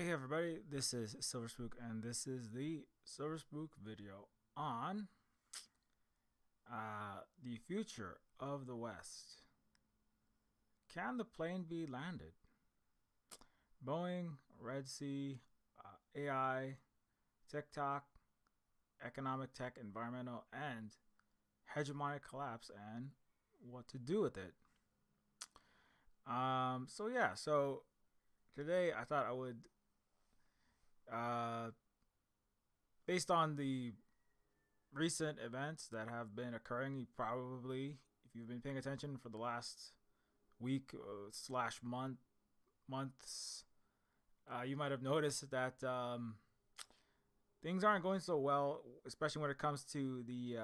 Hey everybody, this is Silverspook, and this is the Silverspook video on the future of the West. Can the plane be landed? Boeing, Red Sea, AI, TikTok, economic tech, environmental, and hegemonic collapse, and what to do with it. So today I thought I would uh, based on the recent events that have been occurring, you probably, if you've been paying attention for the last week slash months, you might have noticed that things aren't going so well, especially when it comes to the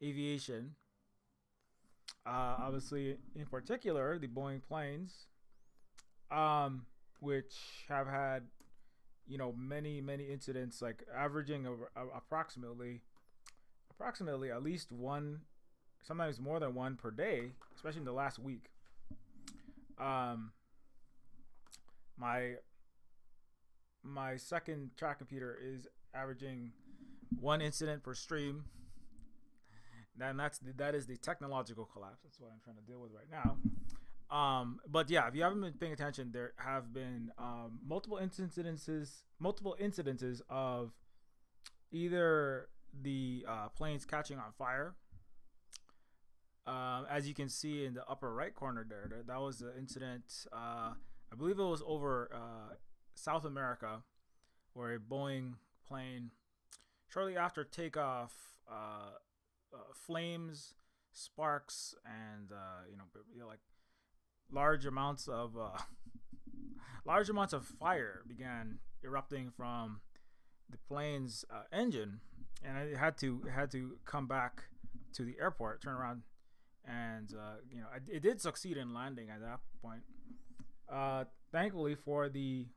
aviation. Obviously, in particular, the Boeing planes, which have had many incidents, like averaging approximately at least one, sometimes more than one per day, especially in the last week. My second track computer is averaging one incident per stream. And that is the technological collapse. That's what I'm trying to deal with right now. But yeah, if you haven't been paying attention, there have been multiple incidences of either the planes catching on fire. As you can see in the upper right corner there, that was the incident. I believe it was over South America, where a Boeing plane, shortly after takeoff, flames, sparks, and like large amounts of fire began erupting from the plane's engine, and it had to come back to the airport, turn around, and it did succeed in landing at that point. Thankfully for the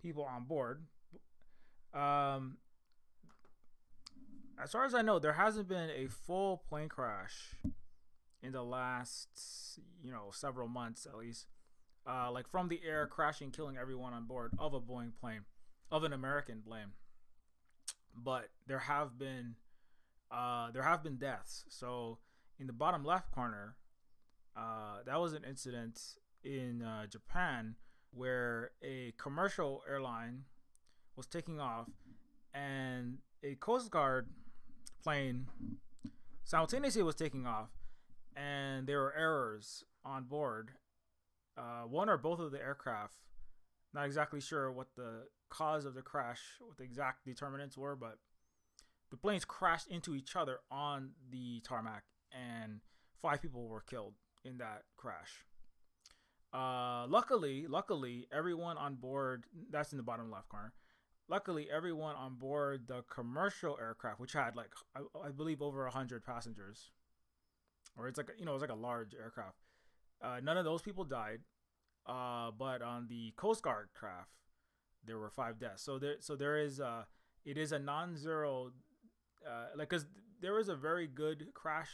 people on board. As far as I know, there hasn't been a full plane crash in the last, several months at least. Like from the air, crashing, killing everyone on board of a Boeing plane, of an American plane. But there have been deaths. So in the bottom left corner, that was an incident in Japan where a commercial airline was taking off, and a Coast Guard plane simultaneously was taking off, and there were errors on board. One or both of the aircraft, not exactly sure what the cause of the crash, what the exact determinants were, but the planes crashed into each other on the tarmac, and 5 people were killed in that crash. Luckily, everyone on board, that's in the bottom left corner. Luckily, everyone on board the commercial aircraft, which had like I believe over 100 passengers, or it's like it's like a large aircraft. None of those people died, but on the Coast Guard craft, there were 5 deaths. So there is it is a non-zero, because there was a very good crash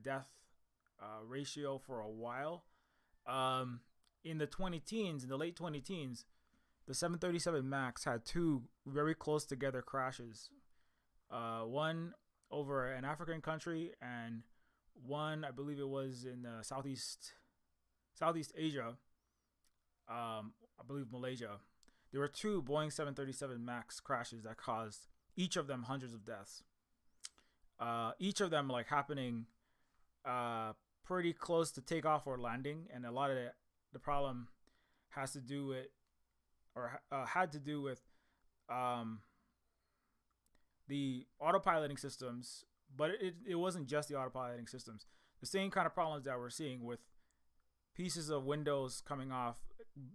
death ratio for a while. In the late 20 teens, the 737 MAX had 2 very close together crashes. One over an African country, and one, I believe it was in Southeast Asia. I believe Malaysia. There were 2 Boeing 737 MAX crashes that caused each of them hundreds of deaths. Each of them like happening pretty close to takeoff or landing, and a lot of the problem has to do with, or had to do with, the autopiloting systems. But it wasn't just the autopiloting systems. The same kind of problems that we're seeing with pieces of windows coming off,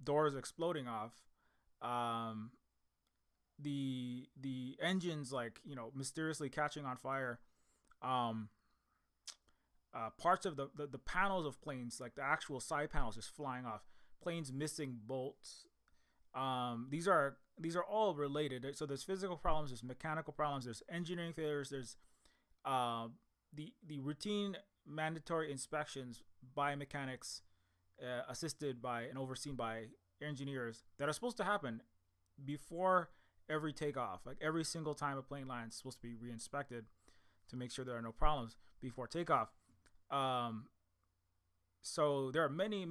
doors exploding off, the engines mysteriously catching on fire, parts of the panels of planes, like the actual side panels, just flying off, planes missing bolts. These are all related. So there's physical problems, there's mechanical problems, there's engineering failures, there's the routine mandatory inspections by mechanics, assisted by and overseen by engineers that are supposed to happen before every takeoff. Like every single time a plane lands, is supposed to be re-inspected to make sure there are no problems before takeoff. Um, so there are many.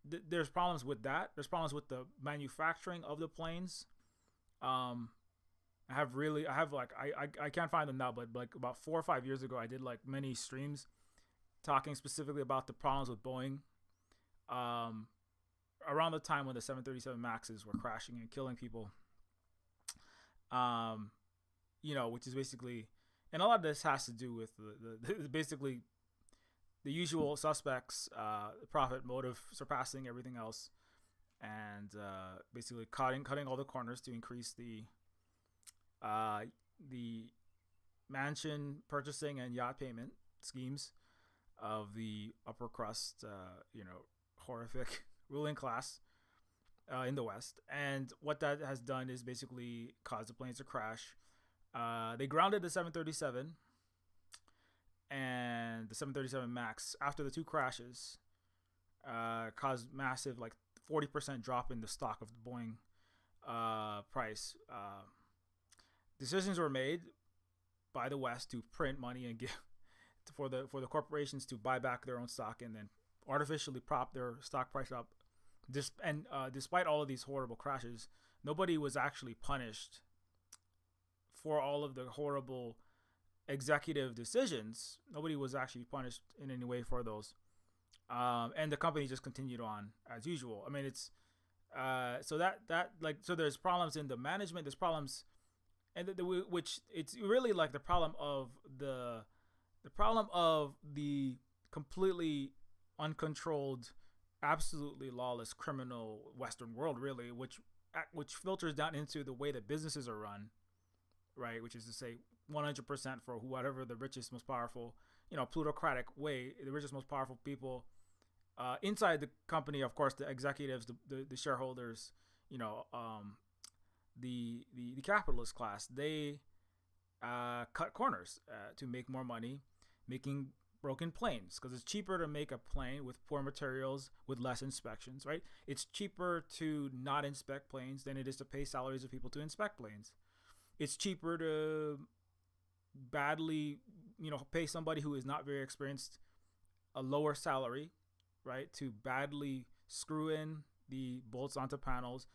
There's problems with that. There's problems with the manufacturing of the planes. Um, I have like I can't find them now, but like about 4 or 5 years ago, I did like many streams talking specifically about the problems with Boeing. Um, Around the time when the 737 Maxes were crashing and killing people. Um, which is basically, and a lot of this has to do with the basically the usual suspects, profit motive surpassing everything else, and basically cutting all the corners to increase the mansion purchasing and yacht payment schemes of the upper crust, horrific ruling class in the West. And what that has done is basically caused the planes to crash. They grounded the 737 and the 737 Max after the two crashes, caused massive, like 40% drop in the stock of the Boeing price. Decisions were made by the West to print money and give for the corporations to buy back their own stock and then artificially prop their stock price up. Despite all of these horrible crashes, nobody was actually punished for all of the horrible executive decisions. Nobody was actually punished in any way for those. And the company just continued on as usual. I mean, it's so there's problems in the management. There's problems, and which it's really like the problem of the completely uncontrolled, absolutely lawless criminal Western world, really, which filters down into the way that businesses are run, right? Which is to say, 100% for whatever the richest, most powerful, plutocratic way, the richest, most powerful people inside the company, of course, the executives, the shareholders, the capitalist class, they cut corners to make more money, making broken planes, because it's cheaper to make a plane with poor materials with less inspections, right? It's cheaper to not inspect planes than it is to pay salaries of people to inspect planes. It's cheaper to badly, pay somebody who is not very experienced a lower salary, right? To badly screw in the bolts onto panels,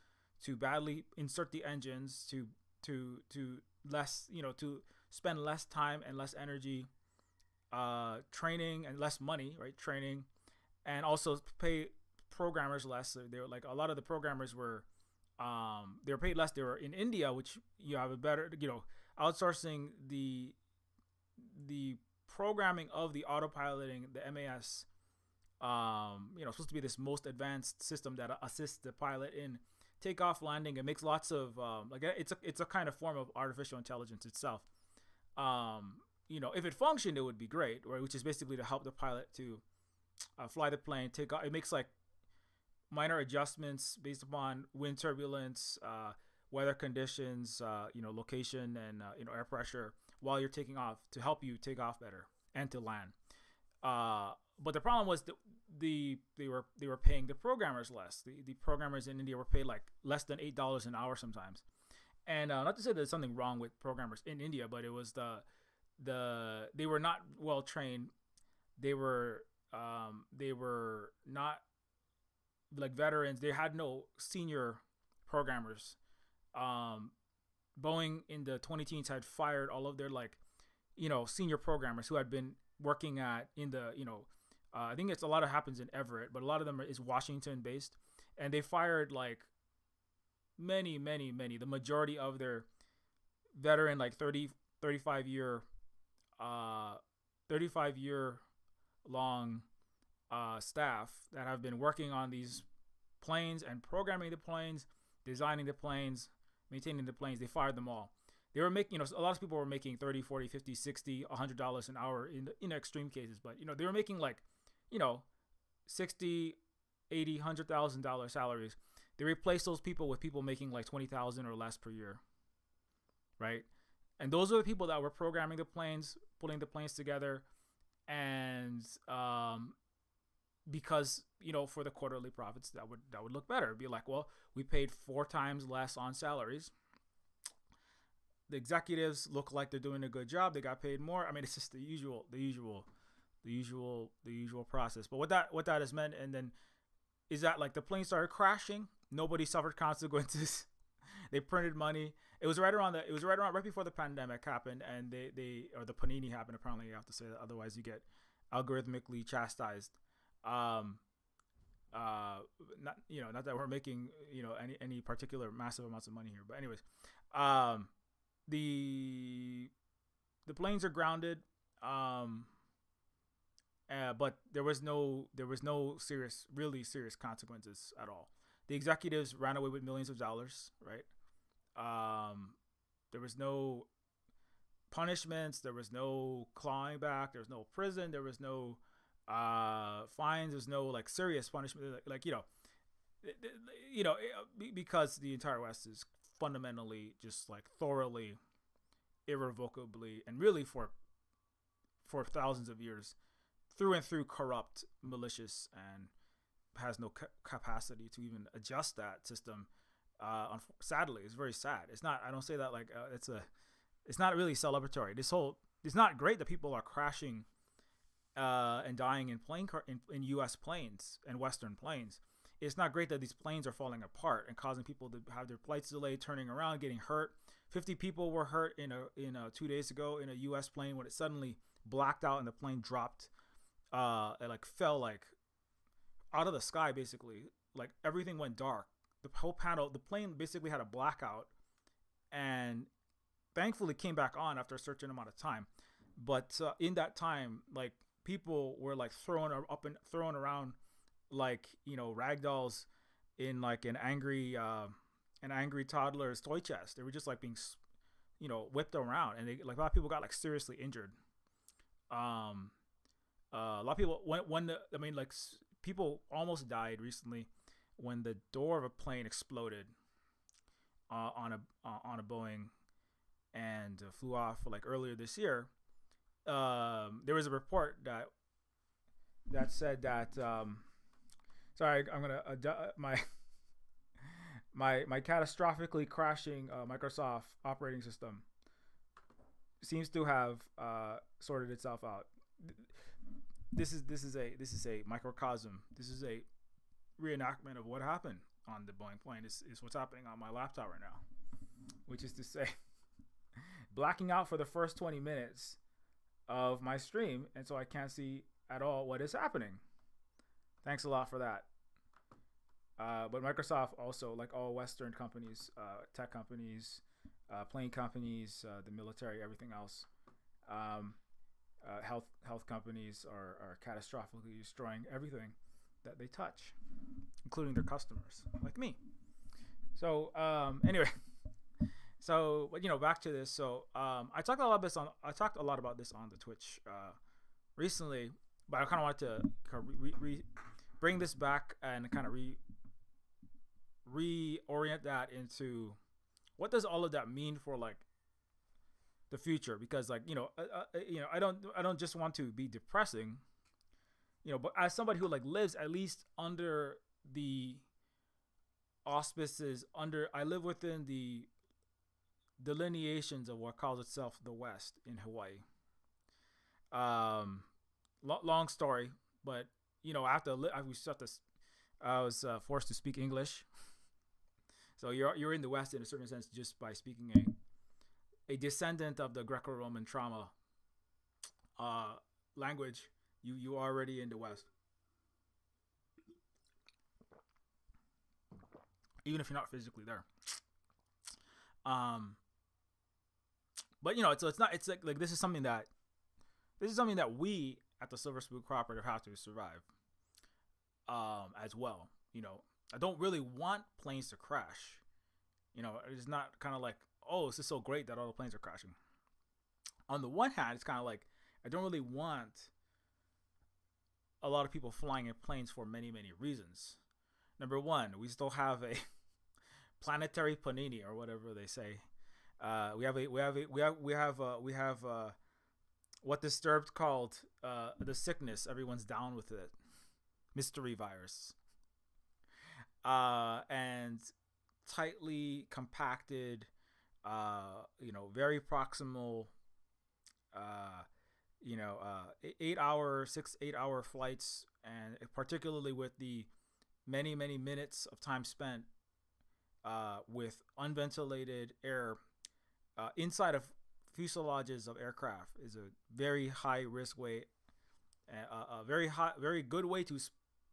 to badly insert the engines, to less, to spend less time and less energy training and less money, right? Training, and also pay programmers less. They were like, a lot of the programmers were they were paid less. They were in India, which you have a better, outsourcing the programming of the autopiloting, the MAS, supposed to be this most advanced system that assists the pilot in takeoff, landing. It makes lots of it's a kind of form of artificial intelligence itself. If it functioned, it would be great, right? Which is basically to help the pilot to fly the plane, take off. It makes like minor adjustments based upon wind turbulence, weather conditions, location, and air pressure while you're taking off to help you take off better and to land. But the problem was that they were paying the programmers less. The programmers in India were paid like less than $8 an hour sometimes. And not to say there's something wrong with programmers in India, but it was they were not well trained. They were not like veterans. They had no senior programmers. Boeing in the 20 teens had fired all of their senior programmers who had been working I think it's a lot of happens in Everett, but a lot of them is Washington based, and they fired like many, the majority of their veteran, like 35 year long staff that have been working on these planes and programming the planes, designing the planes, maintaining the planes. They fired them all. They were making, a lot of people were making 30, 40, 50, 60, $100 an hour in extreme cases, but they were making like, 60, 80, $100,000 salaries. They replaced those people with people making like 20,000 or less per year, right? And those are the people that were programming the planes, putting the planes together, and because for the quarterly profits that would look better. It'd be like, well, we paid 4 times less on salaries. The executives look like they're doing a good job. They got paid more. I mean, it's just the usual process. But what that has meant, and then is that like the plane started crashing. Nobody suffered consequences. They printed money. It was right before the pandemic happened, and or the panini happened. Apparently, you have to say that, otherwise you get algorithmically chastised. Um, not that we're making any particular massive amounts of money here, but anyways, um, the the planes are grounded. Um, but there was no really serious consequences at all. The executives ran away with millions of dollars, right? Um, there was no punishments. There was no clawing back. There was no prison. There was no fines. There's no like serious punishment. Because the entire West is fundamentally just like thoroughly, irrevocably, and really for thousands of years, through and through corrupt, malicious, and has no capacity to even adjust that system. Sadly, it's very sad. It's not. I don't say that like It's not really celebratory. It's not great that people are crashing and dying in U.S. planes and Western planes. It's not great that these planes are falling apart and causing people to have their flights delayed, turning around, getting hurt. 50 people were hurt in a 2 days ago in a U.S. plane when it suddenly blacked out and the plane dropped. It like fell like out of the sky, basically. Like everything went dark. The plane basically had a blackout, and thankfully came back on after a certain amount of time. But in that time, like people were like thrown up and thrown around like rag dolls in like an angry toddler's toy chest. They were just like being whipped around, and a lot of people got like seriously injured. A lot of people people almost died recently when the door of a plane exploded on a Boeing and flew off like earlier this year. There was a report that said that sorry, I'm gonna my catastrophically crashing Microsoft operating system seems to have sorted itself out. This is a microcosm. This is a reenactment of what happened on the Boeing plane. Is what's happening on my laptop right now, which is to say, blacking out for the first 20 minutes of my stream, and so I can't see at all what is happening. Thanks a lot for that. But Microsoft also, like all Western companies, tech companies, plane companies, the military, everything else, health companies are catastrophically destroying everything that they touch, including their customers, like me. So anyway, so back to this. So I talked a lot about this on the Twitch recently, but I kind of wanted to bring this back and kind of reorient that into what does all of that mean for like the future, because like I don't just want to be depressing, but as somebody who like lives at least under the auspices, I live within the delineations of what calls itself the West in Hawaii. Long story, but I was forced to speak English. So you're in the West in a certain sense just by speaking a descendant of the Greco-Roman trauma language. You are already in the West, even if you're not physically there. But it's like this is something that we at the Silver Spoon Cooperative have to survive as well. I don't really want planes to crash. It's not kind of like, oh, this is so great that all the planes are crashing. On the one hand, it's kind of like I don't really want a lot of people flying in planes for many, many reasons. Number one, we still have a planetary panini or whatever they say. We have what Disturbed called the sickness. Everyone's down with it. Mystery virus. And tightly compacted, very proximal, uh, 8 hour, 6 8 hour flights, and particularly with the many many minutes of time spent with unventilated air inside of fuselages of aircraft is a very high risk way, a very good way to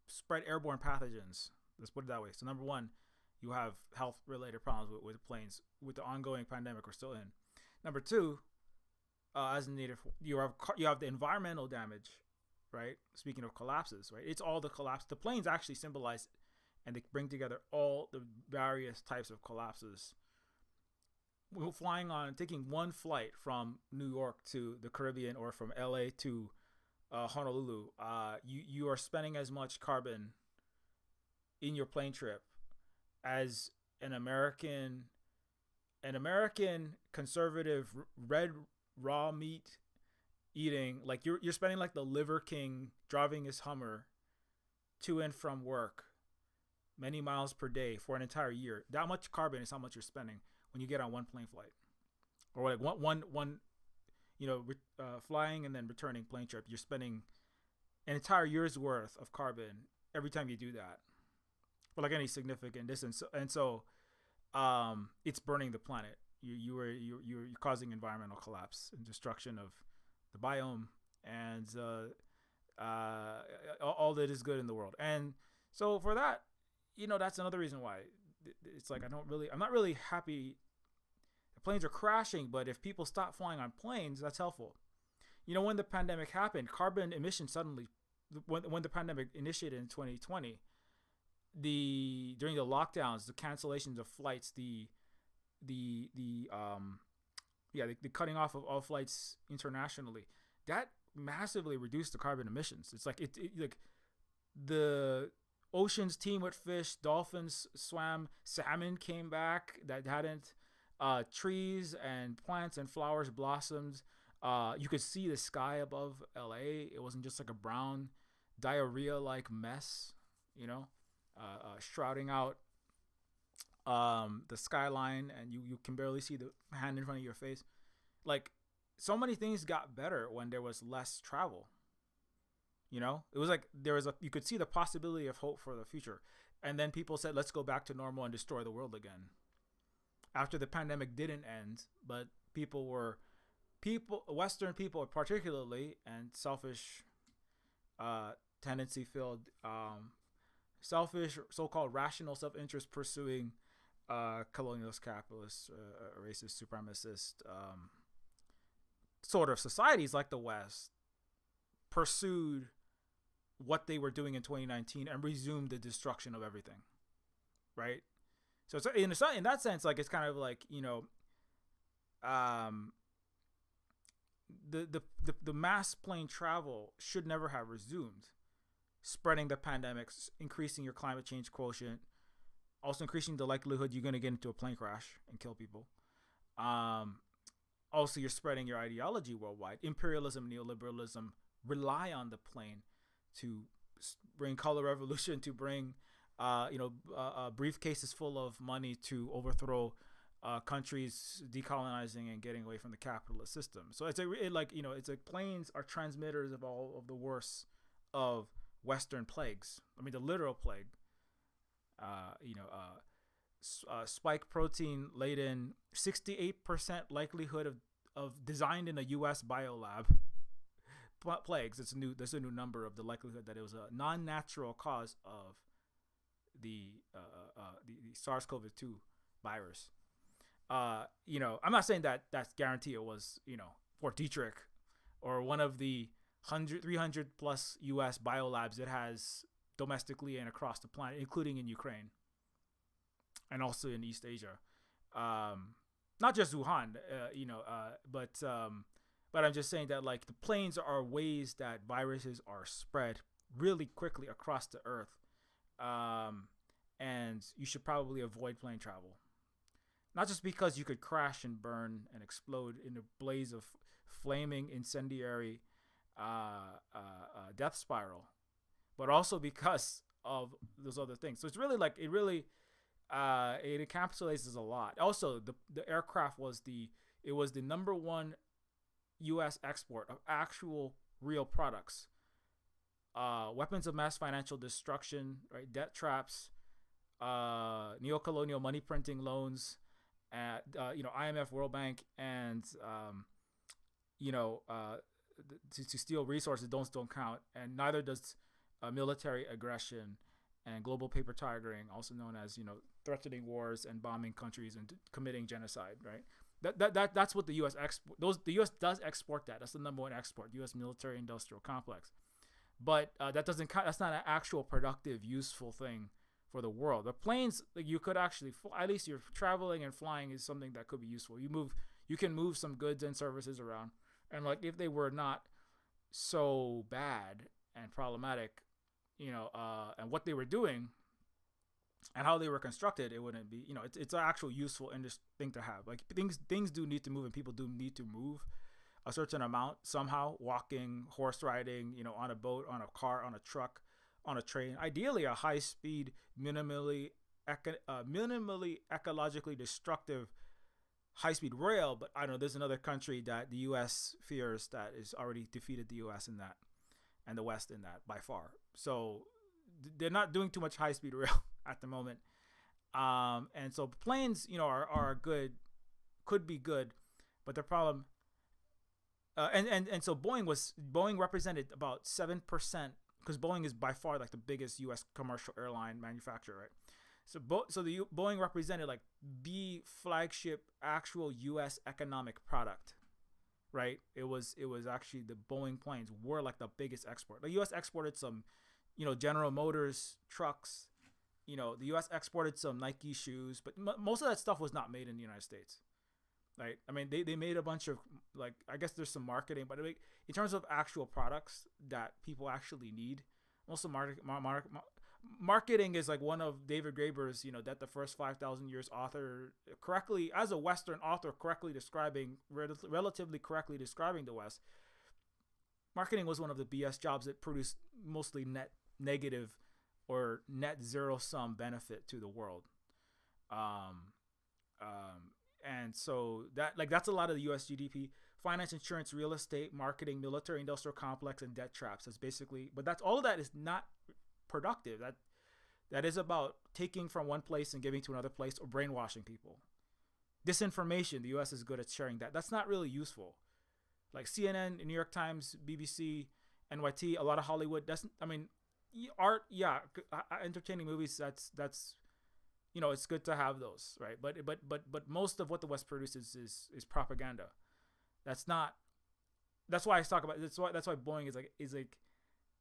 spread airborne pathogens. Let's put it that way. So number one, you have health related problems with planes with the ongoing pandemic we're still in. Number two, as needed, you have the environmental damage, right? Speaking of collapses, right? It's all the collapse. The planes actually symbolize and they bring together all the various types of collapses. We're taking one flight from New York to the Caribbean or from LA to Honolulu. You are spending as much carbon in your plane trip as an American conservative red raw meat eating, like you're spending like the Liver King driving his Hummer to and from work many miles per day for an entire year. That much carbon is how much you're spending when you get on one plane flight, or like one flying and then returning plane trip. You're spending an entire year's worth of carbon every time you do that, for like any significant distance. And so it's burning the planet. You're causing environmental collapse and destruction of the biome and all that is good in the world. And so for that, that's another reason why it's like I'm not really happy the planes are crashing. But if people stop flying on planes, that's helpful. When the pandemic happened, carbon emissions suddenly, when the pandemic initiated in 2020, during the lockdowns, the cancellations of flights, the cutting off of all flights internationally, that massively reduced the carbon emissions. It's like like the oceans teem with fish, dolphins swam, salmon came back that hadn't, trees and plants and flowers blossomed. You could see the sky above LA. It wasn't just like a brown diarrhea like mess, shrouding out the skyline, and you can barely see the hand in front of your face. Like, so many things got better when there was less travel. It was like you could see the possibility of hope for the future. And then people said, let's go back to normal and destroy the world again. After the pandemic didn't end, but Western people particularly, and selfish, tendency filled, selfish, so-called rational self-interest pursuing, colonialist, capitalist, racist, supremacist, sort of societies like the West pursued what they were doing in 2019 and resumed the destruction of everything, right? So it's, in that sense, like, it's kind of like, the mass plane travel should never have resumed, spreading the pandemics, increasing your climate change quotient, also increasing the likelihood you're going to get into a plane crash and kill people. Also, you're spreading your ideology worldwide. Imperialism, neoliberalism rely on the plane to bring color revolution, to bring briefcases full of money to overthrow countries, decolonizing and getting away from the capitalist system. So it's like planes are transmitters of all of the worst of Western plagues. I mean, the literal plague. Spike protein laden, 68% likelihood of designed in a U.S. biolab plagues. There's a new number of the likelihood that it was a non-natural cause of the SARS-CoV-2 virus. I'm not saying that that's guarantee it was, Fort Detrick or one of the 300 plus U.S. biolabs it has domestically and across the planet, including in Ukraine and also in East Asia. Not just Wuhan, but I'm just saying that, like, the planes are ways that viruses are spread really quickly across the earth. And you should probably avoid plane travel. Not just because you could crash and burn and explode in a blaze of flaming incendiary death spiral, but also because of those other things. So it's really like it encapsulates a lot. Also, the aircraft was the number one U.S. export of actual real products, weapons of mass financial destruction, right? Debt traps, neo-colonial money printing loans, IMF, World Bank, and to steal resources don't count, and neither does military aggression and global paper tigering, also known as threatening wars and bombing countries and committing genocide, right? That's what the U.S. the U.S. does export that. That's the number one export, U.S. military industrial complex. But that doesn't count. That's not an actual productive, useful thing for the world. The planes, like, you could actually fly, at least you're traveling and flying is something that could be useful. You can move some goods and services around, and like if they were not so bad and problematic, and what they were doing and how they were constructed, it wouldn't be, it's an actual useful thing to have. Like things do need to move, and people do need to move a certain amount somehow, walking, horse riding, on a boat, on a car, on a truck, on a train, ideally a high speed, minimally ecologically destructive high-speed rail. But I know there's another country that the U.S. fears that is already defeated the U.S. in that, and the West in that by far. So they're not doing too much high-speed rail at the moment. And so planes, are good, could be good, but the problem, and so Boeing represented about 7%, because Boeing is by far like the biggest U.S. commercial airline manufacturer, right? So the Boeing represented like the flagship actual U.S. economic product, right? It was actually, the Boeing planes were like the biggest export. The U.S. exported some, General Motors trucks. The U.S. exported some Nike shoes, but most of that stuff was not made in the United States, right? I mean, they made a bunch of, like, I guess there's some marketing, but in terms of actual products that people actually need, most of marketing is like one of David Graeber's, that the first 5,000 years author correctly, as a Western author, relatively correctly describing the West. Marketing was one of the BS jobs that produced mostly net negative or net zero sum benefit to the world. And so that's a lot of the U.S. GDP. Finance, insurance, real estate, marketing, military, industrial complex, and debt traps. That's basically, but that's all of that is not productive. That is about taking from one place and giving to another place, or brainwashing people. Disinformation, the U.S. is good at sharing that. That's not really useful. Like CNN, New York Times, BBC, NYT, a lot of Hollywood. Art, yeah, entertaining movies. That's it's good to have those, right? But most of what the West produces is propaganda. That's why I talk about. That's why Boeing is like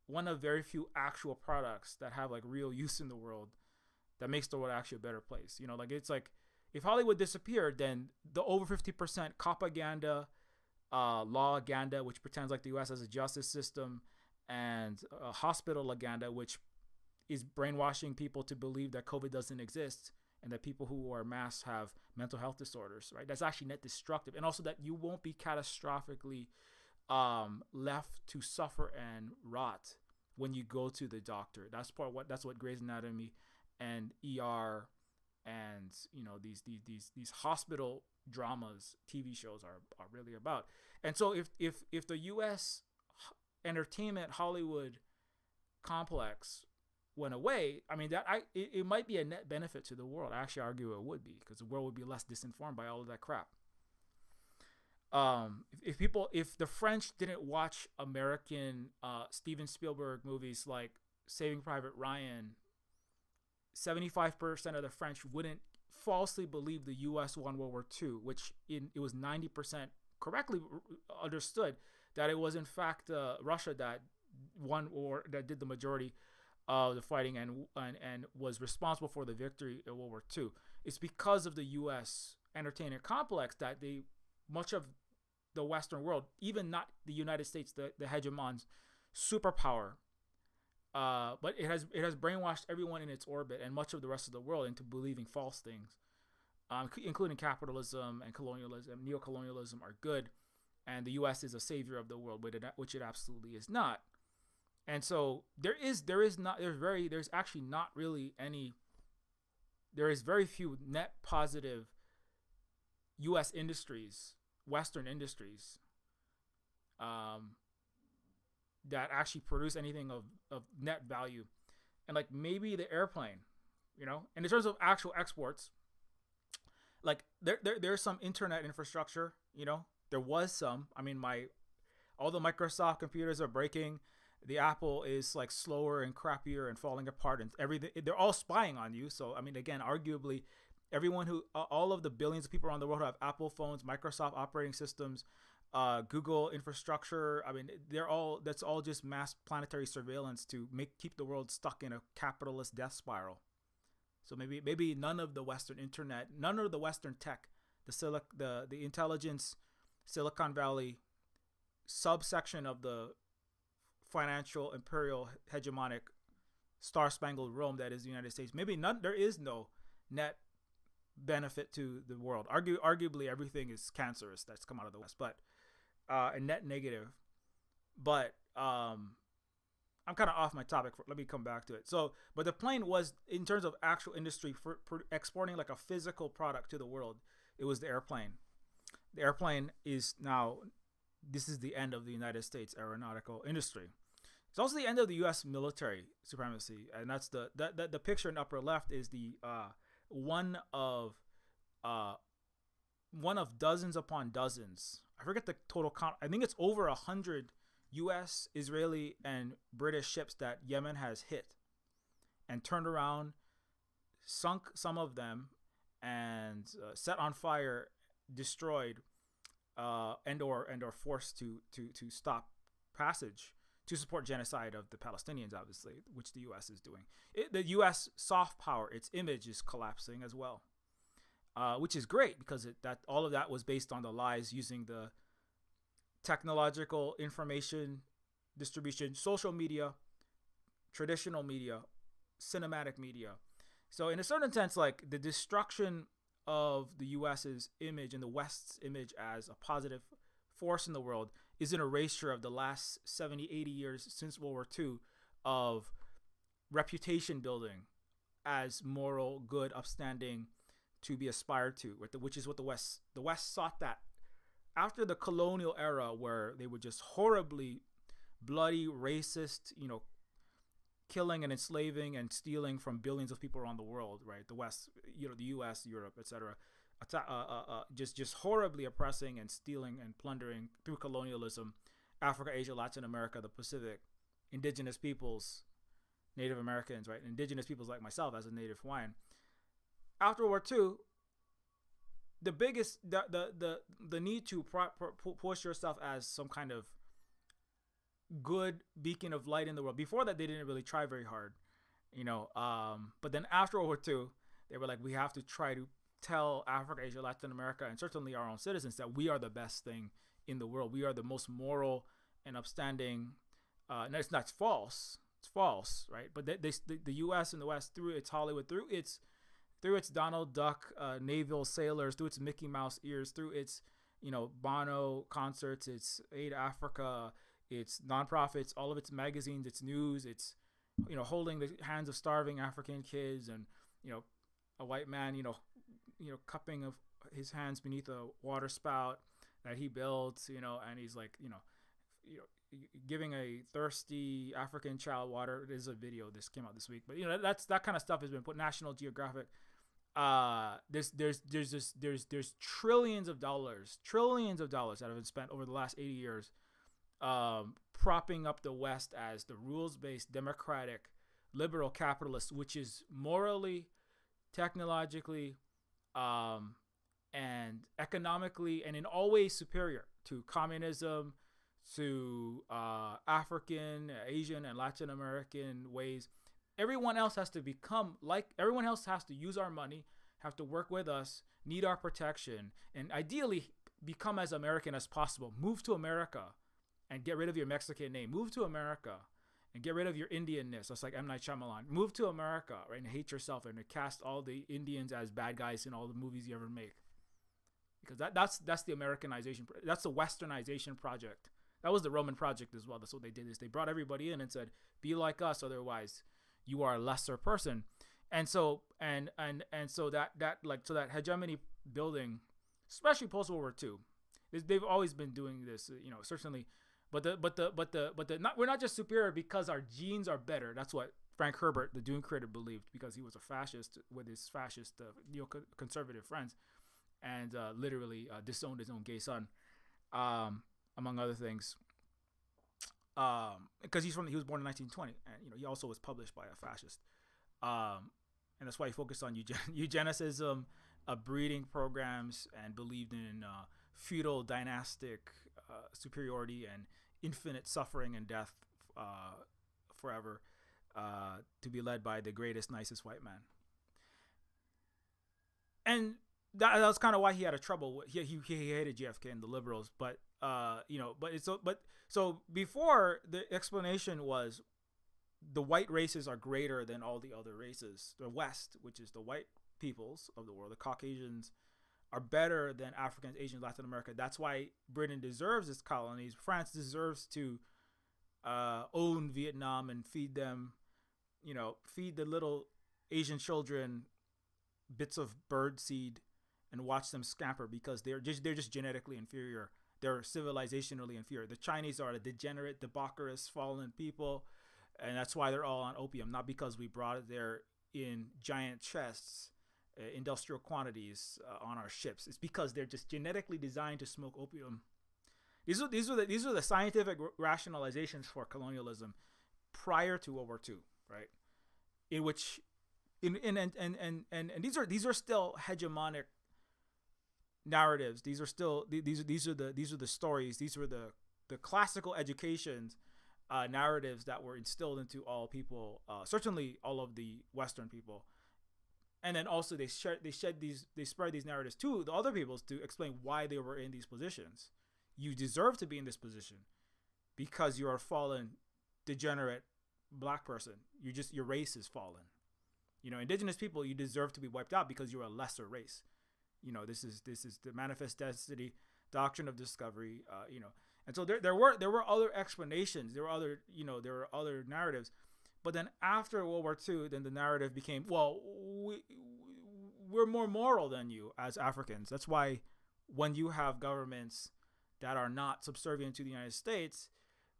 one of very few actual products that have like real use in the world, that makes the world actually a better place. It's like if Hollywood disappeared, then the over 50% propaganda, lawaganda, which pretends like the U.S. has a justice system, and hospitalaganda, which is brainwashing people to believe that COVID doesn't exist and that people who wear masks have mental health disorders, right? That's actually net destructive. And also that you won't be catastrophically left to suffer and rot when you go to the doctor. That's what Grey's Anatomy and ER and these hospital dramas, TV shows are really about. And so if the US entertainment Hollywood complex went away, it might be a net benefit to the world. I actually argue it would be, because the world would be less disinformed by all of that crap. If the French didn't watch American Steven Spielberg movies like Saving Private Ryan, 75% of the French wouldn't falsely believe the U.S. won World War II, which it was 90% correctly understood that it was in fact Russia that won, or that did the majority of the fighting and was responsible for the victory in World War II. It's because of the U.S. entertainment complex that much of the Western world, even not the United States, the hegemon superpower, but it has brainwashed everyone in its orbit and much of the rest of the world into believing false things, including capitalism and colonialism. Neocolonialism are good, and the U.S. is a savior of the world, which it absolutely is not. And so there's actually not really any. There is very few net positive U.S. industries, Western industries, that actually produce anything of net value. And like maybe the airplane, and in terms of actual exports, like there's some internet infrastructure, there was some. I mean, all the Microsoft computers are breaking. The Apple is like slower and crappier and falling apart, and everything. They're all spying on you. So I mean, again, arguably, all of the billions of people around the world who have Apple phones, Microsoft operating systems, Google infrastructure. I mean, that's all just mass planetary surveillance to keep the world stuck in a capitalist death spiral. So maybe none of the Western internet, none of the Western tech, the intelligence, Silicon Valley subsection of the financial imperial hegemonic star-spangled Rome that is the United States. There is no net benefit to the world. Arguably everything is cancerous that's come out of the West, but a net negative. But I'm kind of off my topic. Let me come back to it. So, but the plane was, in terms of actual industry for exporting like a physical product to the world, it was the airplane. The airplane is now, this is the end of the United States aeronautical industry. It's also the end of the U.S. military supremacy, and that's the picture in the upper left is the one of dozens upon dozens. I forget the total count. I think it's over 100 U.S., Israeli, and British ships that Yemen has hit and turned around, sunk some of them, and set on fire, destroyed, and or forced to stop passage to support genocide of the Palestinians, obviously, which the U.S. is doing. The U.S. soft power, its image is collapsing as well, which is great because all of that was based on the lies using the technological information distribution, social media, traditional media, cinematic media. So in a certain sense, like the destruction of the U.S.'s image and the West's image as a positive force in the world is an erasure of the last 70, 80 years since World War II of reputation building as moral, good, upstanding to be aspired to, which is what the West sought that after the colonial era, where they were just horribly bloody, racist, killing and enslaving and stealing from billions of people around the world, right? The West, the U.S., Europe, etc. Just horribly oppressing and stealing and plundering through colonialism, Africa, Asia, Latin America, the Pacific, indigenous peoples, Native Americans, right? Indigenous peoples like myself as a native Hawaiian. After World War II, the biggest, the need to push yourself as some kind of good beacon of light in the world. Before that, they didn't really try very hard, but then after World War II, they were like, we have to try to tell Africa, Asia, Latin America, and certainly our own citizens that we are the best thing in the world. We are the most moral and upstanding. No, it's not false. It's false, right? But the U.S. and the West, through its Hollywood, through its Donald Duck naval sailors, through its Mickey Mouse ears, through its Bono concerts, its Aid Africa, its nonprofits, all of its magazines, its news, its holding the hands of starving African kids, and a white man cupping of his hands beneath a water spout that he built, and he's like giving a thirsty African child water. There's a video, this came out this week, but that kind of stuff has been put. National Geographic. There's trillions of dollars that have been spent over the last 80 years propping up the West as the rules-based, democratic, liberal capitalist, which is morally, technologically, and economically, and in all ways superior to communism, to African, Asian, and Latin American ways. Everyone else has to everyone else has to use our money, have to work with us, need our protection, and ideally become as American as possible. Move to America and get rid of your Mexican name. Move to America and get rid of your Indianness. That's like M. Night Shyamalan. Move to America, right, and hate yourself and cast all the Indians as bad guys in all the movies you ever make. because that's the Americanization. That's the Westernization project. That was the Roman project as well. That's what they did, is they brought everybody in and said, be like us, otherwise you are a lesser person. And so that hegemony building, especially post World War II, they've always been doing this, certainly. We're not just superior because our genes are better. That's what Frank Herbert, the Dune creator, believed, because he was a fascist with his fascist neoconservative friends, and literally disowned his own gay son, among other things. Because he was born in 1920, and he also was published by a fascist, and that's why he focused on eugenicism, breeding programs, and believed in feudal dynastic superiority and infinite suffering and death forever, to be led by the greatest, nicest white man. And that was kind of why he had a trouble. He hated JFK and the liberals, but so before, the explanation was the white races are greater than all the other races. The West, which is the white peoples of the world, the Caucasians, are better than Africans, Asians, Latin America. That's why Britain deserves its colonies. France deserves to own Vietnam and feed them, feed the little Asian children bits of bird seed and watch them scamper, because they're just genetically inferior. They're civilizationally inferior. The Chinese are the degenerate, debaucherous, fallen people, and that's why they're all on opium. Not because we brought it there in giant chests, industrial quantities on our ships. It's because they're just genetically designed to smoke opium. These are the scientific rationalizations for colonialism prior to World War II, right? In which, and these are still hegemonic narratives. These are still these are the stories. These were the classical educations narratives that were instilled into all people, certainly all of the Western people. And then also they spread these narratives to the other peoples to explain why they were in these positions. You deserve to be in this position because you're a fallen, degenerate black person. Your race is fallen. Indigenous people, you deserve to be wiped out because you're a lesser race. This is the manifest destiny doctrine of discovery. And so there were other explanations. There were other narratives. But then after World War II, then the narrative became, well, we're more moral than you as Africans. That's why when you have governments that are not subservient to the United States,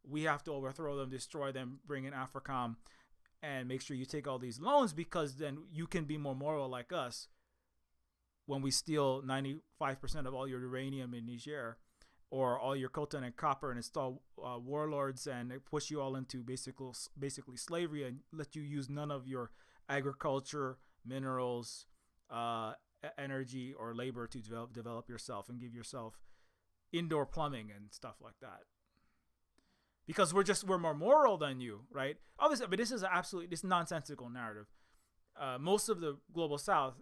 we have to overthrow them, destroy them, bring in AFRICOM, and make sure you take all these loans, because then you can be more moral like us when we steal 95% of all your uranium in Niger, or all your coltan and copper, and install warlords and push you all into basically slavery, and let you use none of your agriculture, minerals, energy, or labor to develop yourself and give yourself indoor plumbing and stuff like that. Because we're more moral than you, right? Obviously, but this is nonsensical narrative. Most of the global South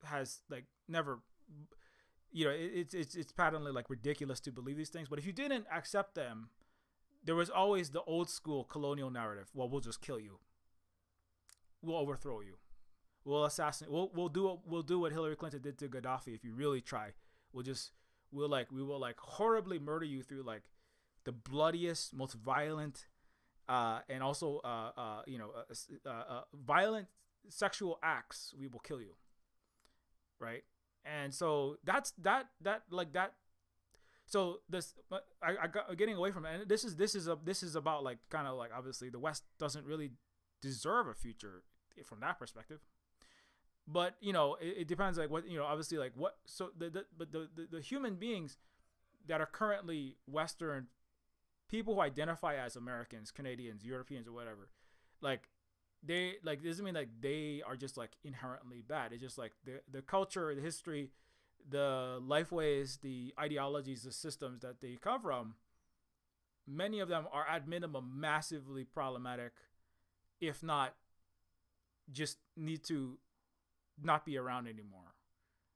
has never, it's patently ridiculous to believe these things. But if you didn't accept them, there was always the old school colonial narrative. Well, we'll just kill you. We'll overthrow you. We'll assassinate. We'll do what Hillary Clinton did to Gaddafi. If you really try, we will horribly murder you through the bloodiest, most violent, and also violent sexual acts. We will kill you, right? And so that's that. So this, I got getting away from it. And this is about obviously the West doesn't really deserve a future from that perspective. But it depends what obviously what. So the human beings that are currently Western, people who identify as Americans, Canadians, Europeans, or whatever, they doesn't mean they are just inherently bad. It's just the culture, the history, the life ways, the ideologies, the systems that they come from. Many of them are at minimum massively problematic, if not just need to not be around anymore,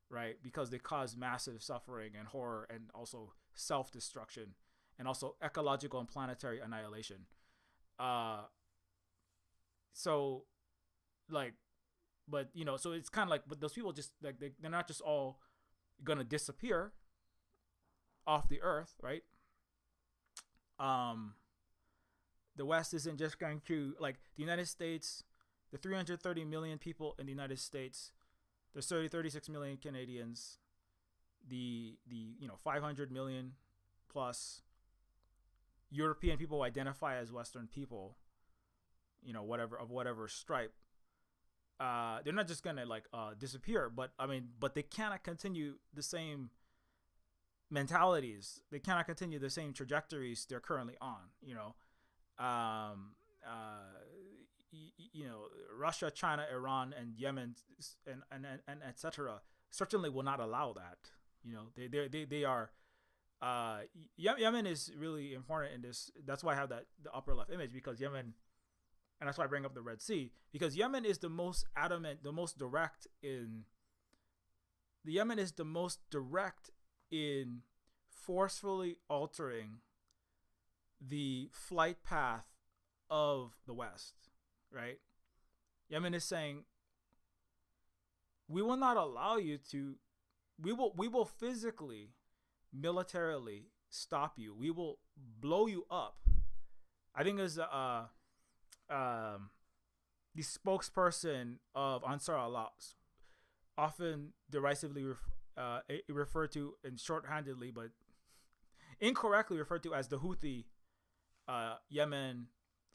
right? Because they cause massive suffering and horror, and also self-destruction, and also ecological and planetary annihilation. So it's kind of but those people just they're not just all gonna disappear. off the earth, right? Um, the West isn't just going to, like, the United States, the 330 million people in the United States, there's 36 million Canadians, the 500 million plus European people who identify as Western people, whatever stripe. They're not just gonna disappear, but they cannot continue the same mentalities. They cannot continue the same trajectories they're currently on. Um, Russia, China, Iran, and Yemen, and etc. certainly will not allow that. They are. Yemen is really important in this. That's why I have the upper left image, because Yemen, and that's why I bring up the Red Sea, because Yemen is the most adamant, the most direct in. The Yemen is the most direct in forcefully altering the flight path of the West, right? Yemen is saying, we will not allow you to, we will physically, militarily stop you. We will blow you up. I think there's the spokesperson of Ansar Allah, often derisively referred to and shorthandedly, but incorrectly referred to as the Houthi Yemen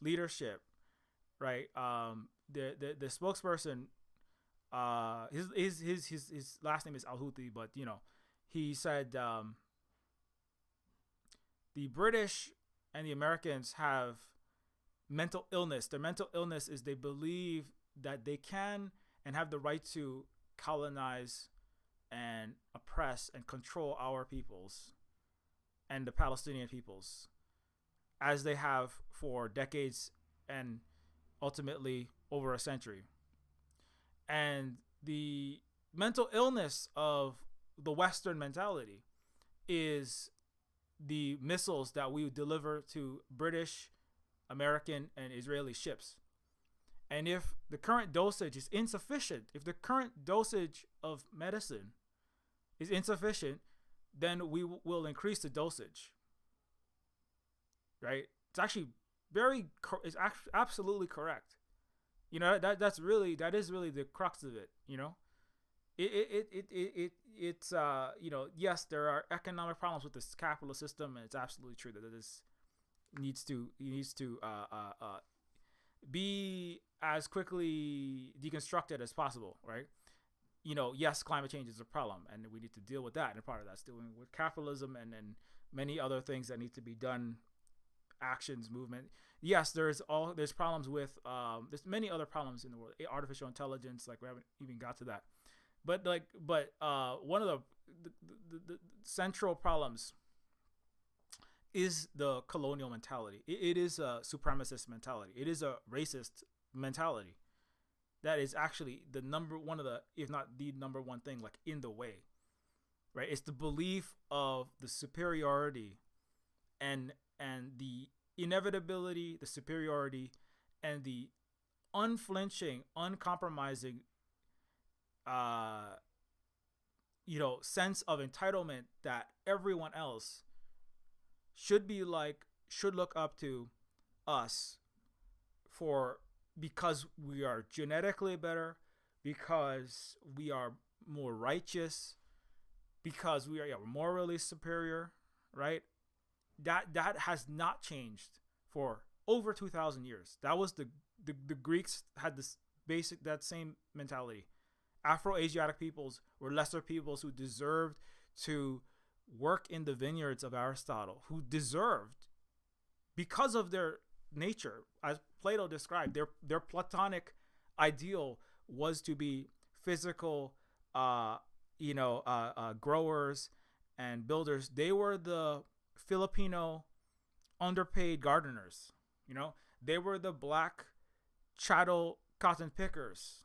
leadership, right? The spokesperson, his last name is Al Houthi, but he said the British and the Americans have mental illness. Their mental illness is they believe that they can and have the right to colonize and oppress and control our peoples and the Palestinian peoples, as they have for decades and ultimately over a century. And the mental illness of the Western mentality is the missiles that we deliver to British, American, and Israeli ships. And if the current dosage is insufficient, if the current dosage of medicine is insufficient, then we will increase the dosage. Right? It's actually absolutely correct. That is really the crux of it. It's yes, there are economic problems with this capitalist system, and it's absolutely true that this needs to be as quickly deconstructed as possible, right? Yes, climate change is a problem, and we need to deal with that, and part of that's dealing with capitalism and many other things that need to be done, actions, movement. Yes, there's problems with there's many other problems in the world, artificial intelligence, like we haven't even got to that, but one of the central problems is the colonial mentality. It is a supremacist mentality. It is a racist mentality that is actually one of the, if not the number one thing, like, in the way, right? It's the belief of the superiority and the inevitability, the superiority, and the unflinching, uncompromising sense of entitlement that everyone else should look up to us because we are genetically better, because we are more righteous, because we are morally superior, right? That has not changed for over 2,000 years. That was the Greeks had that same mentality. Afro-Asiatic peoples were lesser peoples who deserved to work in the vineyards of Aristotle, who deserved, because of their nature, as Plato described, their Platonic ideal was to be physical, growers and builders. They were the Filipino underpaid gardeners. They were the black chattel cotton pickers.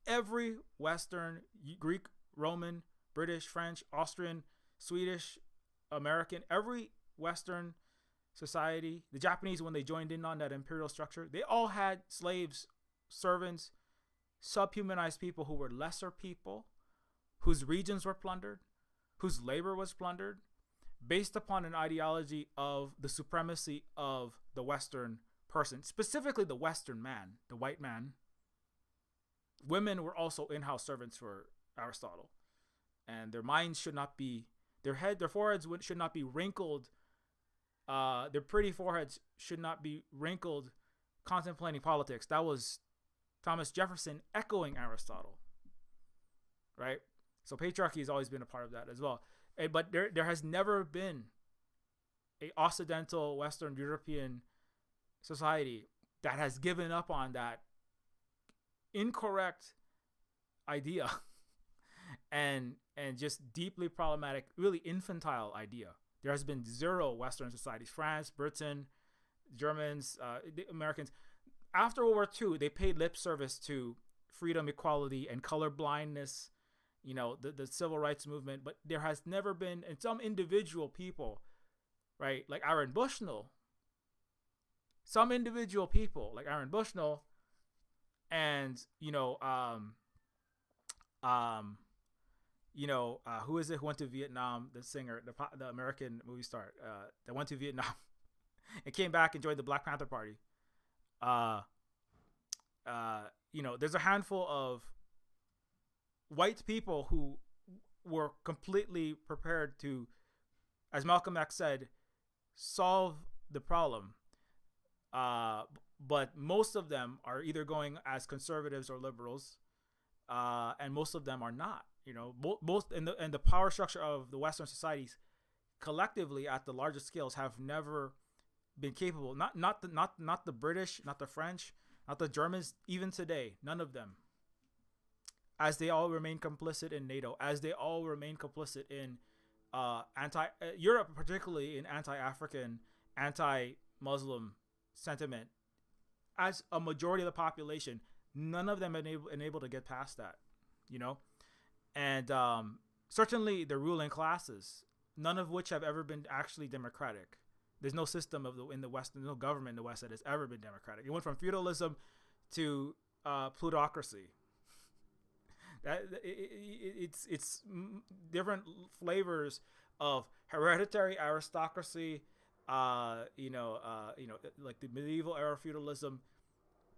Every Western, Greek, Roman, British, French, Austrian, Swedish, American, every Western society, the Japanese, when they joined in on that imperial structure, they all had slaves, servants, subhumanized people who were lesser people, whose regions were plundered, whose labor was plundered based upon an ideology of the supremacy of the Western person, specifically the Western man, the white man. Women were also in-house servants for Aristotle, and their minds should not be, their foreheads should not be wrinkled. Their pretty foreheads should not be wrinkled contemplating politics. That was Thomas Jefferson echoing Aristotle, right? So patriarchy has always been a part of that as well. But there has never been a Occidental Western European society that has given up on that incorrect idea and just deeply problematic, really infantile idea. There has been zero Western societies, France, Britain, Germans, the Americans. After World War II, they paid lip service to freedom, equality, and color blindness, the civil rights movement. But there has never been, and some individual people, right, like Aaron Bushnell, some individual people like Aaron Bushnell, and who is it who went to Vietnam? The singer, the American movie star, that went to Vietnam and came back and joined the Black Panther Party. There's a handful of white people who were completely prepared to, as Malcolm X said, solve the problem. But most of them are either going as conservatives or liberals, and most of them are not. Most in the power structure of the Western societies collectively at the largest scales have never been capable. Not the British, not the French, not the Germans. Even today, none of them. As they all remain complicit in NATO, as they all remain complicit in Europe, particularly in anti-African, anti-Muslim sentiment, as a majority of the population, none of them been able to get past that, and certainly the ruling classes, none of which have ever been actually democratic. There's no system in the West, no government in the West that has ever been democratic. It went from feudalism to plutocracy. It's different flavors of hereditary aristocracy, like the medieval era feudalism,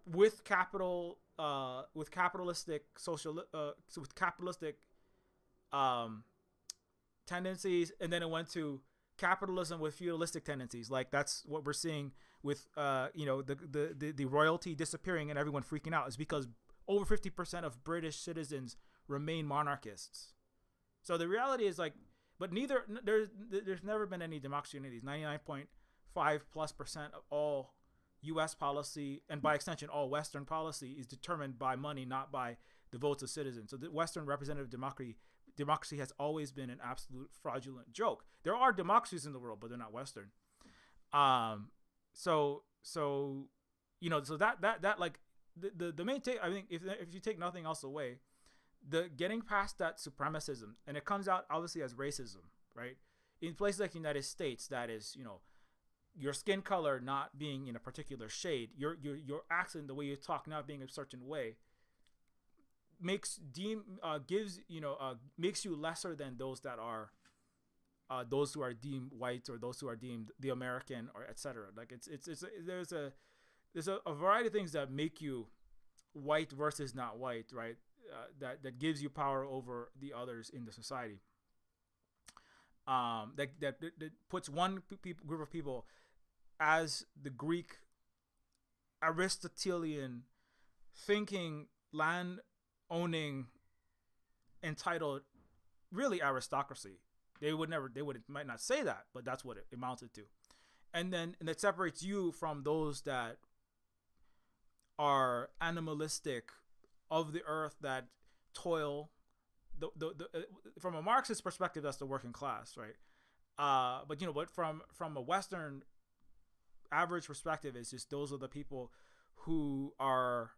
with capitalistic tendencies, and then it went to capitalism with feudalistic tendencies. Like that's what we're seeing with the royalty disappearing and everyone freaking out, is because over 50% of British citizens remain monarchists. So the reality is but there's never been any democracy in these. 99.5+% of all U.S. policy, and by extension all Western policy, is determined by money, not by the votes of citizens. So the Western representative democracy has always been an absolute fraudulent joke. There are democracies in the world, but they're not Western. So that like the main take, I think, if you take nothing else away, the getting past that supremacism, and it comes out obviously as racism, right? In places like the United States, that is, your skin color not being in a particular shade, your accent, the way you talk not being a certain way, makes you lesser than those that are those who are deemed white, or those who are deemed the American, or etc. Like there's a variety of things that make you white versus not white, right? That gives you power over the others in the society. That puts one group of people as the Greek Aristotelian thinking, land owning, entitled, really aristocracy. They might not say that, but that's what it amounted to. And that separates you from those that are animalistic, of the earth, that toil. From a Marxist perspective, that's the working class, right? But from a Western average perspective, it's just those are the people who are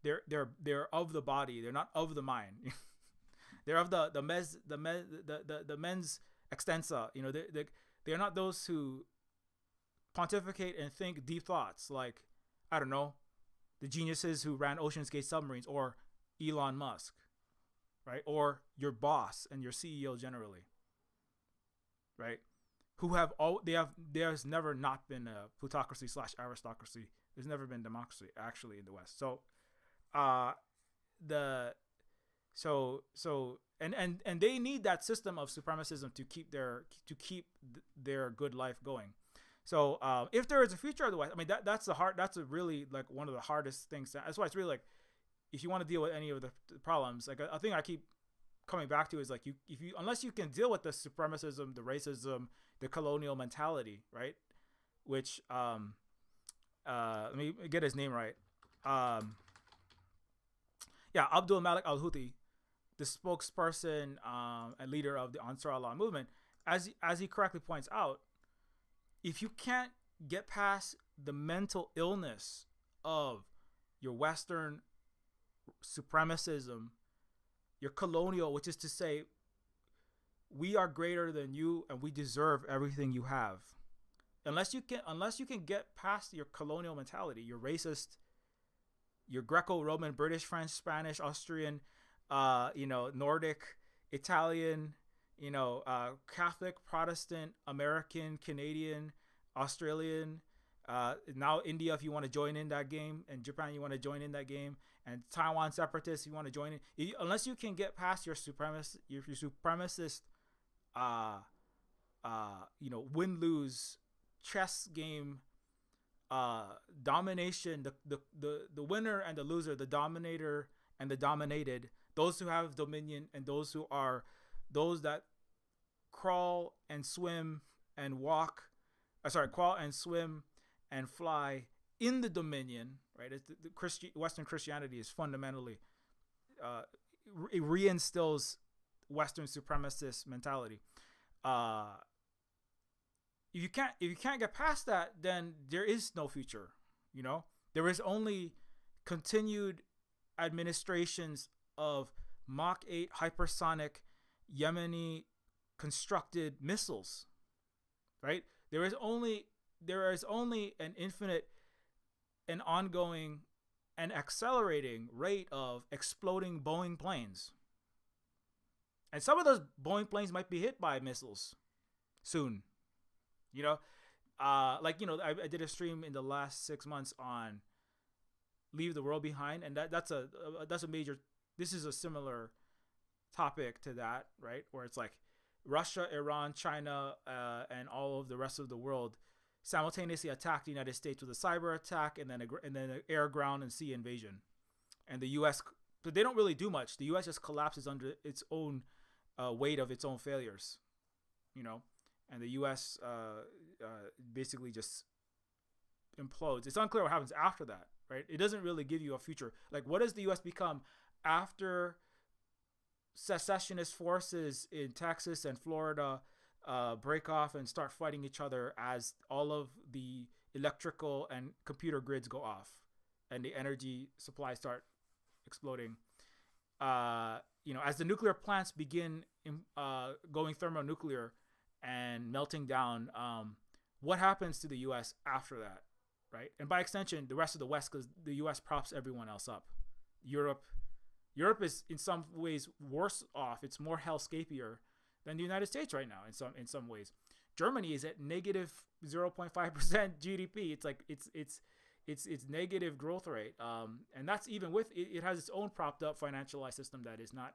they're of the body. They're not of the mind. They're of the mens extensa. They're not those who pontificate and think deep thoughts, like, I don't know, the geniuses who ran Ocean's Gate submarines, or Elon Musk. right? Or your boss and your CEO generally, right? Who have all they have there's never not been a plutocracy slash aristocracy. There's never been democracy actually in the West. So uh the and they need that system of supremacism to keep their good life going. So if there is a future of the West, I mean that's a really like one of the hardest things. That's why it's really like if you want to deal with any of the problems, like a thing I keep coming back to is like if you unless you can deal with the supremacism, the racism, the colonial mentality, right? Which let me get his name right. Yeah, Abdul Malik Al Houthi, the spokesperson and leader of the Ansar Allah movement, as he correctly points out, if you can't get past the mental illness of your Western supremacism, your colonial, which is to say, we are greater than you and we deserve everything you have. Unless you can get past your colonial mentality, your racist, your Greco-Roman, British, French, Spanish, Austrian, Nordic, Italian, Catholic, Protestant, American, Canadian, Australian, now India if you want to join in that game, and Japan you want to join in that game, and Taiwan separatists you want to join in. Unless you can get past your supremacist win-lose chess game domination, the winner and the loser, the dominator and the dominated, those who have dominion and those that crawl and swim and crawl and swim and fly in the dominion, right? It's Western Christianity is fundamentally it reinstills Western supremacist mentality. If you can't get past that, then there is no future. There is only continued administrations of Mach 8 hypersonic Yemeni constructed missiles, right? There is only an infinite and ongoing and accelerating rate of exploding Boeing planes. And some of those Boeing planes might be hit by missiles soon. I did a stream in the last 6 months on Leave the World Behind, and that's a major. This is a similar topic to that, right? Where it's like Russia, Iran, China, and all of the rest of the world simultaneously attacked the United States with a cyber attack, and then an air, ground, and sea invasion. And the U.S. But they don't really do much. The U.S. just collapses under its own weight of its own failures, and the U.S. Basically just implodes. It's unclear what happens after that, right? It doesn't really give you a future. Like, what does the U.S. become after secessionist forces in Texas and Florida break off and start fighting each other as all of the electrical and computer grids go off and the energy supplies start exploding? As the nuclear plants begin going thermonuclear and melting down, what happens to the U.S. after that, right? And by extension, the rest of the West, because the U.S. props everyone else up. Europe is in some ways worse off. It's more hellscapier than the United States right now in some ways. Germany is at negative 0.5% GDP. It's like it's negative growth rate, and that's even with it has its own propped up financialized system that is not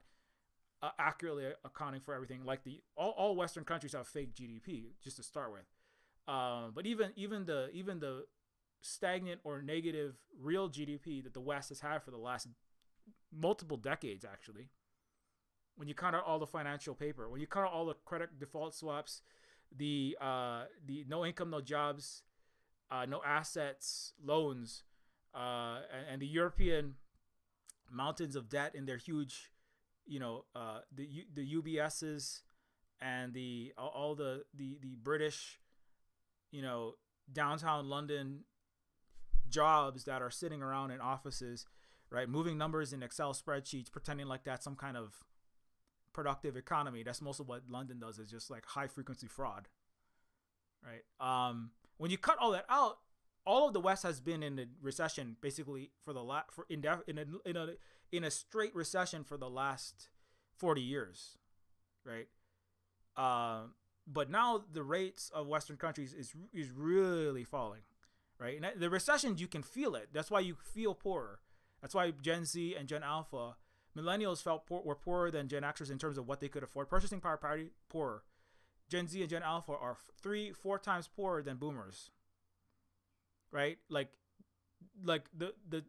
accurately accounting for everything. Like all Western countries have fake GDP just to start with, but even the stagnant or negative real GDP that the West has had for the last multiple decades, actually, when you count out all the financial paper, when you count out all the credit default swaps, the no income, no jobs, no assets, loans, and the European mountains of debt in their huge, the UBSs and all the British, downtown London jobs that are sitting around in offices, right, moving numbers in Excel spreadsheets, pretending like that's some kind of productive economy. That's most of what London does, is just like high frequency fraud, right? When you cut all that out, all of the West has been in a recession basically in a straight recession for the last 40 years, right? But now the rates of Western countries is really falling, right? And the recessions, you can feel it. That's why you feel poorer. That's why Gen Z and Gen Alpha, millennials were poorer than Gen Xers in terms of what they could afford. Purchasing power parity, poorer. Gen Z and Gen Alpha are 3-4 times poorer than boomers, right? Like the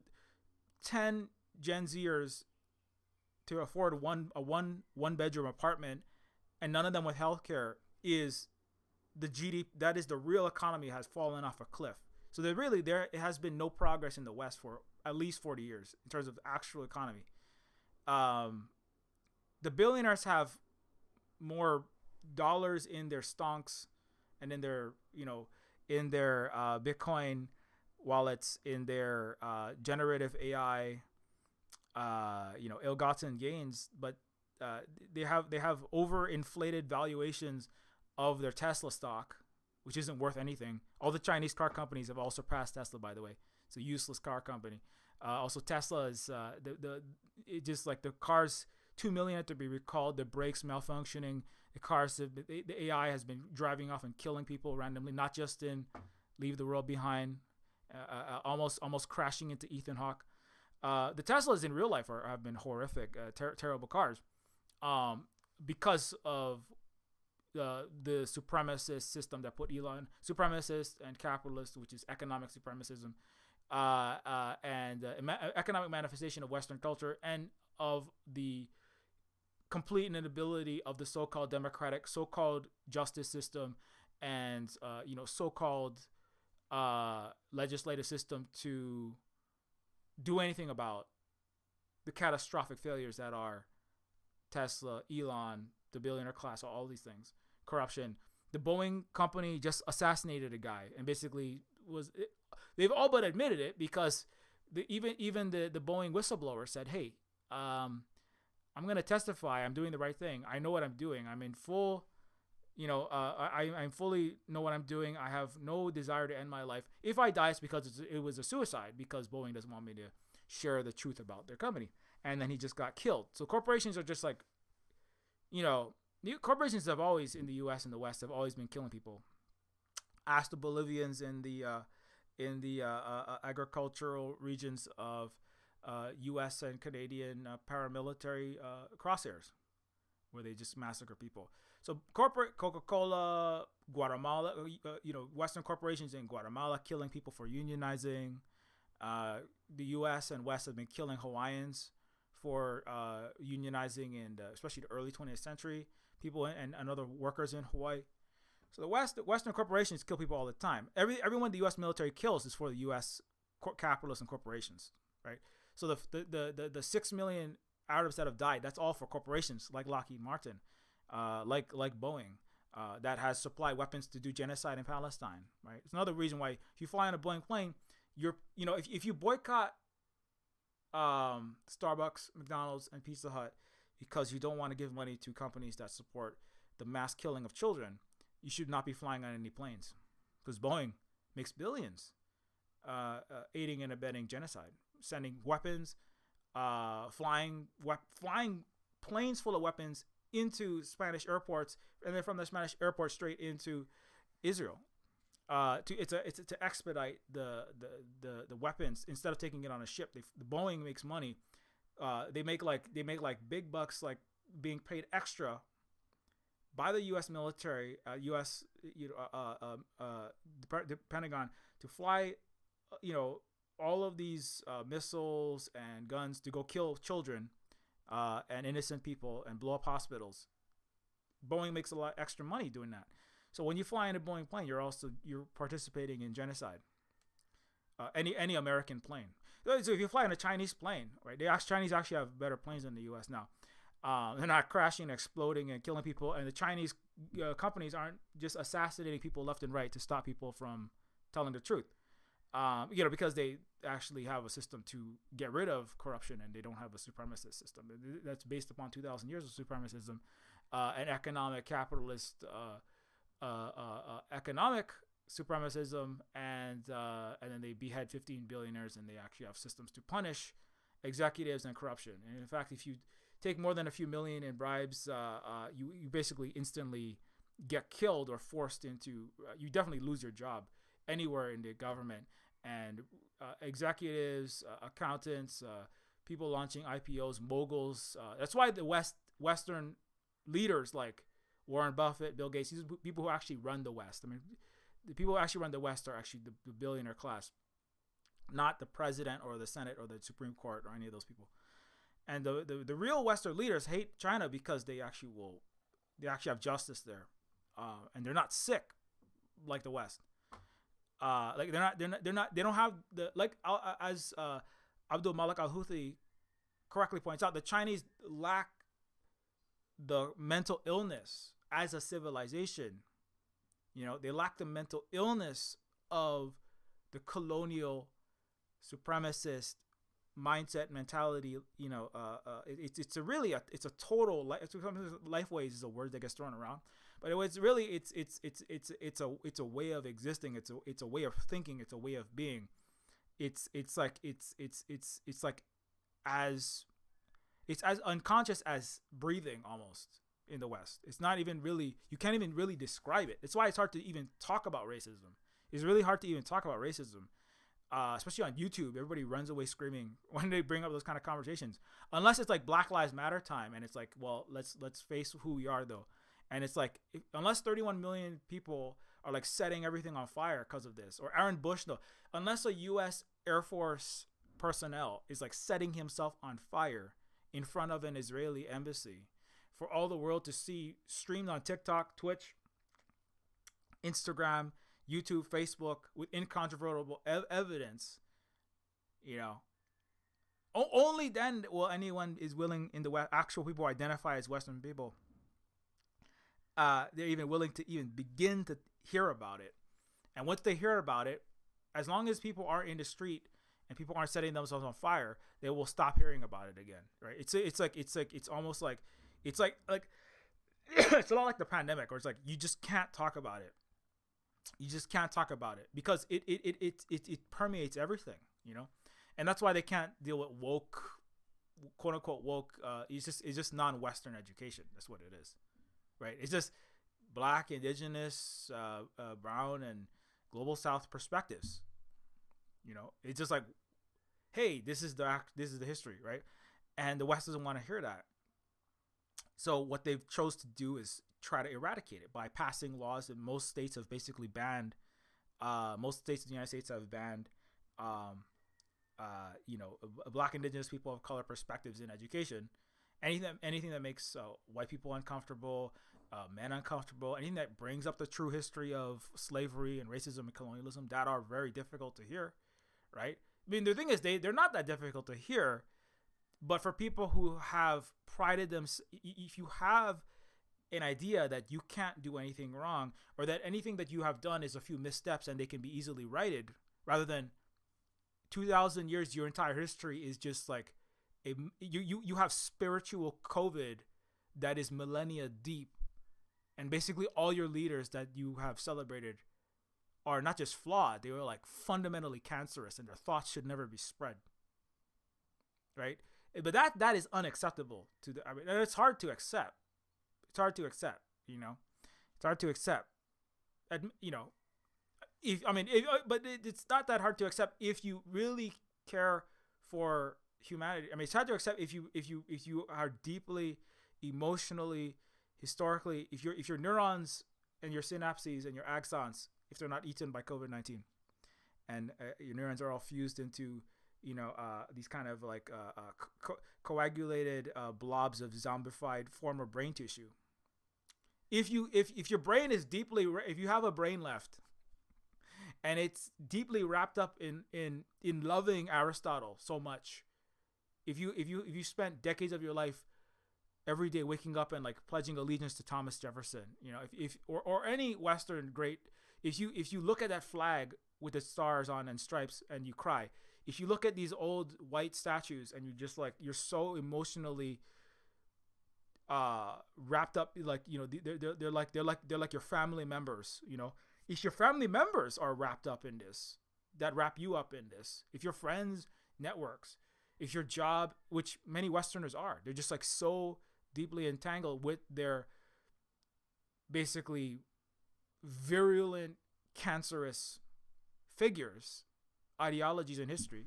10 Gen Zers to afford a one bedroom apartment, and none of them with healthcare, is the GDP. That is, the real economy has fallen off a cliff. So there has been no progress in the West for at least 40 years in terms of the actual economy. The billionaires have more dollars in their stonks and in their Bitcoin wallets, in their generative AI, ill-gotten gains, but they have overinflated valuations of their Tesla stock, which isn't worth anything. All the Chinese car companies have all surpassed Tesla, by the way. It's a useless car company. Also, Tesla is the cars, 2 million had to be recalled. The brakes malfunctioning. The cars, the AI has been driving off and killing people randomly, not just in Leave the World Behind, almost crashing into Ethan Hawke. The Teslas in real life have been horrific, terrible cars, because of the supremacist system that put Elon, supremacist and capitalist, which is economic supremacism, and economic manifestation of Western culture, and of the complete inability of the so-called democratic, so-called justice system, and so-called legislative system to do anything about the catastrophic failures that are Tesla, Elon, the billionaire class, all these things, corruption. The Boeing company just assassinated a guy, and basically they've all but admitted it, because even the Boeing whistleblower said, hey, I'm going to testify. I'm doing the right thing. I know what I'm doing. I'm in full, I fully know what I'm doing. I have no desire to end my life. If I die, it's because it was a suicide, because Boeing doesn't want me to share the truth about their company. And then he just got killed. So corporations are just like, corporations have always, in the U.S. and the West, have always been killing people. Ask the Bolivians in the agricultural regions of U.S. and Canadian paramilitary crosshairs, where they just massacre people. So corporate Coca-Cola, Guatemala, Western corporations in Guatemala killing people for unionizing. The U.S. and West have been killing Hawaiians for unionizing in especially the early 20th century. People and other workers in Hawaii. So the Western corporations kill people all the time. Everyone the U.S. military kills is for the U.S. capitalists and corporations, right? So the 6 million Arabs that have died, that's all for corporations like Lockheed Martin, like Boeing, that has supplied weapons to do genocide in Palestine, right? It's another reason why if you fly on a Boeing plane, if you boycott Starbucks, McDonald's, and Pizza Hut because you don't want to give money to companies that support the mass killing of children, you should not be flying on any planes, because Boeing makes billions aiding and abetting genocide, sending weapons, flying planes full of weapons into Spanish airports, and then from the Spanish airport straight into Israel, to expedite the weapons instead of taking it on a ship. The Boeing makes money. They make big bucks, like being paid extra by the U.S. military, the Pentagon, to fly, all of these missiles and guns to go kill children and innocent people and blow up hospitals. Boeing makes a lot extra money doing that. So when you fly in a Boeing plane, you're participating in genocide. Any American plane. So if you fly in a Chinese plane, right? Chinese actually have better planes than the U.S. now. They're not crashing and exploding and killing people, and the Chinese companies aren't just assassinating people left and right to stop people from telling the truth. Because they actually have a system to get rid of corruption, and they don't have a supremacist system that's based upon 2,000 years of supremacism, and economic capitalist economic supremacism, and then they behead 15 billionaires, and they actually have systems to punish executives and corruption. And in fact, if you take more than a few million in bribes, you basically instantly get killed or forced into. You definitely lose your job anywhere in the government, and executives, accountants, people launching IPOs, moguls. That's why the Western leaders like Warren Buffett, Bill Gates, these are people who actually run the West. I mean, the people who actually run the West are actually the billionaire class, not the president or the Senate or the Supreme Court or any of those people. And the real Western leaders hate China because they actually have justice there, and they're not sick like the West. Like they don't have the as Abdul Malik Al Houthi correctly points out, the Chinese lack the mental illness as a civilization. They lack the mental illness of the colonial supremacist mindset mentality. It's a total lifeways is a word that gets thrown around, but it's really it's a way of existing. It's a way of thinking. It's a way of being. It's as unconscious as breathing almost in the West. It's not even really, you can't even really describe it. That's why it's hard to even talk about racism. It's really hard to even talk about racism, especially on YouTube. Everybody runs away screaming when they bring up those kind of conversations, unless it's like Black Lives Matter time, and it's like, well, let's face who we are though. And it's like, unless 31 million people are like setting everything on fire because of this, or Aaron Bush though, unless a U.S. Air Force personnel is like setting himself on fire in front of an Israeli embassy for all the world to see, streamed on TikTok, Twitch, Instagram, YouTube, Facebook, with incontrovertible evidence, only then will anyone is willing in the West, actual people who identify as Western people, they're even willing to even begin to hear about it. And once they hear about it, as long as people are in the street and people aren't setting themselves on fire, they will stop hearing about it again, right? It's almost like it's like it's a lot like the pandemic, where it's like you just can't talk about it. You just can't talk about it because it permeates everything, and that's why they can't deal with woke, quote unquote woke. It's just non-Western education. That's what it is, right? It's just Black, Indigenous, brown, and global South perspectives. It's just like, hey, this is the history, right? And the West doesn't want to hear that. So what they've chose to do is try to eradicate it by passing laws that most states have basically banned. Most states in the United States have banned, Black, Indigenous, people of color perspectives in education. Anything that makes white people uncomfortable, men uncomfortable, anything that brings up the true history of slavery and racism and colonialism, that are very difficult to hear, right? I mean, the thing is, they're not that difficult to hear, but for people who have prided them, if you have an idea that you can't do anything wrong, or that anything that you have done is a few missteps and they can be easily righted, rather than 2,000 years, your entire history is just like you have spiritual COVID that is millennia deep, and basically all your leaders that you have celebrated are not just flawed, they were like fundamentally cancerous, and their thoughts should never be spread, right? But that is unacceptable it's hard to accept. It's hard to accept, It's hard to accept. But it's not that hard to accept if you really care for humanity. I mean, it's hard to accept if you are deeply emotionally, historically, if your neurons and your synapses and your axons, if they're not eaten by COVID-19, and your neurons are all fused into these kind of like coagulated blobs of zombified former brain tissue. If your brain is if you have a brain left, and it's deeply wrapped up in loving Aristotle so much, if you spent decades of your life every day waking up and like pledging allegiance to Thomas Jefferson, or any Western great, if you look at that flag with the stars on and stripes and you cry, if you look at these old white statues and you're so emotionally wrapped up, like they're like your family members, if your family members are wrapped up in this, that wrap you up in this, if your friends networks, if your job, which many Westerners are, they're just like so deeply entangled with their basically virulent, cancerous figures, ideologies, and history.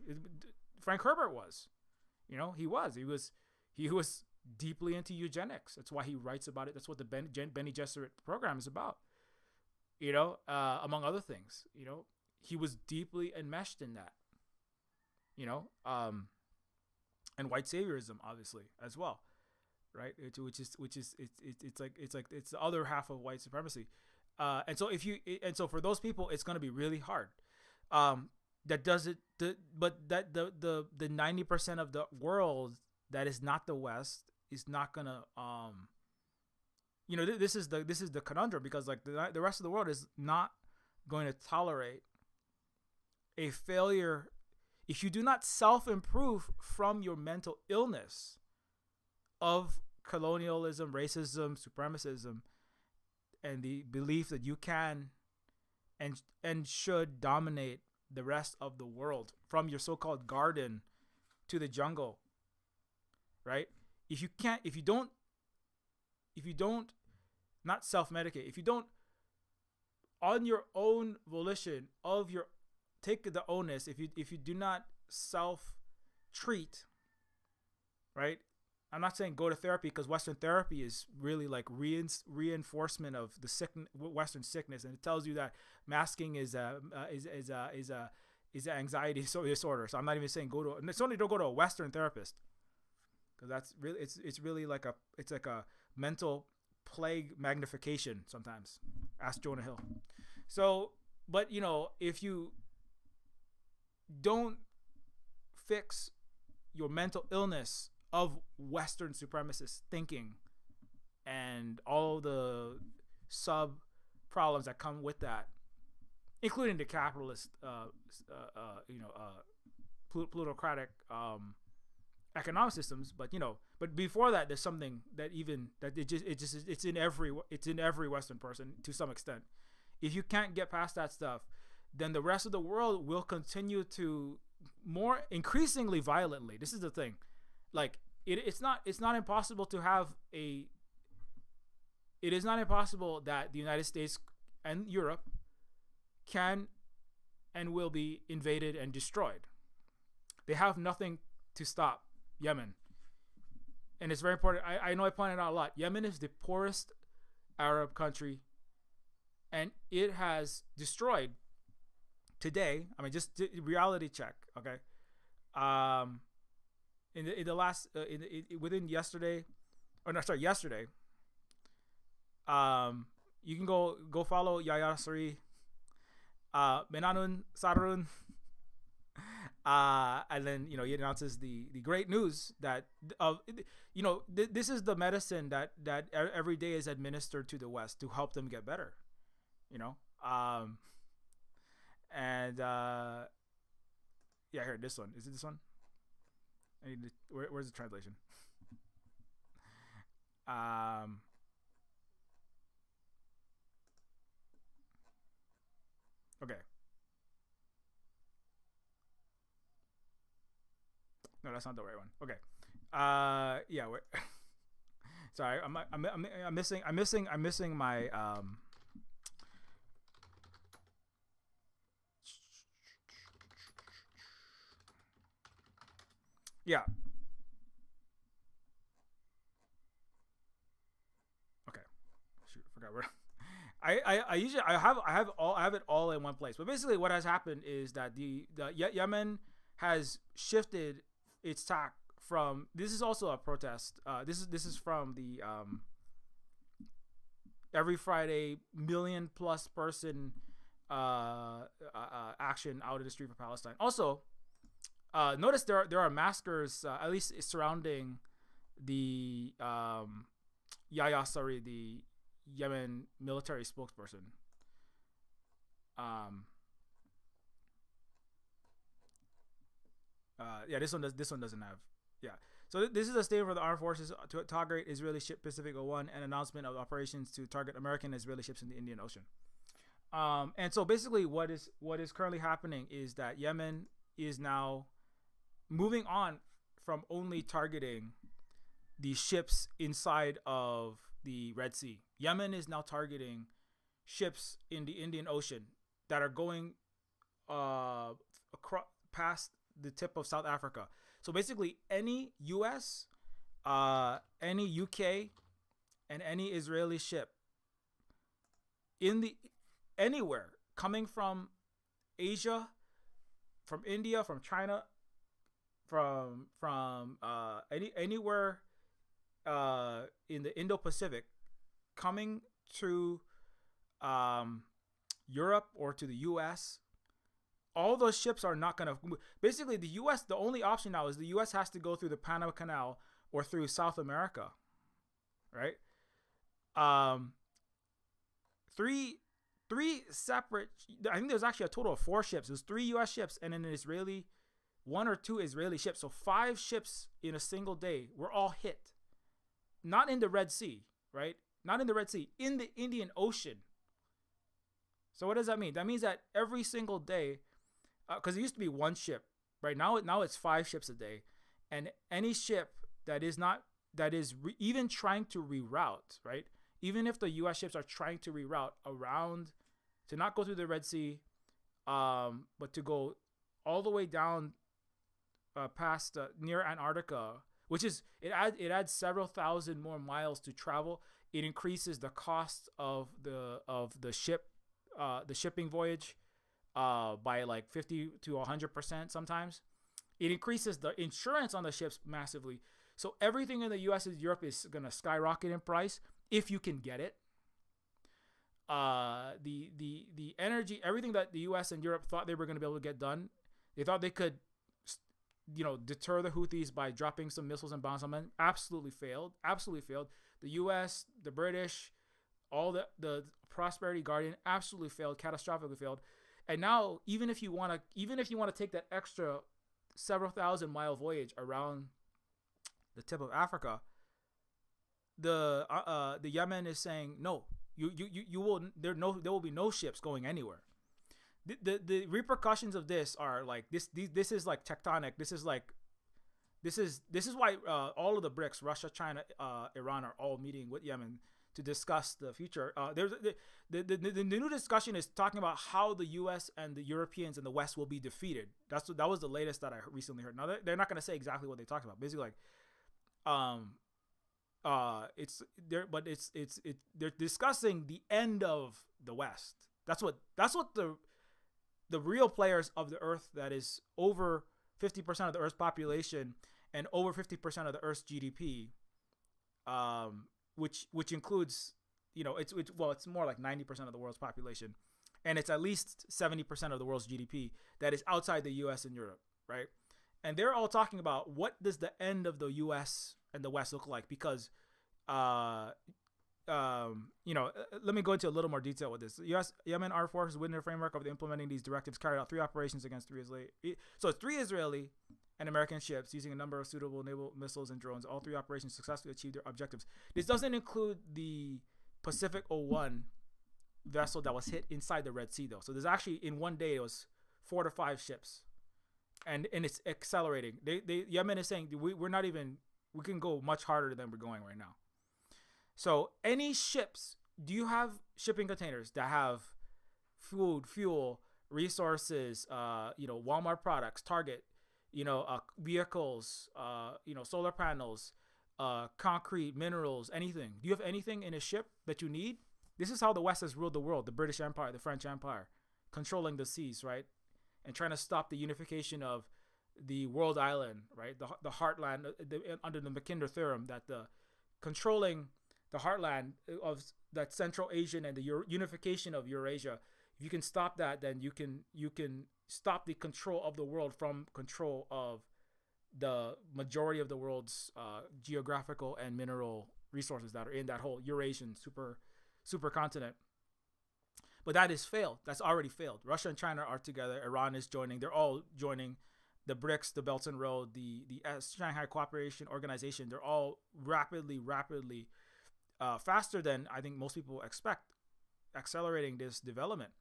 Frank Herbert was, he was deeply into eugenics. That's why he writes about it. That's what the Bene Gesserit program is about. Among other things, he was deeply enmeshed in that. And white saviorism, obviously, as well, right? It's the other half of white supremacy. And so for those people, it's going to be really hard. That does it. But that the 90% of the world that is not the West is not gonna. This is the conundrum, because like the rest of the world is not going to tolerate a failure. If you do not self-improve from your mental illness of colonialism, racism, supremacism, and the belief that you can and should dominate the rest of the world, from your so-called garden to the jungle, right? If you don't not self-medicate, if you don't on your own volition take the onus, if you do not self-treat, right? I'm not saying go to therapy, because Western therapy is really like reinforcement of the Western sickness, and it tells you that masking is anxiety disorder. So I'm not even saying certainly don't go to a Western therapist, because that's really it's really like a mental plague magnification sometimes. Ask Jonah Hill. So, but if you don't fix your mental illness of Western supremacist thinking and all the sub problems that come with that, including the capitalist, plutocratic economic systems. But before that, there's something that it's in every Western person to some extent. If you can't get past that stuff, then the rest of the world will continue to more increasingly violently. This is the thing. Like it's not impossible to have it is not impossible that the United States and Europe can and will be invaded and destroyed. They have nothing to stop Yemen. And it's very important. I know I pointed out a lot. Yemen is the poorest Arab country, and it has destroyed today. I mean, just reality check, okay? In the last within yesterday, yesterday. You can go follow Yaya Sari, Menanun Sarun, and then he announces the great news that this is the medicine that every day is administered to the West to help them get better, and here, this one, is it this one? I need to, where's the translation? Okay. No, that's not the right one. Okay. Yeah. Sorry, I'm missing my Yeah. Okay. Shoot, forgot where. I usually I have it all in one place. But basically, what has happened is that the Yemen has shifted its tack from. This is also a protest. This is from the every Friday million plus person action out in the street for Palestine. Also, notice there are maskers at least surrounding the Yahya Sari, the Yemen military spokesperson. Yeah, this one doesn't have. Yeah. So this is a statement for the armed forces to target Israeli ship Pacific 01 and announcement of operations to target American and Israeli ships in the Indian Ocean. And so basically what is currently happening is that Yemen is now moving on from only targeting the ships inside of the Red Sea. Yemen is now targeting ships in the Indian Ocean that are going across past the tip of South Africa. So basically, any U.S., any UK, and any Israeli ship in the anywhere coming from Asia, from India, from China, from anywhere in the Indo-Pacific, coming to Europe or to the U.S., all those ships are not going to. Basically, the U.S., the only option now is the U.S. has to go through the Panama Canal or through South America, right? Three separate. I think there's actually a total of 4 ships. There's 3 U.S. ships and an Israeli, 1 or 2 Israeli ships. So 5 ships in a single day were all hit. Not in the Red Sea, right? Not in the Red Sea, in the Indian Ocean. So what does that mean? That means that every single day, because it used to be 1 ship, right? Now it's 5 ships a day, and any ship that is even trying to reroute, right? Even if the U.S. ships are trying to reroute around, to not go through the Red Sea, but to go all the way down past near Antarctica, which is it adds several thousand more miles to travel. It increases the cost of the shipping voyage by like 50 to 100% sometimes. It increases the insurance on the ships massively. So everything in the U.S. and Europe is going to skyrocket in price if you can get it. The energy, everything that the U.S. and Europe thought they were going to be able to get done, they thought they could, deter the Houthis by dropping some missiles and bombs on them. Absolutely failed. The U.S., the British, all the Prosperity Guardian absolutely failed, catastrophically failed. And now, even if you want to take that extra several thousand mile voyage around the tip of Africa, the Yemen is saying no. You will there will be no ships going anywhere. The repercussions of this are like this is like tectonic. This is why all of the BRICS, Russia, China, Iran, are all meeting with Yemen to discuss the future. There's the new discussion is talking about how the U.S. and the Europeans and the West will be defeated. That was the latest that I recently heard. Now they're not going to say exactly what they talked about. Basically, they're discussing the end of the West. That's what the real players of the Earth, that is over 50% of the Earth's population and over 50% of the Earth's GDP, which includes, it's more like 90% of the world's population, and it's at least 70% of the world's GDP that is outside the U.S. and Europe, right? And they're all talking about what does the end of the U.S. and the West look like, because let me go into a little more detail with this. The U.S. Yemen Armed Forces, within the framework of implementing these directives, carried out 3 operations against 3 Israeli. So it's 3 Israeli and American ships using a number of suitable naval missiles and drones. All 3 operations successfully achieved their objectives. This doesn't include the Pacific 01 vessel that was hit inside the Red Sea, though. So there's actually, in one day, it was 4 to 5 ships, and it's accelerating. Yemen is saying we're not even. We can go much harder than we're going right now. So any ships, do you have shipping containers that have food, fuel, resources, Walmart products, Target, vehicles, solar panels, concrete, minerals, anything? Do you have anything in a ship that you need? This is how the West has ruled the world, the British Empire, the French Empire, controlling the seas, right? And trying to stop the unification of the world island, right? The heartland, under the Mackinder theorem, that the controlling the heartland of that Central Asian and the unification of Eurasia, if you can stop that, then you can stop the control of the world from control of the majority of the world's geographical and mineral resources that are in that whole Eurasian supercontinent. But that is failed. That's already failed. Russia and China are together. Iran is joining. They're all joining the BRICS, the Belt and Road, the Shanghai Cooperation Organization. They're all rapidly, faster than I think most people expect, accelerating this development,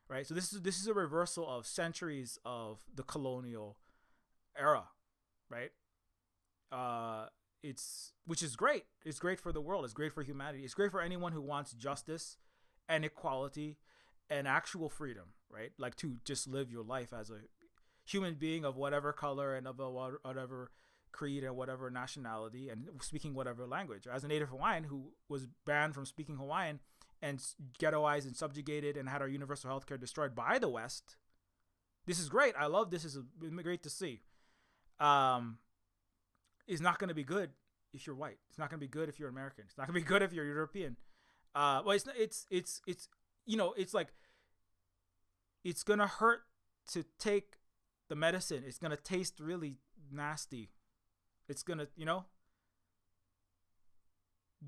right? So this is a reversal of centuries of the colonial era, right? uh, it's which is great. It's great for the world. It's great for humanity. It's great for anyone who wants justice and equality and actual freedom, right? Like to just live your life as a human being of whatever color and of a whatever creed and whatever nationality and speaking whatever language. As a native Hawaiian who was banned from speaking Hawaiian and ghettoized and subjugated and had our universal health care destroyed by the West, this is great. I love this. It's great to see. It's not going to be good if you're white. It's not going to be good if you're American. It's not going to be good if you're European. Well, it's you know, it's like it's going to hurt to take the medicine. It's going to taste really nasty. It's going to, you know,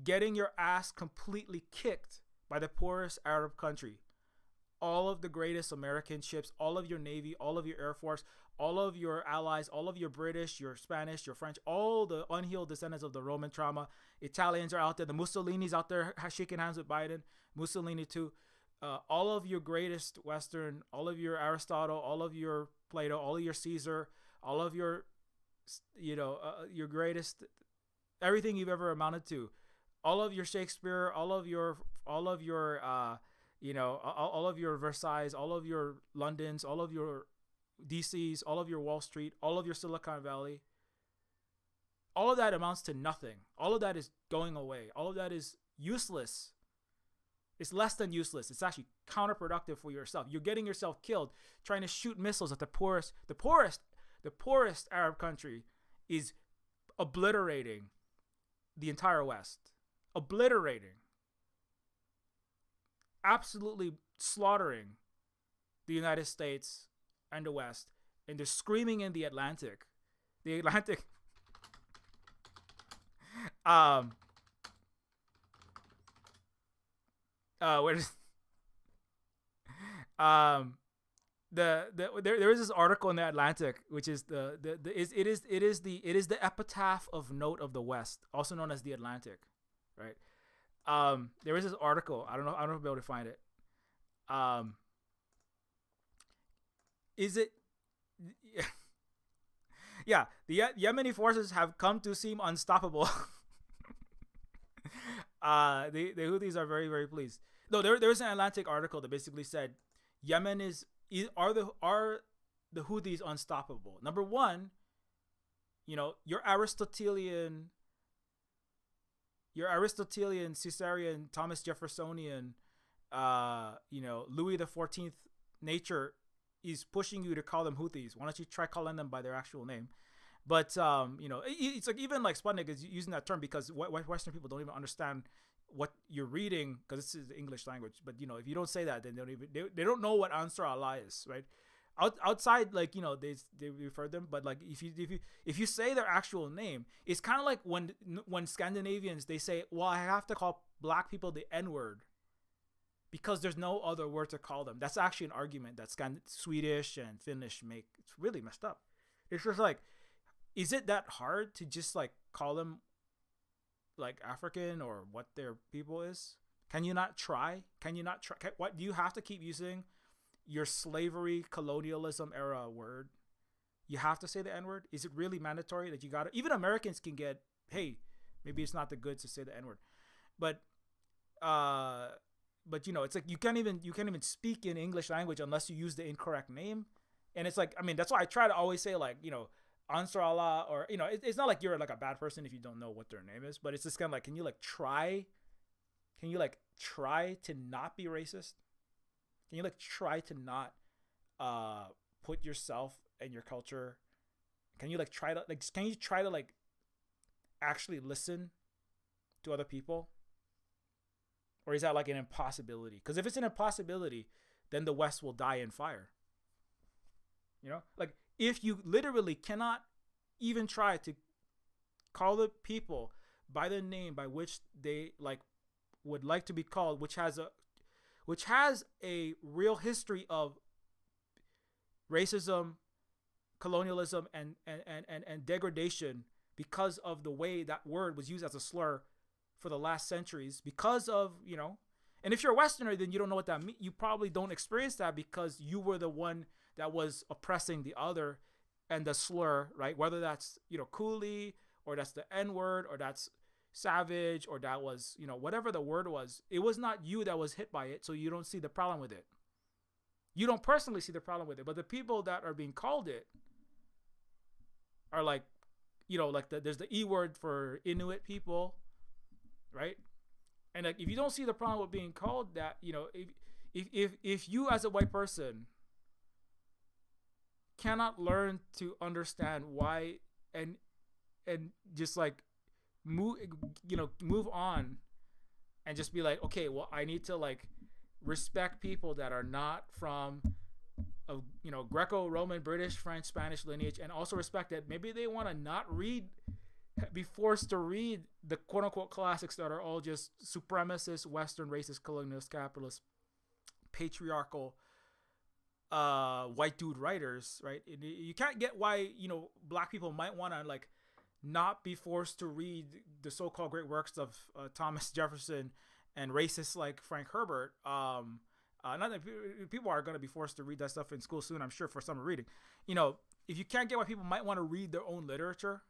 getting your ass completely kicked by the poorest Arab country. All of the greatest American ships, all of your Navy, all of your Air Force, all of your allies, all of your British, your Spanish, your French, all the unhealed descendants of the Roman trauma. Italians are out there. The Mussolini's out there shaking hands with Biden. Mussolini too. All of your greatest Western, all of your Aristotle, all of your Plato, all of your Caesar, all of your, you know, your greatest, everything you've ever amounted to, all of your Shakespeare, all of your you know, all of your Versailles, all of your Londons, all of your DCs, all of your Wall Street, all of your Silicon Valley, all of that amounts to nothing. All of that is going away. All of that is useless. It's less than useless. It's actually counterproductive for yourself. You're getting yourself killed trying to shoot missiles at the poorest Arab country is obliterating the entire West. Obliterating. Absolutely slaughtering the United States and the West. And they're screaming in the Atlantic. The Atlantic. Where is there is this article in the Atlantic which is it is the epitaph of note of the West, also known as the Atlantic, right? There is this article. I don't know if I'll be able to find it. Is it? Yeah, the Yemeni forces have come to seem unstoppable. The Houthis are very, very pleased. No, there's an Atlantic article that basically said Yemen are the Houthis unstoppable. Number one, you know, your Aristotelian, Caesarian, Thomas Jeffersonian, you know, Louis XIV nature is pushing you to call them Houthis. Why don't you try calling them by their actual name? But you know, it's like even like Sputnik is using that term because Western people don't even understand what you're reading because this is the English language. But you know, if you don't say that, then they don't know what Ansar Allah is, right? Outside, like, you know, they refer them, but like if you say their actual name, it's kind of like when Scandinavians, they say, well, I have to call black people the N-word because there's no other word to call them. That's actually an argument that Swedish and Finnish make. It's really messed up. It's just like, is it that hard to just like call them like African or what their people is? Can you not try? What do you have to keep using your slavery colonialism era word? You have to say the N-word? Is it really mandatory that you gotta? Even Americans can get, hey, maybe it's not the good to say the N-word, but you know, it's like you can't even speak in English language unless you use the incorrect name. And it's like, I mean, that's why I try to always say, like, you know, Ansar Allah, or, you know, it's not like you're like a bad person if you don't know what their name is, but it's just kind of like, can you try to not be racist? Can you try to not put yourself and your culture? Can you try to actually listen to other people? Or is that like an impossibility? Because if it's an impossibility, then the West will die in fire. You know, like if you literally cannot even try to call the people by the name by which they would like to be called, which has a real history of racism, colonialism, and degradation because of the way that word was used as a slur for the last centuries, because of, you know, and if you're a Westerner, then you don't know what that means. You probably don't experience that because you were the one that was oppressing the other and the slur, right? Whether that's, you know, coolie or that's the N word, or that's savage, or that was, whatever the word was. It was not you that was hit by it, so you don't see the problem with it. You don't personally see the problem with it, but the people that are being called it are like, there's the E word for Inuit people, right? And like, if you don't see the problem with being called that, if you as a white person cannot learn to understand why and just like move on and just be like, okay, well, I need to like respect people that are not from a Greco-Roman, British, French, Spanish lineage, and also respect that maybe they want to not be forced to read the quote-unquote classics that are all just supremacist, Western, racist, colonialist, capitalist, patriarchal white dude writers, right? You can't get why black people might want to like not be forced to read the so-called great works of Thomas Jefferson and racists like Frank Herbert. Not that people are going to be forced to read that stuff in school soon, I'm sure, for summer reading. If you can't get why people might want to read their own literature,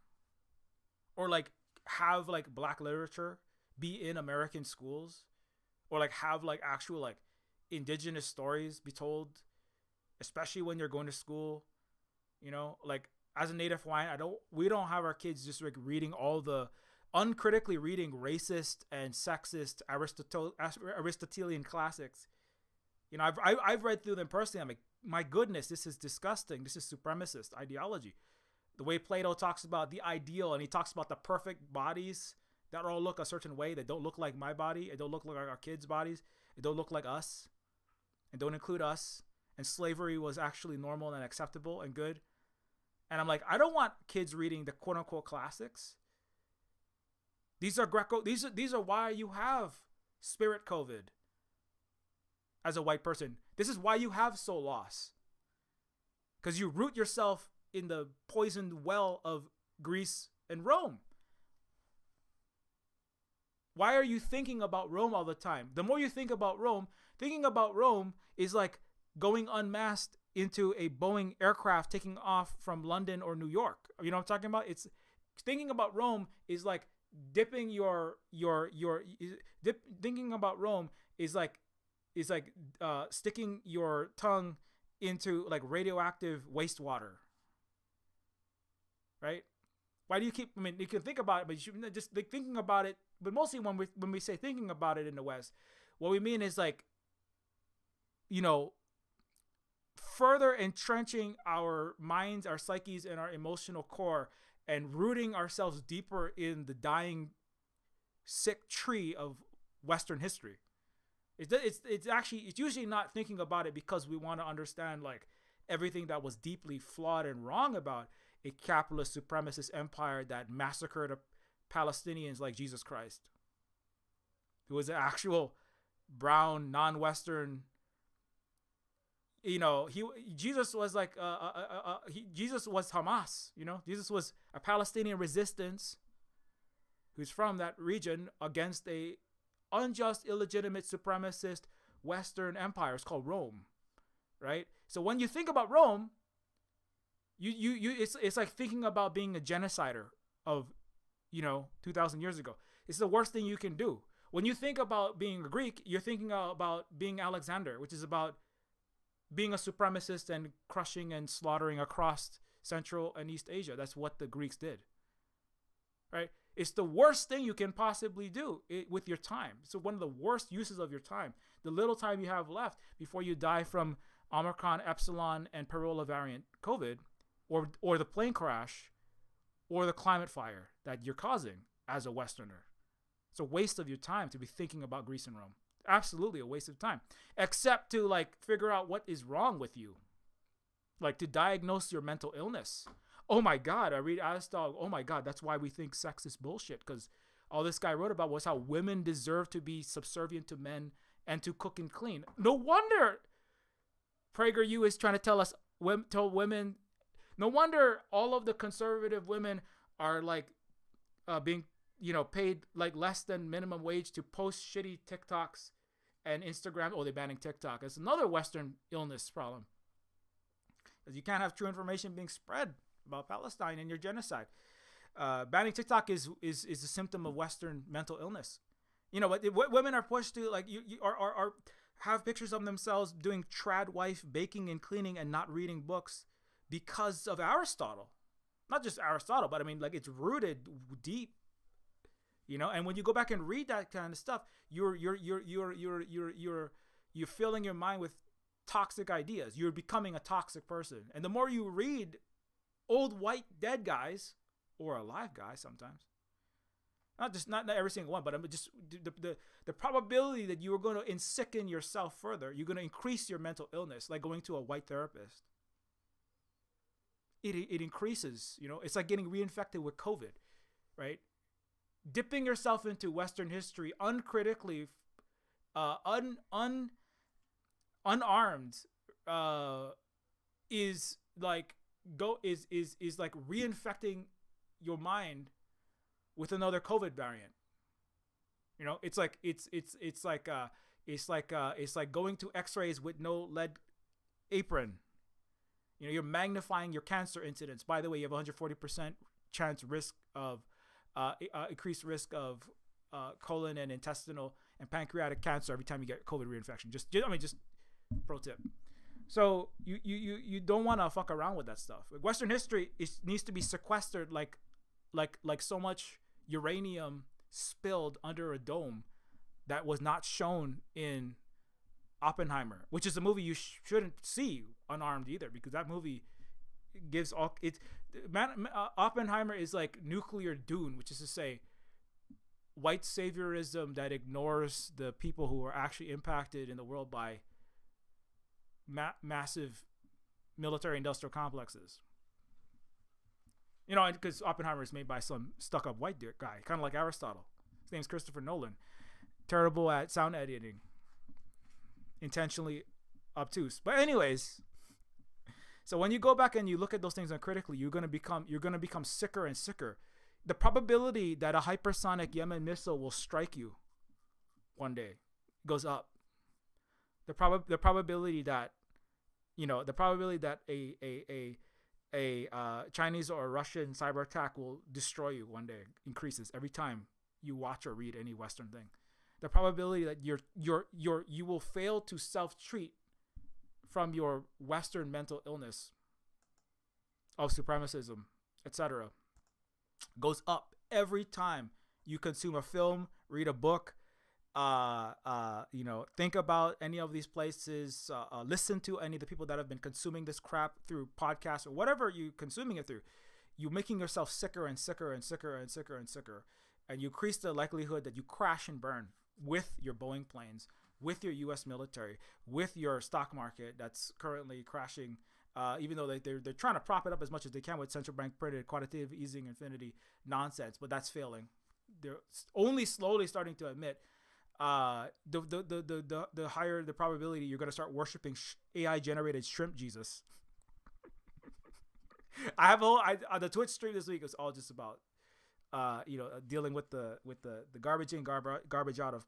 or like have like black literature be in American schools, or like have like actual like indigenous stories be told, especially when you're going to school, like as a Native Hawaiian, we don't have our kids just like reading all the uncritically reading racist and sexist Aristotelian classics. I've read through them personally. I'm like, my goodness, this is disgusting. This is supremacist ideology. The way Plato talks about the ideal, and he talks about the perfect bodies that all look a certain way, that don't look like my body, it don't look like our kids' bodies, it don't look like us, and don't include us. And slavery was actually normal and acceptable and good. And I'm like, I don't want kids reading the quote unquote classics. These are these are why you have spirit COVID as a white person. This is why you have soul loss. Because you root yourself in the poisoned well of Greece and Rome. Why are you thinking about Rome all the time? The more you think about Rome, thinking about Rome is like going unmasked into a Boeing aircraft taking off from London or New York. You know what I'm talking about? It's thinking about Rome is like dipping thinking about Rome is like sticking your tongue into like radioactive wastewater. Right? Why do you keep? I mean, you can think about it, but you should just like thinking about it. But mostly when we say thinking about it in the West, what we mean is like, further entrenching our minds, our psyches, and our emotional core, and rooting ourselves deeper in the dying, sick tree of Western history. It's usually not thinking about it because we want to understand like everything that was deeply flawed and wrong about a capitalist supremacist empire that massacred Palestinians like Jesus Christ, who was an actual brown, non-Western. Jesus was like Jesus was Hamas. Jesus was a Palestinian resistance who's from that region against a unjust, illegitimate, supremacist Western empire. It's called Rome, right? So when you think about Rome, it's like thinking about being a genocider of 2,000 years ago. It's the worst thing you can do. When you think about being a Greek, you're thinking about being Alexander, which is about being a supremacist and crushing and slaughtering across Central and East Asia. That's what the Greeks did, right? It's the worst thing you can possibly do with your time. So one of the worst uses of your time, the little time you have left before you die from Omicron, Epsilon, and Parola variant COVID, or the plane crash, or the climate fire that you're causing as a Westerner. It's a waste of your time to be thinking about Greece and Rome. Absolutely a waste of time, except to like figure out what is wrong with you, like to diagnose your mental illness. Oh my God, I read Aristotle. Oh my God, that's why we think sex is bullshit, because all this guy wrote about was how women deserve to be subservient to men and to cook and clean. No wonder PragerU is trying to tell women. No wonder all of the conservative women are like being paid like less than minimum wage to post shitty TikToks and Instagram. Oh, they're banning TikTok. It's another Western illness problem, because you can't have true information being spread about Palestine and your genocide. Banning TikTok is a symptom of Western mental illness. You know, but women are pushed to like you are have pictures of themselves doing trad wife baking and cleaning and not reading books because of Aristotle. Not just Aristotle, but I mean, like, it's rooted deep. You know, and when you go back and read that kind of stuff, you're filling your mind with toxic ideas. You're becoming a toxic person. And the more you read old white dead guys, or alive guys sometimes, not every single one, but I'm just the probability that you are going to sicken yourself further, you're going to increase your mental illness, like going to a white therapist. It increases. You know, it's like getting reinfected with COVID, right? Dipping yourself into Western history uncritically, unarmed, is like like reinfecting your mind with another COVID variant. You know, it's like going to X-rays with no lead apron. You know, you're magnifying your cancer incidence. By the way, you have 140% increased risk of colon and intestinal and pancreatic cancer every time you get COVID reinfection. Just pro tip. So you don't want to fuck around with that stuff. Like, Western history needs to be sequestered like so much uranium spilled under a dome that was not shown in Oppenheimer, which is a movie you shouldn't see unarmed either, because that movie gives all it. Oppenheimer is like nuclear Dune, which is to say, white saviorism that ignores the people who are actually impacted in the world by massive military industrial complexes. You know, because Oppenheimer is made by some stuck-up white guy, kind of like Aristotle. His name's Christopher Nolan. Terrible at sound editing. Intentionally obtuse. But anyways, so when you go back and you look at those things uncritically, you're gonna become sicker and sicker. The probability that a hypersonic Yemen missile will strike you one day goes up. The probability that a Chinese or a Russian cyber attack will destroy you one day increases every time you watch or read any Western thing. The probability that you will fail to self-treat from your Western mental illness of supremacism, etc., goes up every time you consume a film, read a book, think about any of these places, listen to any of the people that have been consuming this crap through podcasts or whatever you're consuming it through. You're making yourself sicker and sicker and sicker and sicker and sicker, and you increase the likelihood that you crash and burn with your Boeing planes, with your U.S. military, with your stock market that's currently crashing. Even though they're trying to prop it up as much as they can with central bank printed quantitative easing infinity nonsense, but that's failing. They're only slowly starting to admit the higher the probability you're going to start worshiping AI generated shrimp Jesus. I have on the Twitch stream this week, it's all just about dealing with the garbage in, garbage out of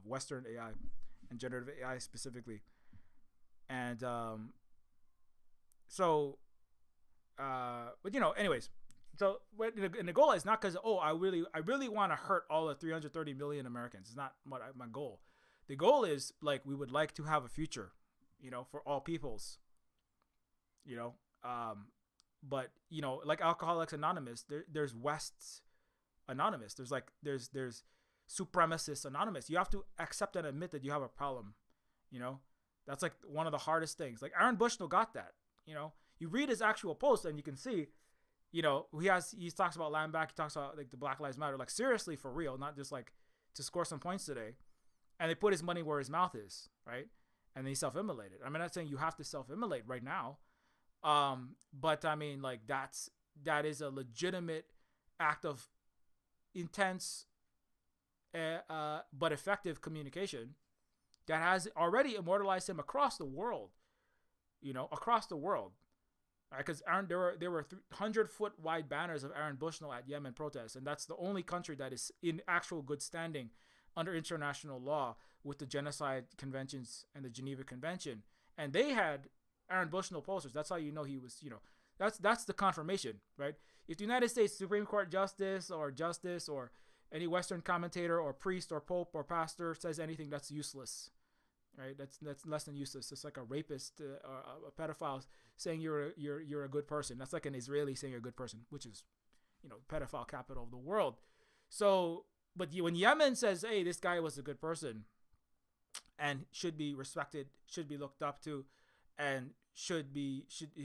Western AI and generative AI specifically. And anyways, so and the goal is not because I really want to hurt all the 330 million Americans. It's not my goal. The goal is, like, we would like to have a future, for all peoples, but like Alcoholics Anonymous, there's West's Anonymous. There's Supremacists Anonymous. You have to accept and admit that you have a problem. That's like one of the hardest things. Like, Aaron Bushnell got that. You read his actual post and you can see, he talks about land back. He talks about, like, the Black Lives Matter, like, seriously, for real, not just like to score some points today. And they put his money where his mouth is, right? And he self-immolated. I'm not saying you have to self-immolate right now. But I mean, like, that is a legitimate act of intense, but effective communication that has already immortalized him across the world, right? Because there were 100-foot wide banners of Aaron Bushnell at Yemen protests, and that's the only country that is in actual good standing under international law with the genocide conventions and the Geneva Convention. And they had Aaron Bushnell posters. That's how you know he was, That's the confirmation, right? If the United States Supreme Court justice or any Western commentator or priest or pope or pastor says anything, that's useless, right? That's less than useless. It's like a rapist or a pedophile saying you're a good person. That's like an Israeli saying you're a good person, which is, pedophile capital of the world. So, but when Yemen says, hey, this guy was a good person and should be respected, should be looked up to, and should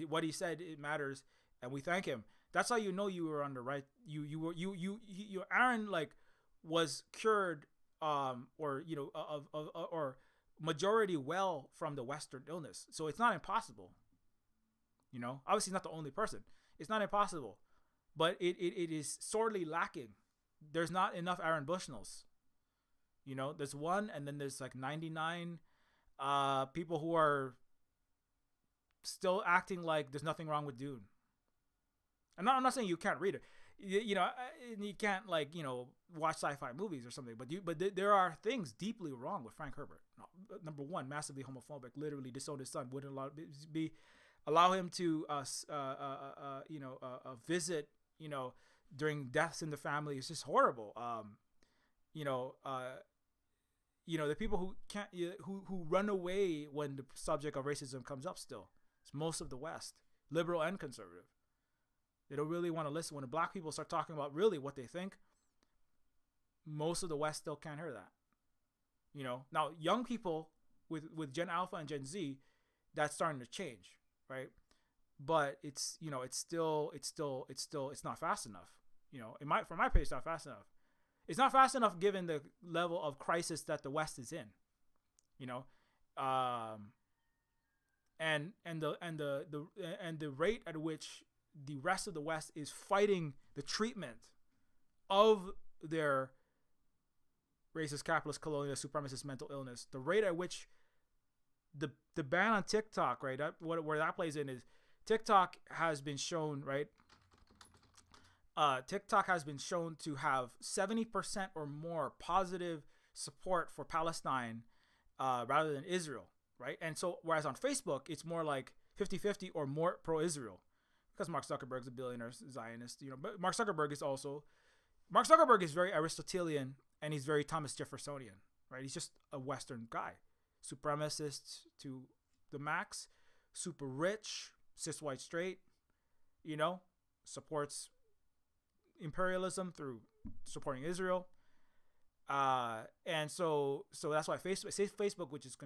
what he said, it matters, and we thank him. That's how you know you were on the right. You Aaron like was cured or or majority well from the Western illness. So it's not impossible. Obviously not the only person. It's not impossible, but it is sorely lacking. There's not enough Aaron Bushnells. There's one, and then there's like 99 people who are still acting like there's nothing wrong with Dune. I'm not saying you can't read it. You can't watch sci-fi movies or something. But there are things deeply wrong with Frank Herbert. Number one, massively homophobic. Literally disowned his son. Wouldn't allow him to visit. During deaths in the family. It's just horrible. The people who can't who run away when the subject of racism comes up. Still, it's most of the West, liberal and conservative. They don't really want to listen. When the black people start talking about really what they think, most of the West still can't hear that. Now young people with Gen Alpha and Gen Z, that's starting to change, right? But it's not fast enough. For my page, it's not fast enough. It's not fast enough given the level of crisis that the West is in. And the rate at which the rest of the West is fighting the treatment of their racist, capitalist, colonial, supremacist mental illness. The rate at which the ban on TikTok, right? Where that plays in is TikTok has been shown, right? TikTok has been shown to have 70% or more positive support for Palestine rather than Israel, right? And so, whereas on Facebook, it's more like 50-50 or more pro-Israel, because Mark Zuckerberg's a billionaire Zionist, But Mark Zuckerberg is very Aristotelian, and he's very Thomas Jeffersonian, right? He's just a Western guy, supremacist to the max, super rich, cis white straight, supports imperialism through supporting Israel, and so that's why Facebook, which is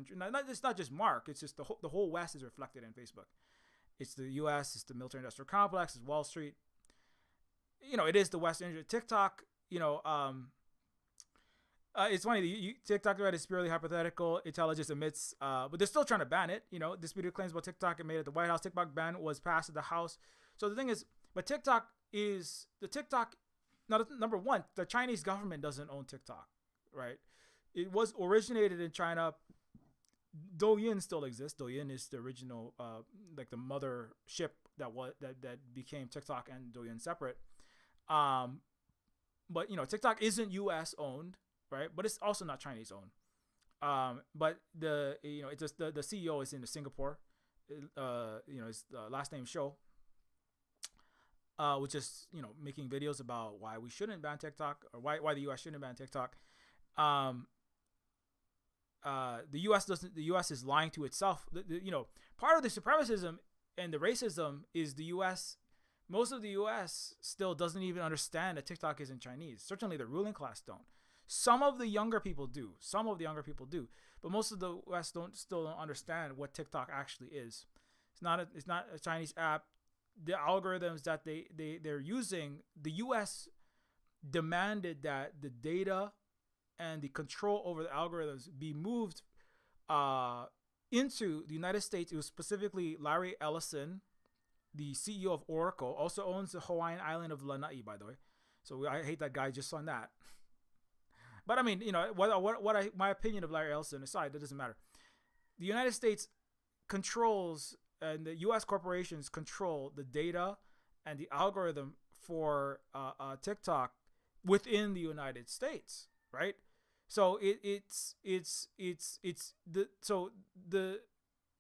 it's not just Mark, it's just the whole West is reflected in Facebook. It's the U.S., it's the military-industrial complex, it's Wall Street. It is the West. TikTok, it's funny. TikTok, right, is purely hypothetical. Intelligence admits, but they're still trying to ban it. Disputed claims about TikTok and made at the White House. TikTok ban was passed at the House. So the thing is, but TikTok. Now, number one, the Chinese government doesn't own TikTok, right? It was originated in China. Douyin still exists. Douyin is the original, like the mother ship that became TikTok and Douyin separate. But TikTok isn't U.S. owned, right? But it's also not Chinese owned. But it's just the CEO is in Singapore. His last name Shou. Which is making videos about why we shouldn't ban TikTok, or why the U.S. shouldn't ban TikTok. The U.S. is lying to itself. Part of the supremacism and the racism is the U.S. Most of the U.S. still doesn't even understand that TikTok isn't Chinese. Certainly, the ruling class don't. Some of the younger people do. But most of the West still don't understand what TikTok actually is. It's not a Chinese app. The algorithms that they're using, the U.S. demanded that the data and the control over the algorithms be moved into the United States. It was specifically Larry Ellison, the CEO of Oracle, also owns the Hawaiian island of Lanai, by the way. So I hate that guy just on that. But I mean, my opinion of Larry Ellison aside, that doesn't matter. The United States controls, and the U.S. corporations control the data and the algorithm for TikTok within the United States, right? So the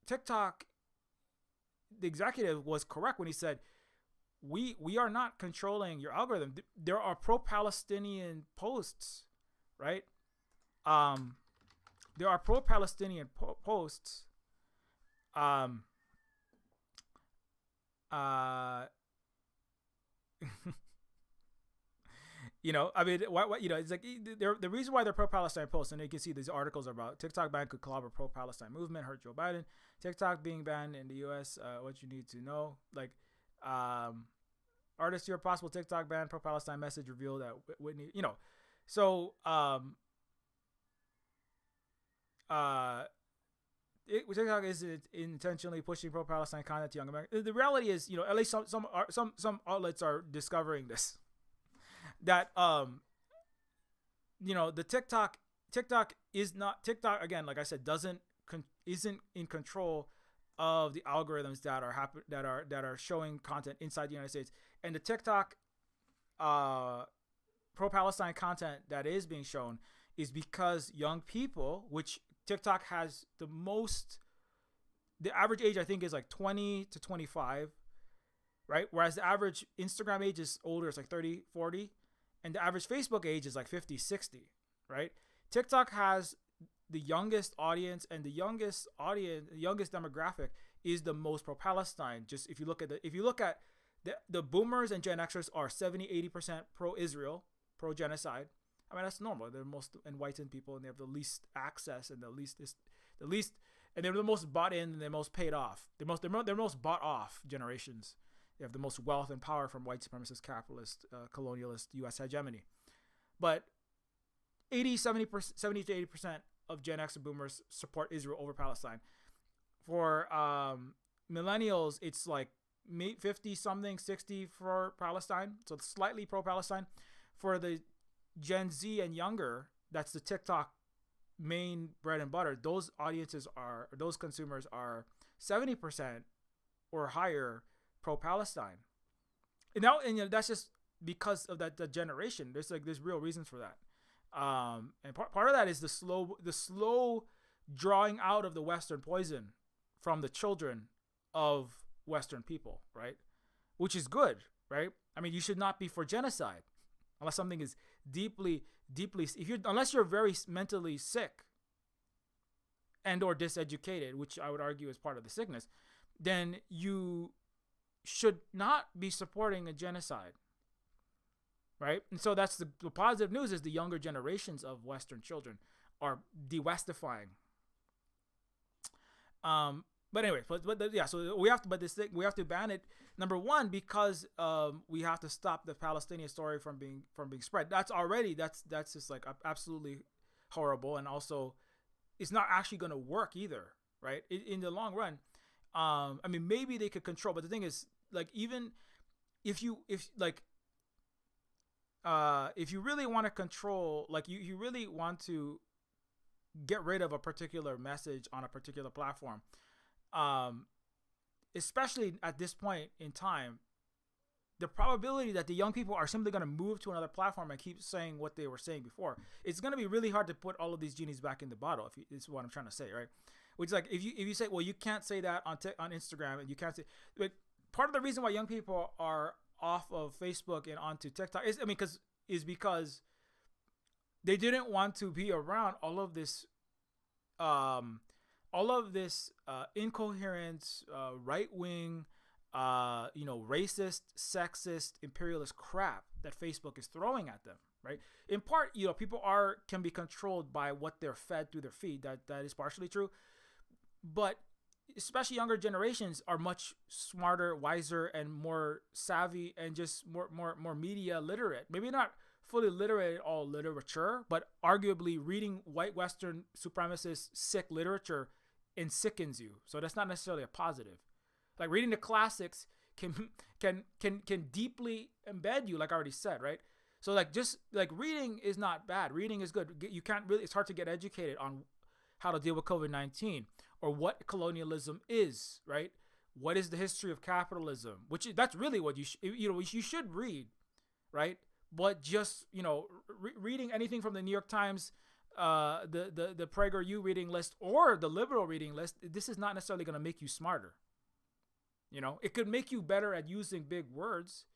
TikTok, the executive was correct when he said we are not controlling your algorithm. There are pro-Palestinian posts, right? There are pro-Palestinian posts. Uh, I mean, it's like the reason why they're pro-Palestine posts, and you can see these articles about TikTok ban could collaborate pro-Palestine movement, hurt Joe Biden, TikTok being banned in the U.S. What you need to know, like, artists hear possible TikTok ban, pro-Palestine message revealed that Whitney, so TikTok is intentionally pushing pro-Palestine content to young Americans. The reality is, at least some outlets are discovering this. That the TikTok is not TikTok again. Like I said, isn't in control of the algorithms that are showing content inside the United States, and the TikTok pro-Palestine content that is being shown is because young people, which TikTok has the average age I think is like 20 to 25, right? Whereas the average Instagram age is older, it's like 30, 40. And the average Facebook age is like 50, 60, right? TikTok has the youngest audience, and the youngest demographic is the most pro-Palestine. Just if you look at the boomers and Gen Xers are 70, 80% pro-Israel, pro-genocide. I mean, that's normal. They're most enlightened people, and they have the least access and the least, and they're the most bought in and they're most paid off. They're most bought off generations. They have the most wealth and power from white supremacist, capitalist, colonialist U.S. hegemony. But 70 to 80% of Gen X and boomers support Israel over Palestine. For millennials, it's like 50 something, 60 for Palestine. So it's slightly pro-Palestine. For the Gen Z and younger, that's the TikTok main bread and butter. Those consumers are 70% or higher pro-Palestine. And that's just because of the generation. There's real reasons for that. And part of that is the slow drawing out of the Western poison from the children of Western people, right? Which is good, right? I mean, you should not be for genocide unless something is deeply, unless you're very mentally sick and or diseducated, which I would argue is part of the sickness, then you should not be supporting a genocide, right? And so that's the positive news is the younger generations of Western children are de-Westifying. But anyway, so we have to ban it. Number one, because we have to stop the Palestinian story from being spread. That's just like absolutely horrible, and also it's not actually going to work either, right? In the long run. I mean, maybe they could control, but the thing is, like, even if you really want to control, like you really want to get rid of a particular message on a particular platform, especially at this point in time, the probability that the young people are simply going to move to another platform and keep saying what they were saying before, it's going to be really hard to put all of these genies back in the bottle. Is what I'm trying to say, right? Which is like if you say, well, you can't say that on Instagram, and you can't say, like, part of the reason why young people are off of Facebook and onto TikTok is because they didn't want to be around all of this incoherent, right-wing, racist, sexist, imperialist crap that Facebook is throwing at them, right? In part, people can be controlled by what they're fed through their feed. That is partially true. But especially younger generations are much smarter, wiser, and more savvy, and just more media literate. Maybe not fully literate in all literature, but arguably reading white Western supremacist sick literature sickens you. So that's not necessarily a positive. Like reading the classics can deeply embed you, like I already said, right? So like just like reading is not bad. Reading is good. You can't really, it's hard to get educated on how to deal with COVID-19 or what colonialism is, right? What is the history of capitalism? That's really what you should read, right? But just, reading anything from the New York Times, the PragerU reading list or the liberal reading list, this is not necessarily going to make you smarter. It could make you better at using big words.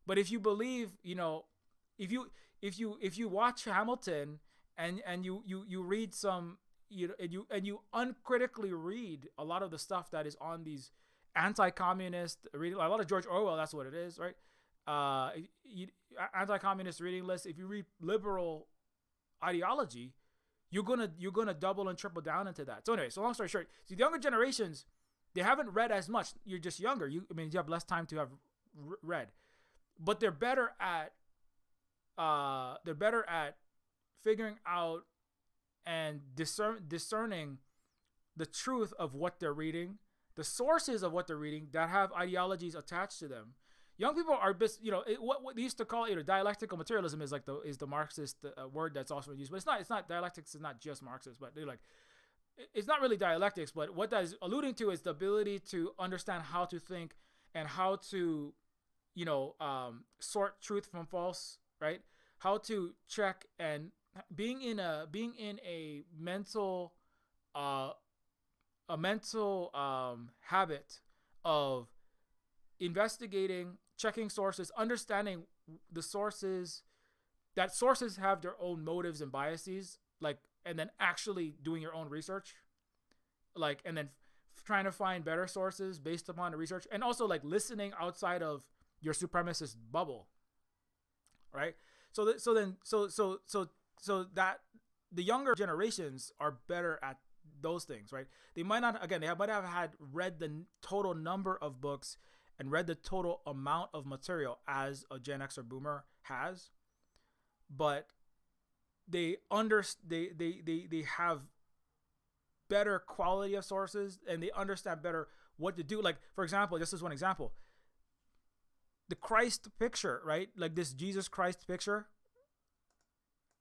But if you believe, if you watch Hamilton and you read some, and you uncritically read a lot of the stuff that is on these anti-communist reading, a lot of George Orwell, that's what it is, right? Anti-communist reading lists. If you read liberal ideology, you're gonna double and triple down into that. So anyway, so long story short, see, the younger generations, they haven't read as much. You're just younger. You have less time to have read, but they're better at figuring out and discerning the truth of what they're reading, the sources of what they're reading that have ideologies attached to them. Young people are, what they used to call dialectical materialism is the Marxist word that's also used, but it's not dialectics is not just Marxist, but they're like, it's not really dialectics, but what that is alluding to is the ability to understand how to think and how to, sort truth from false, right? How to check, and being in a mental habit of investigating, checking sources, understanding the sources, that sources have their own motives and biases, and then actually doing your own research, and then trying to find better sources based upon the research, and also listening outside of your supremacist bubble, right? So that the younger generations are better at those things, right? They might not, again, they might have had read the total number of books and read the total amount of material as a Gen X or Boomer has, but they have better quality of sources, and they understand better what to do. For example, this is one example. The Christ picture, right? This Jesus Christ picture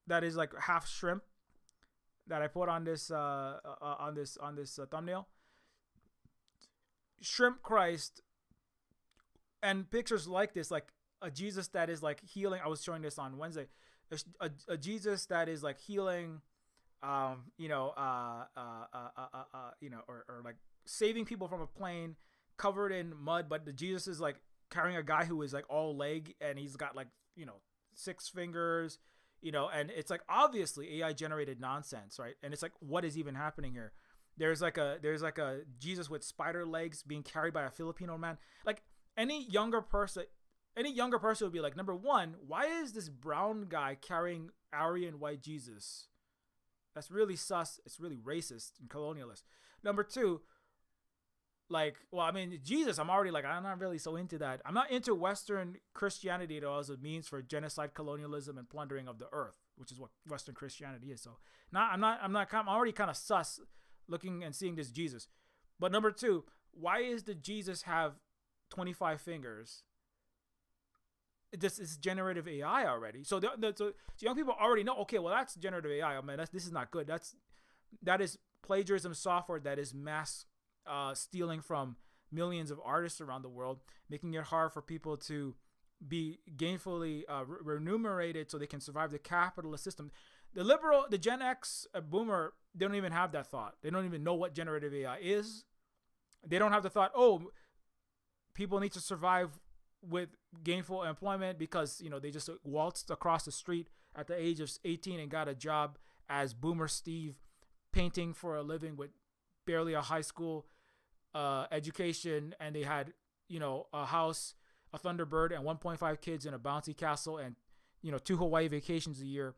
that is half shrimp that I put on this thumbnail. Shrimp Christ, and pictures like this, a Jesus that is healing. I was showing this on Wednesday. A Jesus that is healing, or saving people from a plane covered in mud, but the Jesus is carrying a guy who is all leg, and he's got 6 fingers, and it's obviously AI generated nonsense, right? And it's what is even happening here? There's a Jesus with spider legs being carried by a Filipino man. Any younger person would be number one, why is this brown guy carrying Aryan white Jesus? That's really sus. It's really racist and colonialist. Number two, Jesus, I'm already I'm not really so into that. I'm not into Western Christianity at all as a means for genocide, colonialism, and plundering of the earth, which is what Western Christianity is. So I'm already kind of sus looking and seeing this Jesus. But number two, why is the Jesus have 25 fingers? This is generative AI already. So so young people already know, okay, well, that's generative AI. Oh man, this is not good. That is plagiarism software that is mass stealing from millions of artists around the world, making it hard for people to be gainfully remunerated so they can survive the capitalist system. The Gen X Boomer, they don't even have that thought. They don't even know what generative AI is. They don't have the thought, oh, people need to survive with gainful employment because they just waltzed across the street at the age of 18 and got a job as Boomer Steve, painting for a living with barely a high school education, and they had a house, a Thunderbird, and 1.5 kids in a bouncy castle, and 2 Hawaii vacations a year.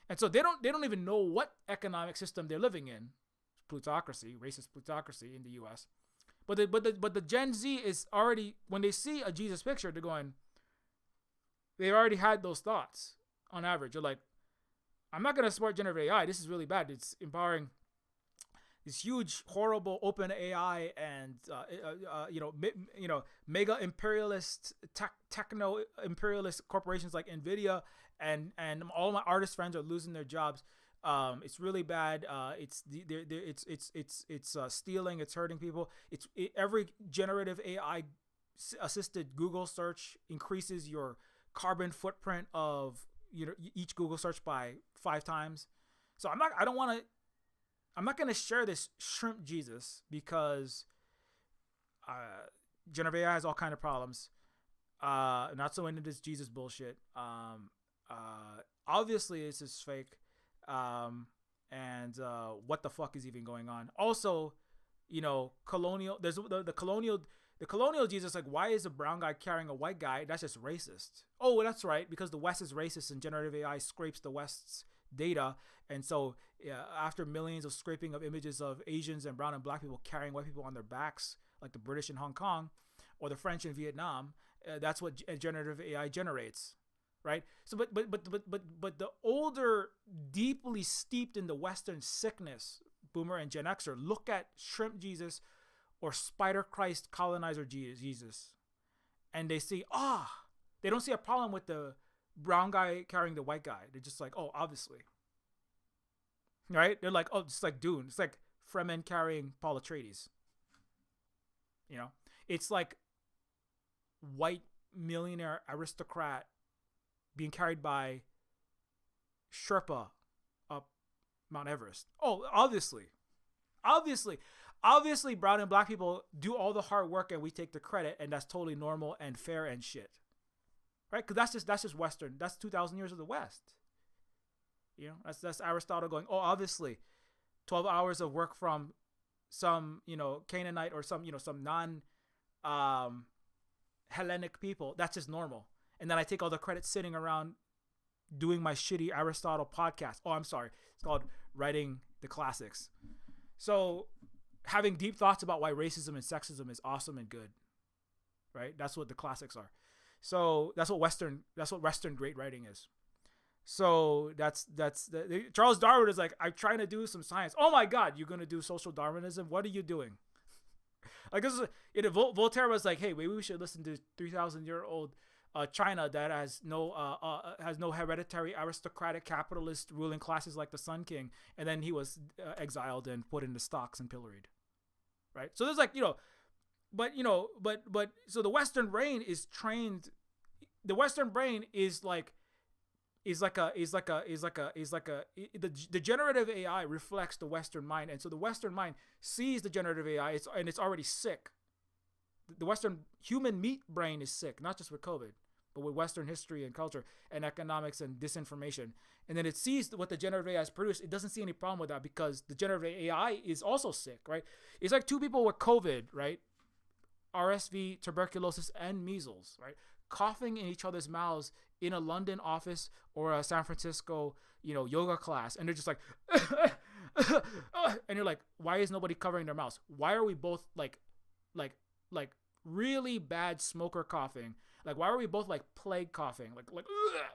And so they don't even know what economic system they're living in. Plutocracy, racist plutocracy in the US. But the Gen Z is already, when they see a Jesus picture, they've already had those thoughts on average. They're I'm not going to support generative AI. This is really bad. It's empowering this huge, horrible open AI and, mega imperialist, techno imperialist corporations like NVIDIA, and all my artist friends are losing their jobs. It's really bad. It's stealing. It's hurting people. Every generative AI assisted Google search increases your carbon footprint of each Google search by 5 times. So I'm not going to share this shrimp Jesus because generative AI has all kind of problems. Not so into this Jesus bullshit. Obviously this is fake. And what the fuck is even going on? Also, you know, colonial. There's the colonial Jesus. Like, why is a brown guy carrying a white guy? That's just racist. Oh, well, that's right, because the West is racist and generative AI scrapes the West's data, and so after millions of scraping of images of Asians and brown and black people carrying white people on their backs, like the British in Hong Kong or the French in Vietnam, that's what generative AI generates. Right. So, but the older, deeply steeped in the Western sickness, Boomer and Gen Xer, look at Shrimp Jesus or Spider Christ colonizer Jesus, and they see, they don't see a problem with the brown guy carrying the white guy. They're just like, oh, obviously. Right? They're like, oh, it's like Dune. It's like Fremen carrying Paul Atreides. You know, it's like white millionaire aristocrat being carried by Sherpa up Mount Everest. Oh, obviously, brown and black people do all the hard work and we take the credit, and that's totally normal and fair and shit, right? Because that's just Western. That's 2,000 years of the West. You know, that's Aristotle going, oh, obviously, 12 hours of work from some, you know, Canaanite or some, you know, some non Hellenic people. That's just normal. And then I take all the credit sitting around doing my shitty Aristotle podcast. Oh, I'm sorry. It's called Writing the Classics. So having deep thoughts about why racism and sexism is awesome and good, right? That's what the classics are. So that's what Western great writing is. So Charles Darwin is like, I'm trying to do some science. Oh my God, you're going to do social Darwinism? What are you doing? Like, this is, Voltaire was like, hey, maybe we should listen to 3,000-year-old China that has no hereditary aristocratic capitalist ruling classes like the Sun King, and then he was exiled and put into stocks and pilloried, right? So there's like, you know, but so the Western brain is trained. The Western brain is like the generative AI reflects the Western mind, and so the Western mind sees the generative AI, and it's already sick. The Western human meat brain is sick, not just with COVID, but with Western history and culture and economics and disinformation. And then it sees what the generative AI has produced. It doesn't see any problem with that because the generative AI is also sick, right? It's like two people with COVID, right? RSV, tuberculosis, and measles, right? Coughing in each other's mouths in a London office or a San Francisco, you know, yoga class. And they're just like, and you're like, why is nobody covering their mouths? Why are we both like really bad smoker coughing? Like, why are we both like plague coughing?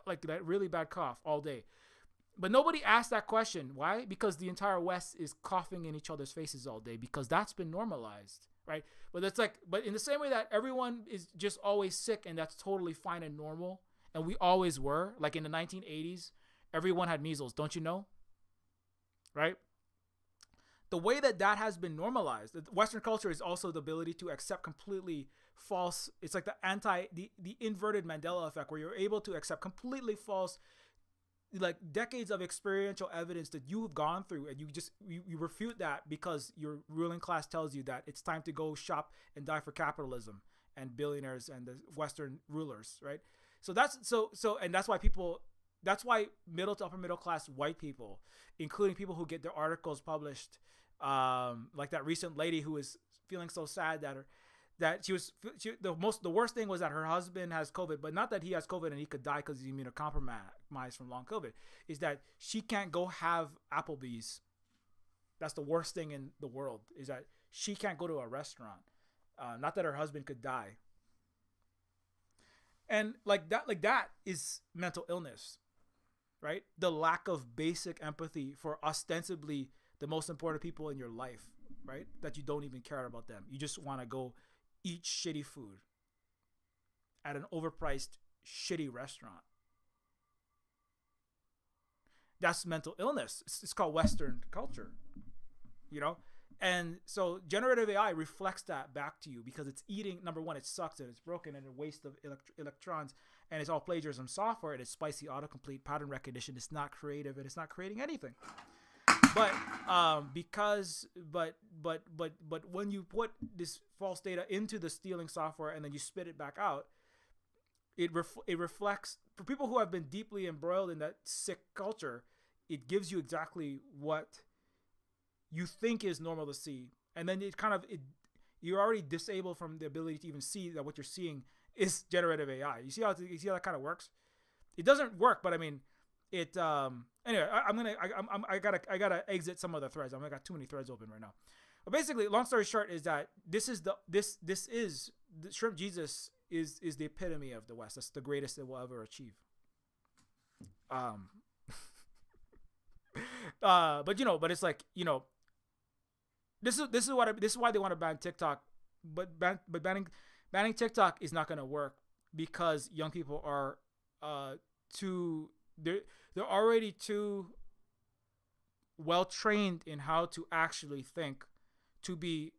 Like that really bad cough all day. But nobody asked that question. Why? Because the entire West is coughing in each other's faces all day because that's been normalized, right? But it's like, but in the same way that everyone is just always sick and that's totally fine and normal, and we always were, like in the 1980s, everyone had measles, don't you know? Right? The way that has been normalized, Western culture is also the ability to accept completely false. It's like the inverted Mandela effect, where you're able to accept completely false, like decades of experiential evidence that you've gone through, and you refute that because your ruling class tells you that it's time to go shop and die for capitalism and billionaires and the Western rulers, right? So and that's why middle to upper middle class white people, including people who get their articles published, like that recent lady who was feeling so sad the worst thing was that her husband has COVID, but not that he has COVID and he could die because he's immunocompromised from long COVID, is that she can't go have Applebee's. That's the worst thing in the world, is that she can't go to a restaurant. Not that her husband could die. And like that is mental illness, right? The lack of basic empathy for ostensibly the most important people in your life, right? That you don't even care about them. You just want to go eat shitty food at an overpriced shitty restaurant. That's mental illness. It's called Western culture, you know? And so generative AI reflects that back to you because it's eating, number one, it sucks and it's broken and a waste of electrons, and it's all plagiarism software, and it's spicy autocomplete pattern recognition. It's not creative and it's not creating anything. But but when you put this false data into the stealing software and then you spit it back out, it reflects, for people who have been deeply embroiled in that sick culture, it gives you exactly what you think is normal to see, and then you're already disabled from the ability to even see that what you're seeing is generative AI. You see how that kind of works? It doesn't work, but I mean, it. Anyway, I gotta exit some of the threads. I got too many threads open right now. But basically, long story short, is that this is the Shrimp Jesus is the epitome of the West. That's the greatest it will ever achieve. But it's like, this is why they want to ban TikTok, but banning TikTok is not going to work, because young people are they're already too well trained in how to actually think, to be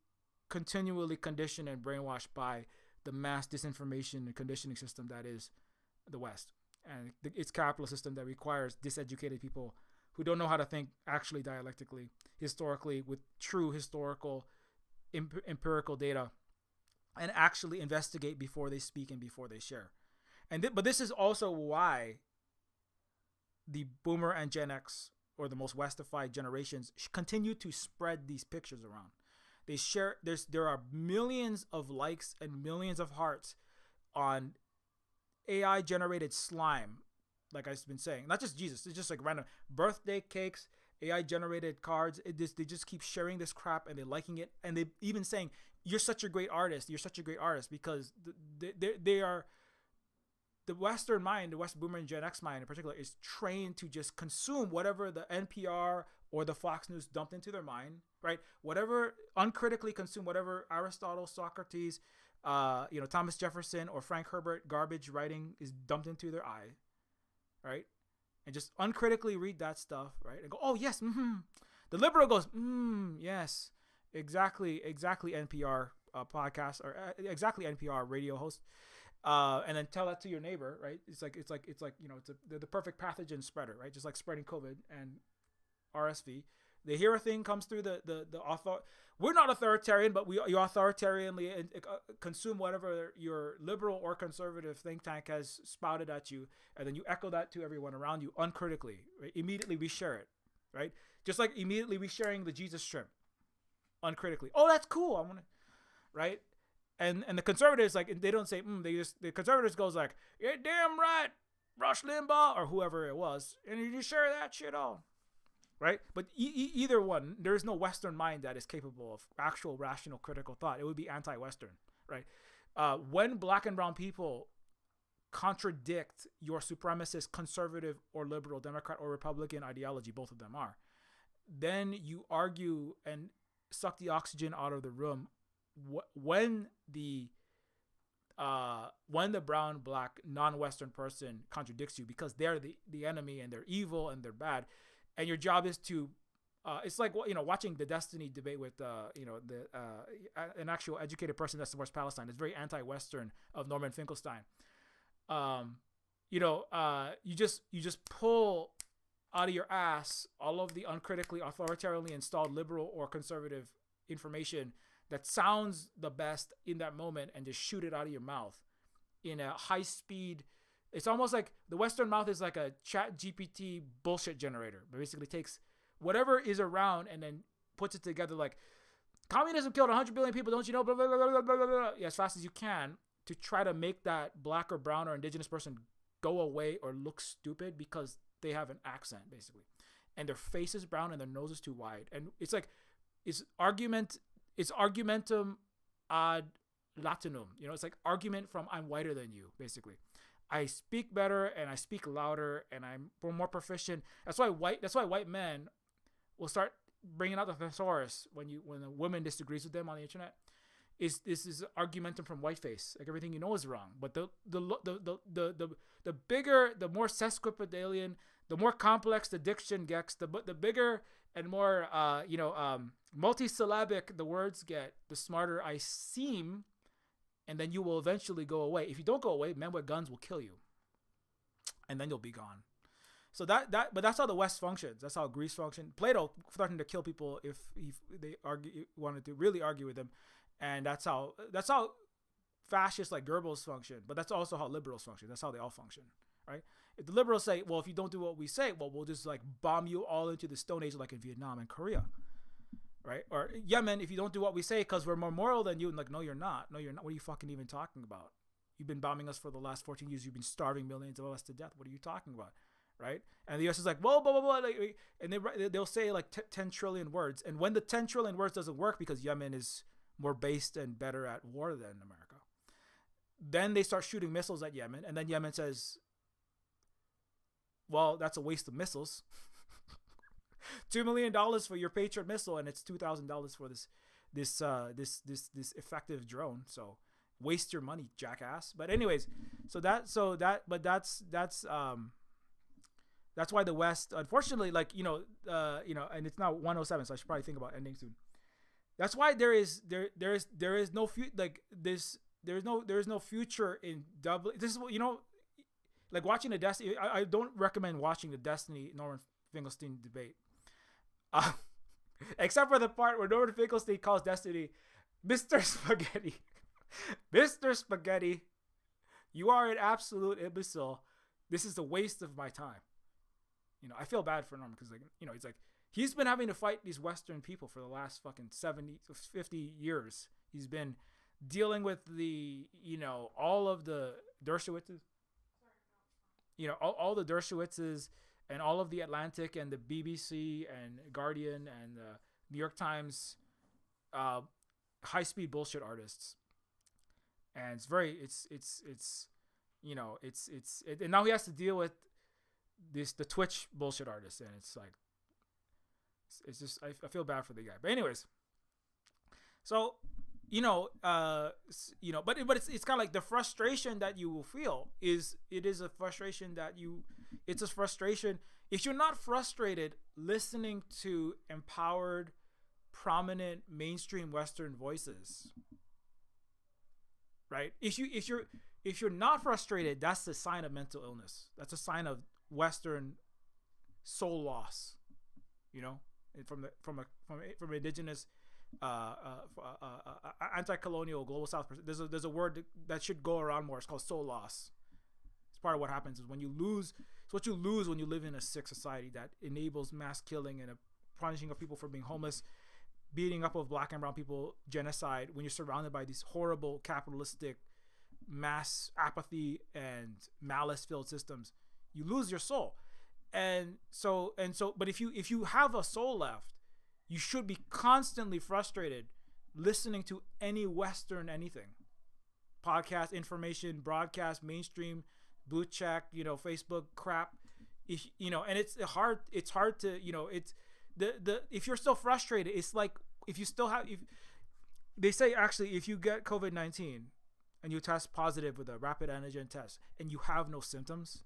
continually conditioned and brainwashed by the mass disinformation and conditioning system that is the West, and its capitalist system that requires diseducated people who don't know how to think actually dialectically, historically, with true historical empirical data, and actually investigate before they speak and before they share. But this is also why the Boomer and Gen X, or the most Westified generations, continue to spread these pictures around. They share. There are millions of likes and millions of hearts on AI generated slime, like I've been saying. Not just Jesus. It's just like random birthday cakes, AI generated cards. They just keep sharing this crap, and they're liking it, and they even saying, "You're such a great artist. You're such a great artist," because they are. The Western mind, the West Boomer and Gen X mind in particular, is trained to just consume whatever the NPR or the Fox News dumped into their mind, right? Whatever, uncritically consume whatever Aristotle, Socrates, Thomas Jefferson or Frank Herbert garbage writing is dumped into their eye, right? And just uncritically read that stuff, right? And go, oh yes, The liberal goes, yes, exactly, NPR podcast, or exactly NPR radio host. And then tell that to your neighbor, right? It's like the perfect pathogen spreader, right? Just like spreading COVID and RSV. They hear a thing comes through the author. We're not authoritarian, but you authoritarianly consume whatever your liberal or conservative think tank has spouted at you, and then you echo that to everyone around you uncritically. Right? Immediately we share it, right? Just like immediately we sharing the Jesus shrimp uncritically. Oh, that's cool. I want to, right? And the conservatives, like, they don't say the conservatives goes like, "You're damn right, Rush Limbaugh," or whoever it was, and you just share that shit all, right? But either one, there is no Western mind that is capable of actual rational critical thought. It would be anti-Western, right? When black and brown people contradict your supremacist conservative or liberal Democrat or Republican ideology, both of them are, then you argue and suck the oxygen out of the room. When the brown, black, non-Western person contradicts you, because they're the enemy and they're evil and they're bad, and your job is to it's like watching the Destiny debate with an actual educated person that supports Palestine. It's very anti-Western of Norman Finkelstein. You just pull out of your ass all of the uncritically authoritarianly installed liberal or conservative information that sounds the best in that moment, and just shoot it out of your mouth in a high speed. It's almost like the Western mouth is like a chat GPT bullshit generator. It basically takes whatever is around and then puts it together like, communism killed 100 billion people, don't you know, blah, blah, blah, blah, blah, blah, blah, as fast as you can, to try to make that black or brown or indigenous person go away or look stupid because they have an accent, basically, and their face is brown and their nose is too wide. And it's like, it's argumentum ad latinum. It's like argument from I'm whiter than you, basically. I speak better and I speak louder and I'm more proficient. That's why white men will start bringing out the thesaurus when a woman disagrees with them on the internet. This is argumentum from whiteface. Like, everything you know is wrong. But the bigger, the more sesquipedalian, the more complex the diction gets, the bigger and more multisyllabic the words get, the smarter I seem, and then you will eventually go away. If you don't go away, men with guns will kill you, and then you'll be gone. But that's how the West functions. That's how Greece functioned. Plato threatened to kill people if they wanted to really argue with him, and that's how fascists like Goebbels function. But that's also how liberals function. That's how they all function, right? If the liberals say, well, if you don't do what we say, well, we'll just like bomb you all into the Stone Age, like in Vietnam and Korea, right? Or Yemen, if you don't do what we say because we're more moral than you, and like, no, you're not. No, you're not. What are you fucking even talking about? You've been bombing us for the last 14 years. You've been starving millions of us to death. What are you talking about? Right? And the US is like, whoa, blah, blah, blah. Like, and they'll say like 10 trillion words. And when the 10 trillion words doesn't work because Yemen is more based and better at war than America, then they start shooting missiles at Yemen. And then Yemen says, well, that's a waste of missiles. $2 million for your Patriot missile, and it's $2,000 for this effective drone. So waste your money, jackass. But anyways, that's why the West, unfortunately, like, and it's now 107, so I should probably think about ending soon. That's why there is no future in Dublin. This is what, like watching the Destiny. I don't recommend watching the Destiny Norman Finkelstein debate, except for the part where Norman Finkelstein calls Destiny Mr. Spaghetti. Mr. Spaghetti, you are an absolute imbecile. This is a waste of my time. I feel bad for Norman because, he's like, he's been having to fight these Western people for the last fucking 50 years. He's been dealing with the, all of the Dershowitzes, all the Dershowitzes and all of the Atlantic and the BBC and Guardian and the New York Times, high-speed bullshit artists. And and now he has to deal with the Twitch bullshit artist, and it's like, it's just, I feel bad for the guy. But anyways, so but it's kind of like the frustration that you will feel it's a frustration if you're not frustrated listening to empowered, prominent, mainstream Western voices, right? If you're not frustrated, that's a sign of mental illness. That's a sign of Western soul loss, from indigenous, anti-colonial global South. There's a word that should go around more. It's called soul loss. It's part of what happens is when you lose. It's what you lose when you live in a sick society that enables mass killing and a punishing of people for being homeless, beating up of black and brown people, genocide. When you're surrounded by these horrible capitalistic mass apathy and malice-filled systems, you lose your soul. But if you have a soul left, you should be constantly frustrated listening to any Western anything, podcast, information, broadcast, mainstream, blue check, Facebook crap. And it's hard to, if you're still frustrated, it's like they say actually if you get COVID-19 and you test positive with a rapid antigen test and you have no symptoms,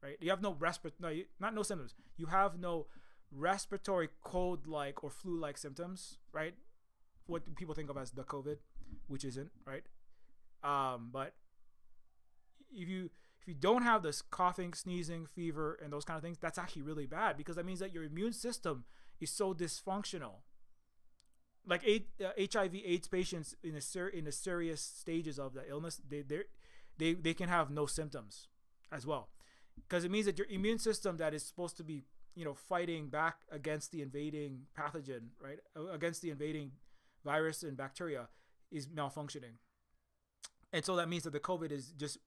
right? You have no no symptoms. You have no respiratory cold-like or flu-like symptoms, right? What people think of as the COVID, which isn't, right? But if you don't have this coughing, sneezing, fever, and those kind of things, that's actually really bad because that means that your immune system is so dysfunctional. Like HIV/AIDS patients in the serious stages of the illness, they can have no symptoms as well, because it means that your immune system that is supposed to be fighting back against the invading pathogen, right, against the invading virus and bacteria, is malfunctioning. And so that means that the COVID is just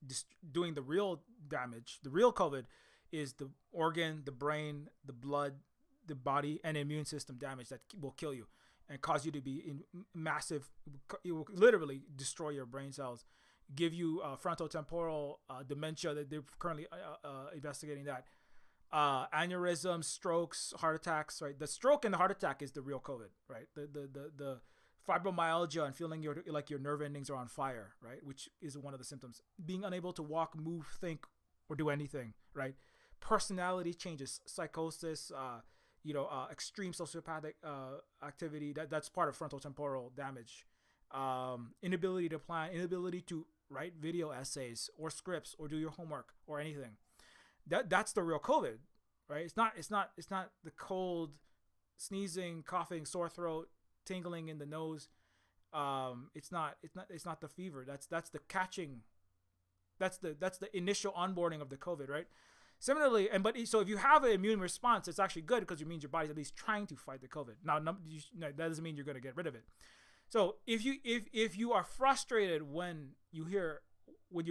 doing the real damage. The real COVID is the organ, the brain, the blood, the body, and immune system damage that will kill you and cause you to be in massive, it will literally destroy your brain cells, give you frontotemporal dementia that they're currently investigating that. Aneurysms, strokes, heart attacks, right? The stroke and the heart attack is the real COVID, right? The fibromyalgia and feeling like your nerve endings are on fire, right? Which is one of the symptoms. Being unable to walk, move, think, or do anything, right? Personality changes, psychosis, extreme sociopathic activity. That's part of frontotemporal damage. Inability to plan, inability to write video essays or scripts or do your homework or anything. That's the real COVID. right? It's not the cold, sneezing, coughing, sore throat, tingling in the nose. It's not the fever. That's the catching. That's the initial onboarding of the COVID, right? Similarly, so if you have an immune response, it's actually good because it means your body's at least trying to fight the COVID. Now, that doesn't mean you're going to get rid of it. So if you are frustrated when you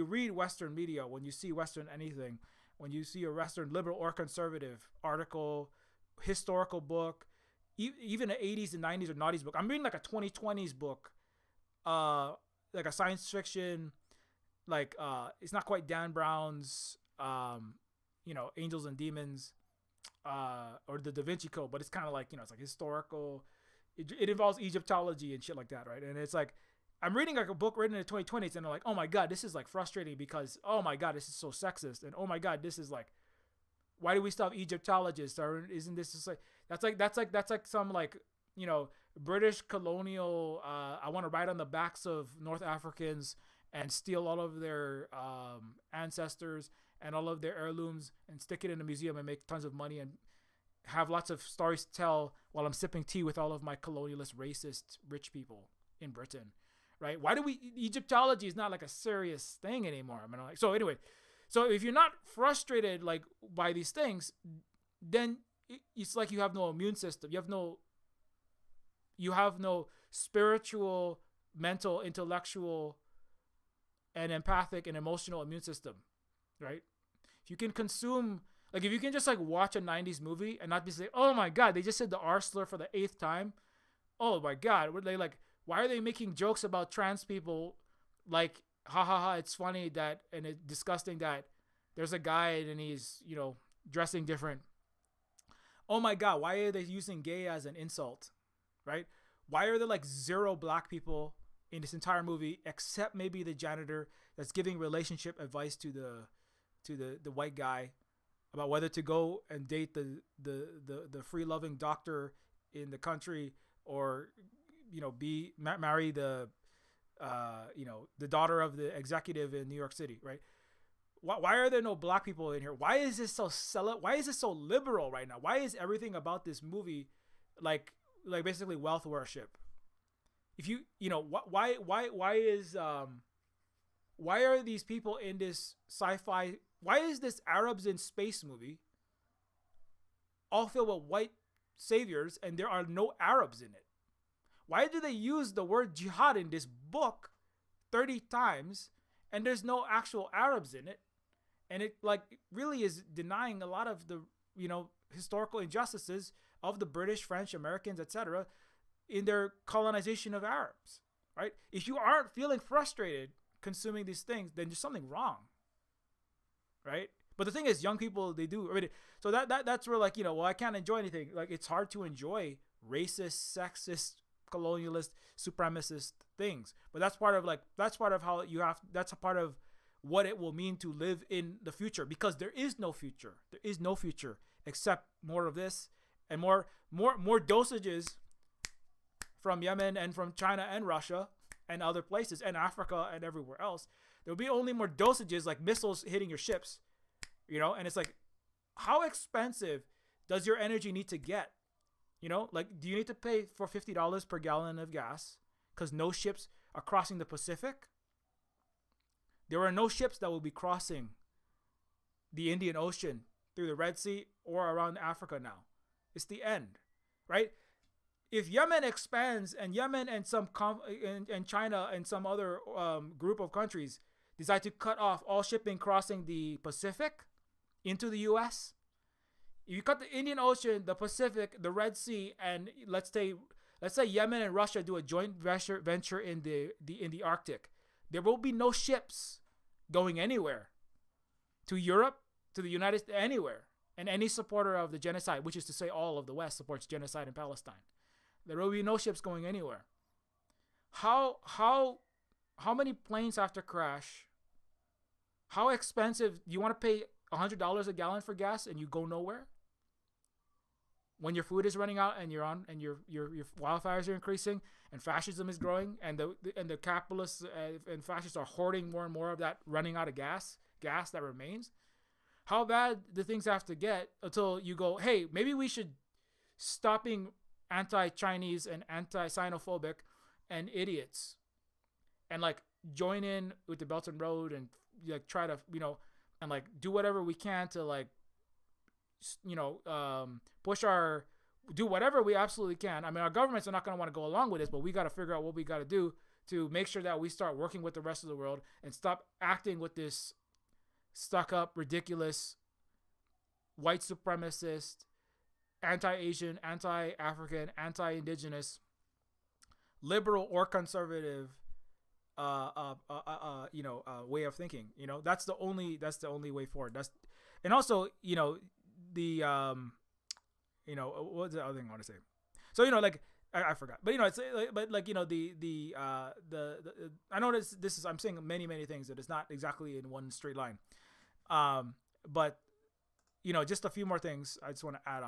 read Western media, when you see Western anything, when you see a Western liberal or conservative article, historical book, even an 80s and 90s or 90s book. I'm reading like a 2020s book, like a science fiction, like it's not quite Dan Brown's Angels and Demons or the Da Vinci Code, but it's kind of like, it's like historical. It involves Egyptology and shit like that, right? And it's like I'm reading like a book written in the 2020s, and I'm like, oh my god, this is like frustrating because oh my god, this is so sexist, and oh my god, this is like, why do we still have Egyptologists? Or isn't this just like that's like some like British colonial? I want to ride on the backs of North Africans and steal all of their ancestors and all of their heirlooms and stick it in a museum and make tons of money and have lots of stories to tell while I'm sipping tea with all of my colonialist, racist, rich people in Britain, right? Why do Egyptology is not like a serious thing anymore. I mean, like, so anyway, so if you're not frustrated like by these things, then it's like you have no immune system. You have no spiritual, mental, intellectual, and empathic and emotional immune system, right? If you can consume, like if you can just like watch a 90s movie and not be like, oh my god, they just said the R slur for the 8th time. Oh my god, were they like, why are they making jokes about trans people? Like, ha ha ha, it's funny that, and it's disgusting that there's a guy and he's, dressing different. Oh my god, why are they using gay as an insult, right? Why are there like 0 black people in this entire movie except maybe the janitor that's giving relationship advice to the white guy about whether to go and date the free loving doctor in the country or marry the daughter of the executive in New York City, right? Why are there no black people in here? Why is this why is this so liberal right now? Why is everything about this movie like basically wealth worship? If why are these people in this sci-fi? Why is this Arabs in space movie all filled with white saviors and there are no Arabs in it? Why do they use the word jihad in this book 30 times and there's no actual Arabs in it? And it like really is denying a lot of the, historical injustices of the British, French, Americans, etc. in their colonization of Arabs, right? If you aren't feeling frustrated consuming these things, then there's something wrong, right? But the thing is, young people, they do. I mean, so that's where like, I can't enjoy anything. Like it's hard to enjoy racist, sexist, colonialist, supremacist things. But that's part of how that's a part of what it will mean to live in the future, because there is no future. There is no future except more of this and more dosages from Yemen and from China and Russia and other places and Africa and everywhere else. There'll be only more dosages, like missiles hitting your ships, and it's like, how expensive does your energy need to get? Like, do you need to pay for $50 per gallon of gas because no ships are crossing the Pacific? There are no ships that will be crossing the Indian Ocean through the Red Sea or around Africa now. It's the end, right? If Yemen expands and Yemen and and China and some other group of countries decide to cut off all shipping crossing the Pacific into the U.S., if you cut the Indian Ocean, the Pacific, the Red Sea, and let's say Yemen and Russia do a joint venture in the Arctic, there will be no ships going anywhere to Europe, to the United States, anywhere. And any supporter of the genocide, which is to say all of the West supports genocide in Palestine, there will be no ships going anywhere. How many planes have to crash? How expensive? You want to pay $100 a gallon for gas and you go nowhere? When your food is running out and your wildfires are increasing and fascism is growing and the capitalists and fascists are hoarding more and more of that running out of gas that remains. How bad do things have to get until you go, hey, maybe we should stop being anti-Chinese and anti-xenophobic and idiots, and like join in with the Belt and Road and like try to and like do whatever we can to like push our do whatever we absolutely can. I mean, our governments are not going to want to go along with this, but we got to figure out what we got to do to make sure that we start working with the rest of the world and stop acting with this stuck up, ridiculous, white supremacist, anti-Asian, anti-African, anti-indigenous, liberal or conservative way of thinking. That's the only way forward. And also, what's the other thing I want to say? So, I forgot, but it's I know this is, I'm saying many things that it's not exactly in one straight line. But just a few more things I just want to add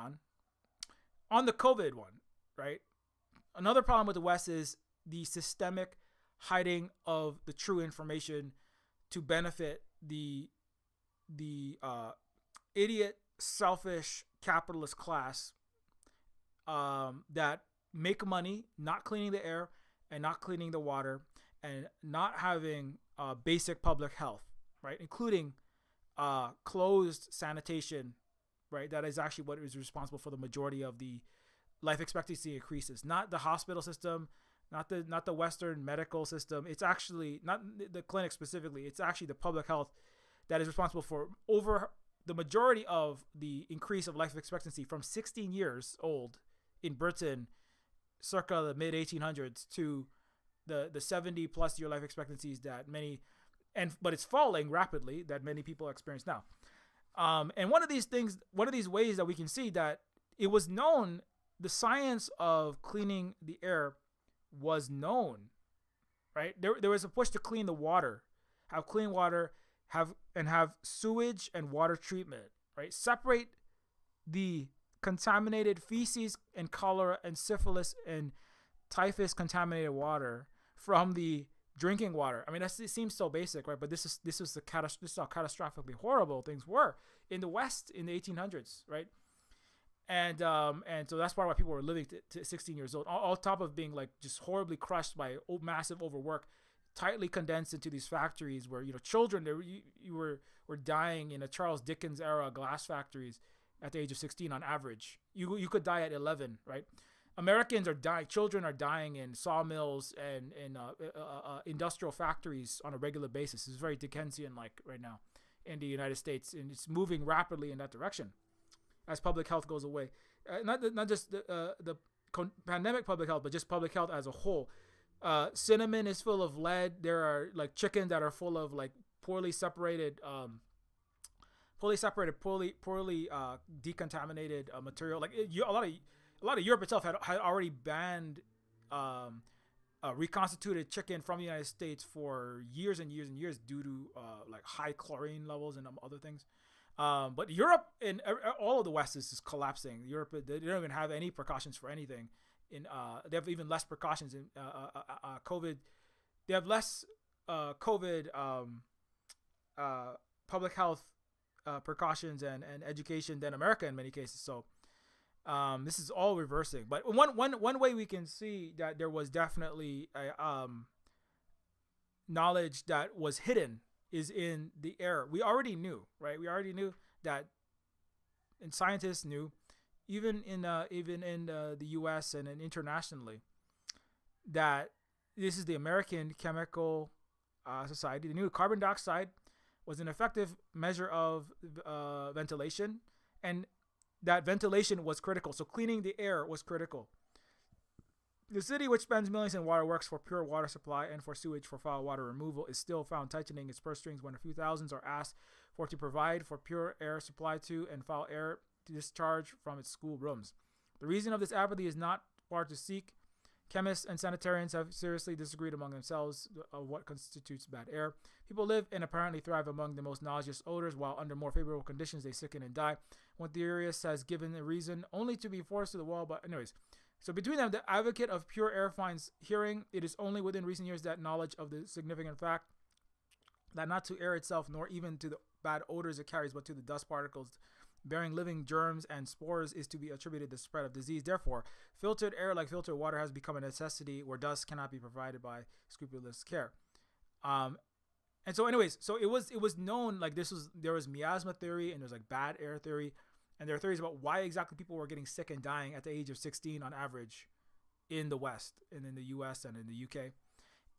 on the COVID one, right? Another problem with the West is the systemic hiding of the true information to benefit the idiot, selfish capitalist class that make money not cleaning the air and not cleaning the water and not having basic public health, right? Including closed sanitation, right? That is actually what is responsible for the majority of the life expectancy increases. Not the hospital system, not the Western medical system. It's actually not the clinic specifically. It's actually the public health that is responsible for over the majority of the increase of life expectancy from 16 years old in Britain circa the mid 1800s to the 70 plus year life expectancies that but it's falling rapidly, that many people experience now. And one of these ways that we can see that it was known, the science of cleaning the air was known, right? There was a push to clean the water, have clean water, have sewage and water treatment, right? Separate the contaminated feces and cholera and syphilis and typhus contaminated water from the drinking water. I mean, it seems so basic, right? But this is how catastrophically horrible things were in the West in the 1800s, right? And so that's part of why people were living to 16 years old, all top of being like just horribly crushed by massive overwork, tightly condensed into these factories where children you were dying in a Charles Dickens era glass factories at the age of 16 on average. You could die at 11, right? Americans are dying. Children are dying in sawmills and industrial factories on a regular basis. It's very Dickensian like right now in the United States, and it's moving rapidly in that direction as public health goes away. Not just the pandemic public health, but just public health as a whole. Cinnamon is full of lead. There are like chickens that are full of like poorly separated, poorly decontaminated material. Like a lot of Europe itself had already banned reconstituted chicken from the United States for years and years and years due to like high chlorine levels and other things. But Europe and all of the West is just collapsing. Europe, they don't even have any precautions for anything. They have even less precautions in COVID. They have less COVID public health precautions and education than America in many cases. So this is all reversing. But one way we can see that there was definitely a knowledge that was hidden is in the air. We already knew, right? We already knew that, and scientists knew, even in the U.S. and internationally, that this is the American Chemical Society. They knew carbon dioxide was an effective measure of ventilation, and that ventilation was critical. So cleaning the air was critical. The city, which spends millions in waterworks for pure water supply and for sewage for foul water removal, is still found tightening its purse strings when a few thousands are asked for to provide for pure air supply to and foul air to discharge from its school rooms. The reason of this apathy is not far to seek. Chemists and sanitarians have seriously disagreed among themselves of what constitutes bad air. People live and apparently thrive among the most nauseous odors, while under more favorable conditions they sicken and die. One theorist has given a reason only to be forced to the wall, but anyways. So between them, the advocate of pure air finds hearing it is only within recent years that knowledge of the significant fact that not to air itself nor even to bad odors it carries, but to the dust particles bearing living germs and spores is to be attributed the spread of disease. Therefore, filtered air like filtered water has become a necessity where dust cannot be provided by scrupulous care. And so anyways, so it was known, like there was miasma theory and there's like bad air theory, and there are theories about why exactly people were getting sick and dying at the age of 16 on average in the West and in the US and in the UK.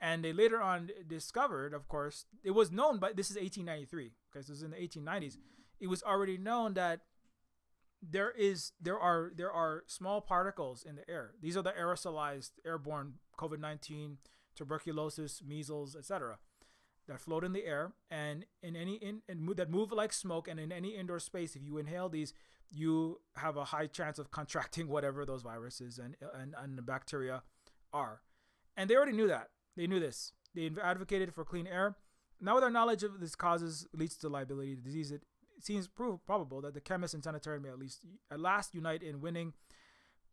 And they later on discovered, of course, it was known, but this is 1893, because this is in the 1890s. It was already known that there are small particles in the air. These are the aerosolized airborne COVID-19, tuberculosis, measles, etc. that float in the air and that move like smoke. And in any indoor space, if you inhale these, you have a high chance of contracting whatever those viruses and the bacteria are. And they already knew that. They knew this. They advocated for clean air. Now, with our knowledge of this causes leads to liability to disease, it seems probable that the chemists and sanitarian may at last unite in winning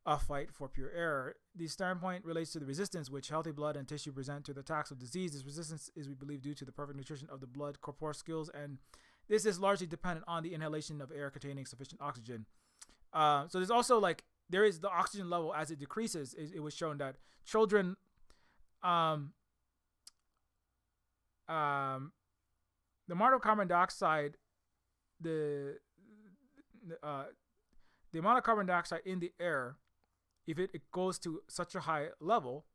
a fight for pure air. The standpoint relates to the resistance which healthy blood and tissue present to the attacks of disease. This resistance is, we believe, due to the perfect nutrition of the blood corpuscles, and this is largely dependent on the inhalation of air containing sufficient oxygen. So there's also there is the oxygen level as it decreases. It was shown that children, the amount of carbon dioxide, the amount of carbon dioxide in the air, if it goes to such a high level,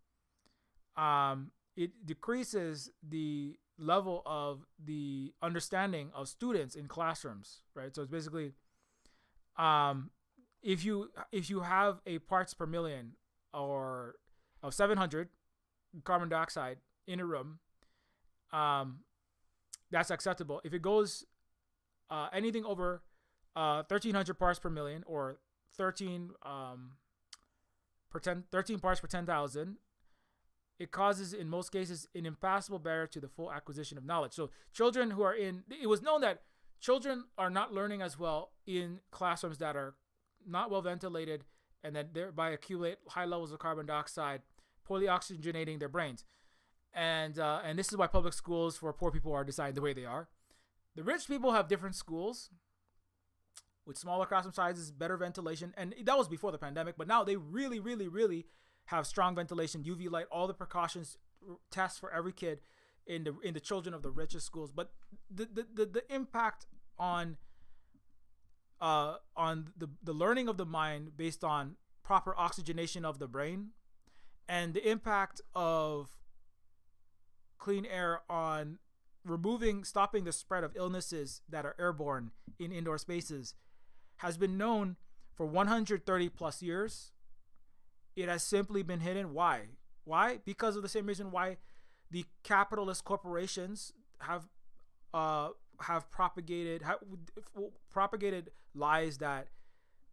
it decreases the level of the understanding of students in classrooms, right? So it's basically, if you have a parts per million or of 700 carbon dioxide in a room, that's acceptable. If it goes anything over 1,300 parts per million or 13 parts per 10,000, it causes, in most cases, an impassable barrier to the full acquisition of knowledge. So children who are it was known that children are not learning as well in classrooms that are not well ventilated and that thereby accumulate high levels of carbon dioxide, poorly oxygenating their brains. And this is why public schools for poor people are designed the way they are. The rich people have different schools with smaller classroom sizes, better ventilation, and that was before the pandemic. But now they really, really, really have strong ventilation, UV light, all the precautions, tests for every kid in the children of the richest schools. But the impact on the learning of the mind based on proper oxygenation of the brain, and the impact of clean air on stopping the spread of illnesses that are airborne in indoor spaces has been known for 130 plus years. It has simply been hidden. Why? Because of the same reason why the capitalist corporations have propagated lies that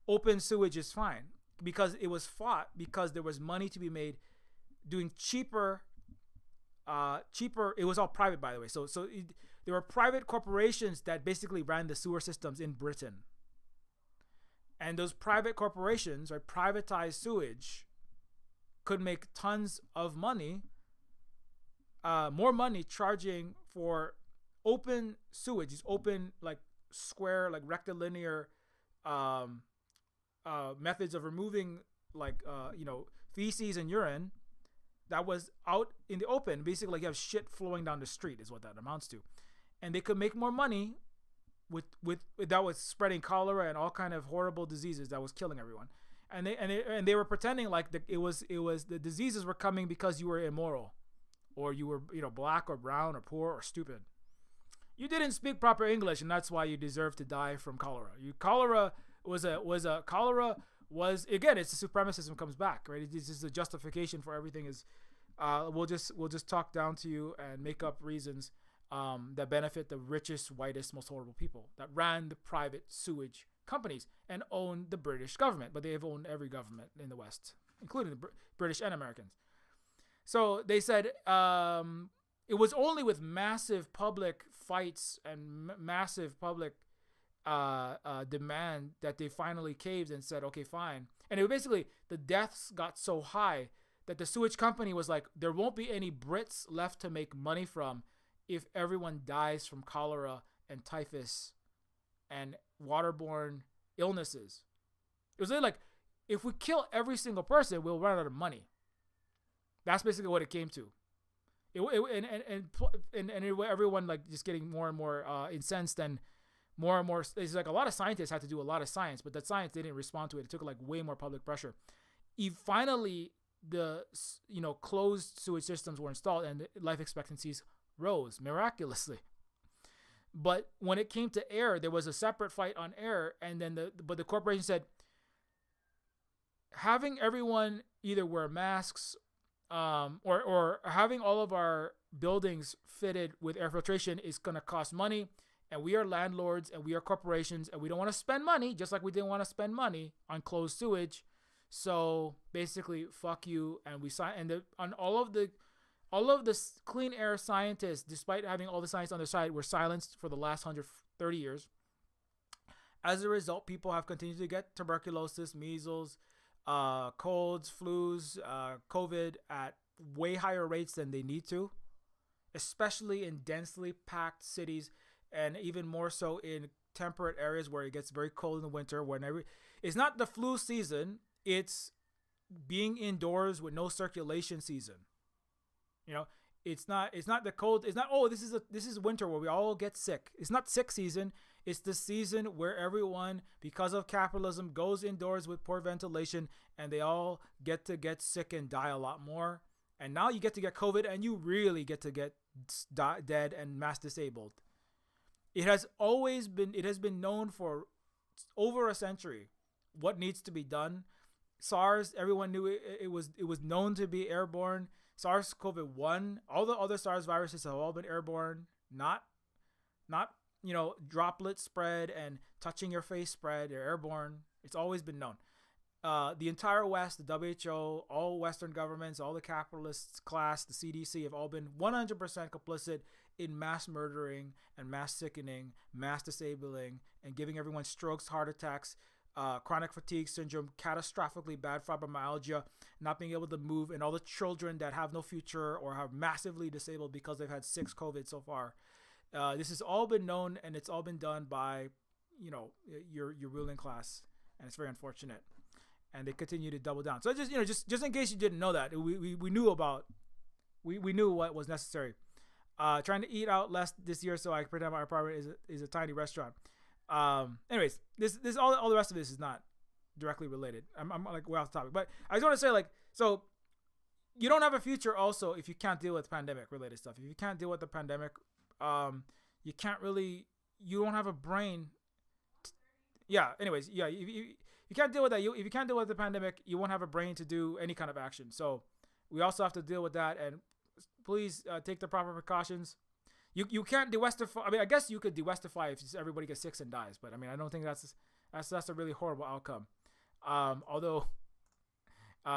open sewage is fine, because it was fought because there was money to be made doing cheaper. It was all private, by the way. So there were private corporations that basically ran the sewer systems in Britain, and those private corporations, right, privatized sewage, could make tons of money, more money charging for open sewage, these open square rectilinear methods of removing feces and urine that was out in the open. Basically, you have shit flowing down the street is what that amounts to. And they could make more money with that was spreading cholera and all kind of horrible diseases that was killing everyone. And they were pretending like it was the diseases were coming because you were immoral, or you were black or brown or poor or stupid. You didn't speak proper English, and that's why you deserve to die from cholera. Cholera was again, it's the supremacism comes back, right? It's just a justification for everything. Is we'll just talk down to you and make up reasons that benefit the richest, whitest, most horrible people that ran the private sewage companies and own the British government. But they have owned every government in the West, including the British and Americans. So they said it was only with massive public fights and massive public demand that they finally caved and said, okay, fine. And it basically, the deaths got so high that the sewage company was like, there won't be any Brits left to make money from if everyone dies from cholera and typhus and waterborne illnesses. It was like, if we kill every single person, we'll run out of money. That's basically what it came to. Everyone like just getting more and more incensed, and more. It's like a lot of scientists had to do a lot of science, but that science didn't respond to it. It took like way more public pressure. Finally, the closed sewage systems were installed, and life expectancies rose miraculously. But when it came to air, there was a separate fight on air, and then the corporation said, having everyone either wear masks, or having all of our buildings fitted with air filtration is going to cost money, and we are landlords and we are corporations, and we don't want to spend money, just like we didn't want to spend money on closed sewage. So basically, fuck you. And we on all of the clean air scientists, despite having all the science on their side, were silenced for the last 130 years. As a result, people have continued to get tuberculosis, measles, colds, flus, COVID at way higher rates than they need to, especially in densely packed cities, and even more so in temperate areas where it gets very cold in the winter. It's not the flu season, it's being indoors with no circulation season. It's not the cold. It's not, this is winter where we all get sick. It's not sick season. It's the season where everyone, because of capitalism, goes indoors with poor ventilation, and they all get to get sick and die a lot more. And now you get to get COVID, and you really get to get dead and mass disabled. It has been known for over a century what needs to be done. SARS, everyone knew it was known to be airborne. SARS-CoV-1, all the other SARS viruses have all been airborne, not droplet spread and touching your face spread. They're airborne. It's always been known. The entire West, the WHO, all Western governments, all the capitalist class, the CDC have all been 100% complicit in mass murdering and mass sickening, mass disabling, and giving everyone strokes, heart attacks, chronic fatigue syndrome, catastrophically bad fibromyalgia, not being able to move, and all the children that have no future or are massively disabled because they've had 6 COVID so far. This has all been known, and it's all been done by, your ruling class, and it's very unfortunate. And they continue to double down. So just in case you didn't know that, we knew about, we knew what was necessary. Trying to eat out less this year, so I can pretend my apartment is a tiny restaurant. Anyways, this all the rest of this is not directly related. I'm like way off the topic, but I just want to say, so you don't have a future also if you can't deal with pandemic related stuff. If you can't deal with the pandemic, you don't have a brain. Anyways, if you can't deal with that, if you can't deal with the pandemic, you won't have a brain to do any kind of action. So we also have to deal with that, and please take the proper precautions. You can't de-Westify. I mean, I guess you could de-Westify if everybody gets sick and dies, but I mean, I don't think that's a really horrible outcome. Although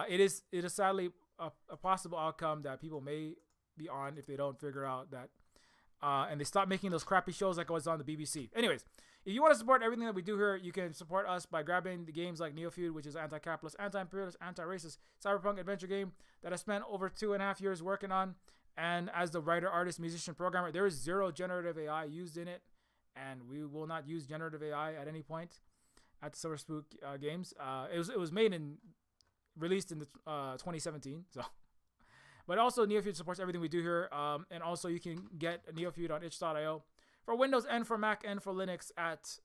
it is sadly a possible outcome that people may be on if they don't figure out that, and they stop making those crappy shows like I was on the BBC. Anyways, if you want to support everything that we do here, you can support us by grabbing the games like Neofeud, which is anti-capitalist, anti-imperialist, anti-racist cyberpunk adventure game that I spent over 2.5 years working on. And as the writer, artist, musician, programmer, there is 0 generative AI used in it, and we will not use generative AI at any point at the Silver Spook games. It was released in 2017. So, but also Neofeud supports everything we do here, and also you can get Neofeud on itch.io for Windows and for Mac and for Linux at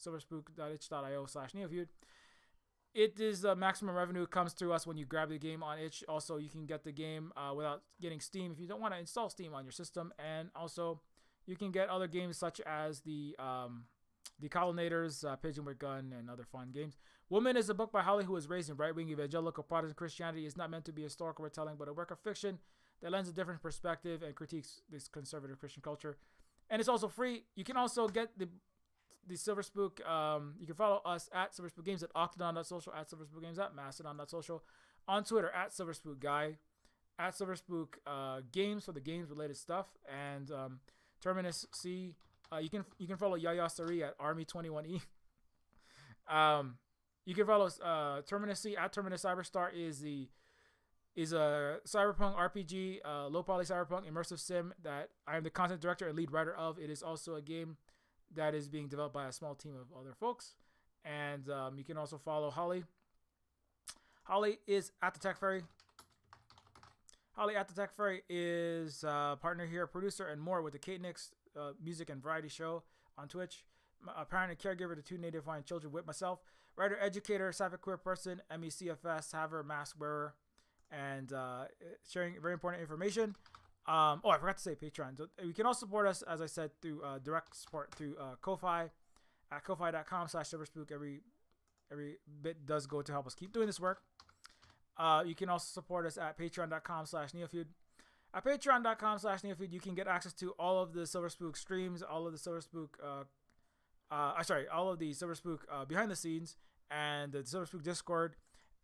silverspook.itch.io/Neofeud. It is maximum revenue comes through us when you grab the game on itch. Also, you can get the game without getting Steam if you don't want to install Steam on your system. And also, you can get other games such as the Colonators, Pigeon with Gun, and other fun games. Woman is a book by Holly who was raised in right-wing evangelical Protestant Christianity. Is not meant to be a historical retelling, but a work of fiction that lends a different perspective and critiques this conservative Christian culture. And it's also free. You can also get the Silver Spook. You can follow us at Silver Spook Games, at Octodon.social, at Silver Spook Games, at Mastodon.social, on Twitter at Silver Spook Guy, at Silver Spook Games for the games related stuff, and Terminus C. You can follow Yaya Sari at Army21E. You can follow Terminus C at Terminus Cyberstar is is a cyberpunk RPG, low poly cyberpunk immersive sim that I am the content director and lead writer of. It is also a game that is being developed by a small team of other folks. And you can also follow Holly. Holly is at the Tech Fairy. Holly at the Tech Fairy is partner here, producer, and more with the Kate Nix music and variety show on Twitch. A parent and caregiver to 2 native Hawaiian children with myself. Writer, educator, sapphic queer person, MECFS, haver, mask wearer, and sharing very important information. I forgot to say Patreon. So you can also support us, as I said, through direct support through Ko-Fi at ko-fi.com/silverspook. Every bit does go to help us keep doing this work. You can also support us at patreon.com/Neofeud. At patreon.com/Neofeud, you can get access to all of the Silver Spook streams, all of the Silver Spook, all of the Silver Spook behind the scenes, and the Silver Spook Discord,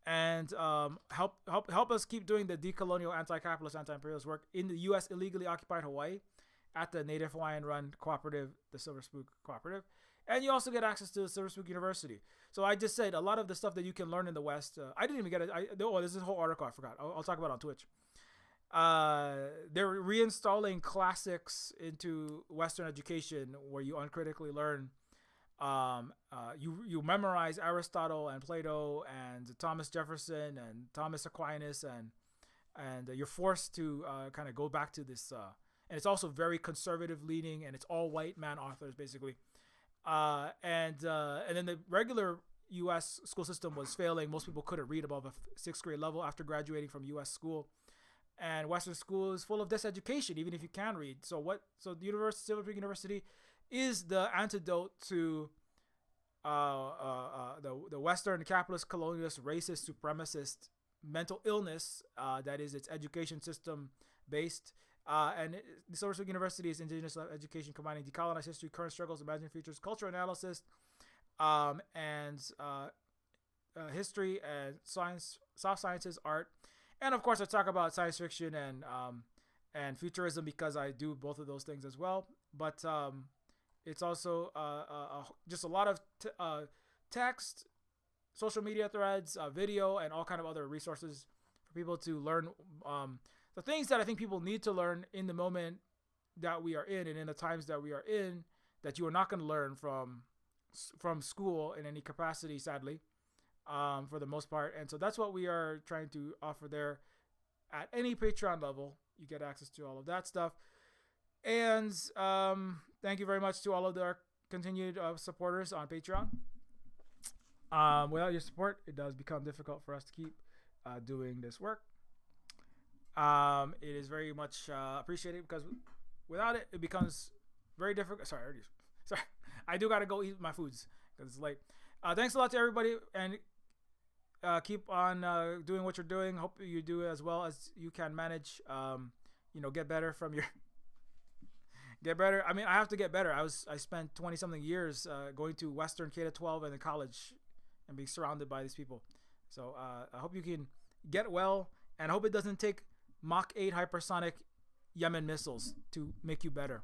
and help us keep doing the decolonial, anti-capitalist, anti-imperialist work in the U.S. illegally occupied Hawaii at the Native Hawaiian-run cooperative, the Silver Spook Cooperative. And you also get access to the Silver Spook University. So I just said a lot of the stuff that you can learn in the West. I didn't even get it. This is a whole article I forgot. I'll talk about it on Twitch. They're reinstalling classics into Western education where you uncritically learn. You memorize Aristotle and Plato and Thomas Jefferson and Thomas Aquinas, and you're forced to kind of go back to this. And it's also very conservative leaning, and it's all white man authors basically. And then the regular U.S. school system was failing. Most people couldn't read above a 6th grade level after graduating from U.S. school. And Western school is full of diseducation, even if you can read. So the Silver Spook University is the antidote to the Western capitalist, colonialist, racist, supremacist mental illness that is its education system based. And the Silver Spook University is indigenous education combining decolonized history, current struggles, imagined futures, cultural analysis, and history and science, soft sciences, art, and of course I talk about science fiction and futurism because I do both of those things as well. But it's also just a lot of text, social media threads, video, and all kind of other resources for people to learn the things that I think people need to learn in the moment that we are in and in the times that we are in, that you are not going to learn from school in any capacity, sadly, for the most part. And so that's what we are trying to offer there. At any Patreon level, you get access to all of that stuff. And thank you very much to all of our continued supporters on Patreon. Without your support, it does become difficult for us to keep doing this work. It is very much appreciated because without it, it becomes very difficult. Sorry, I do gotta go eat my foods because it's late. Thanks a lot to everybody, and keep on doing what you're doing. Hope you do as well as you can manage. Get better from your get better. I mean, I have to get better. I spent 20 something years going to Western K-12 and in college and being surrounded by these people. So I hope you can get well, and I hope it doesn't take Mach 8 hypersonic Yemen missiles to make you better.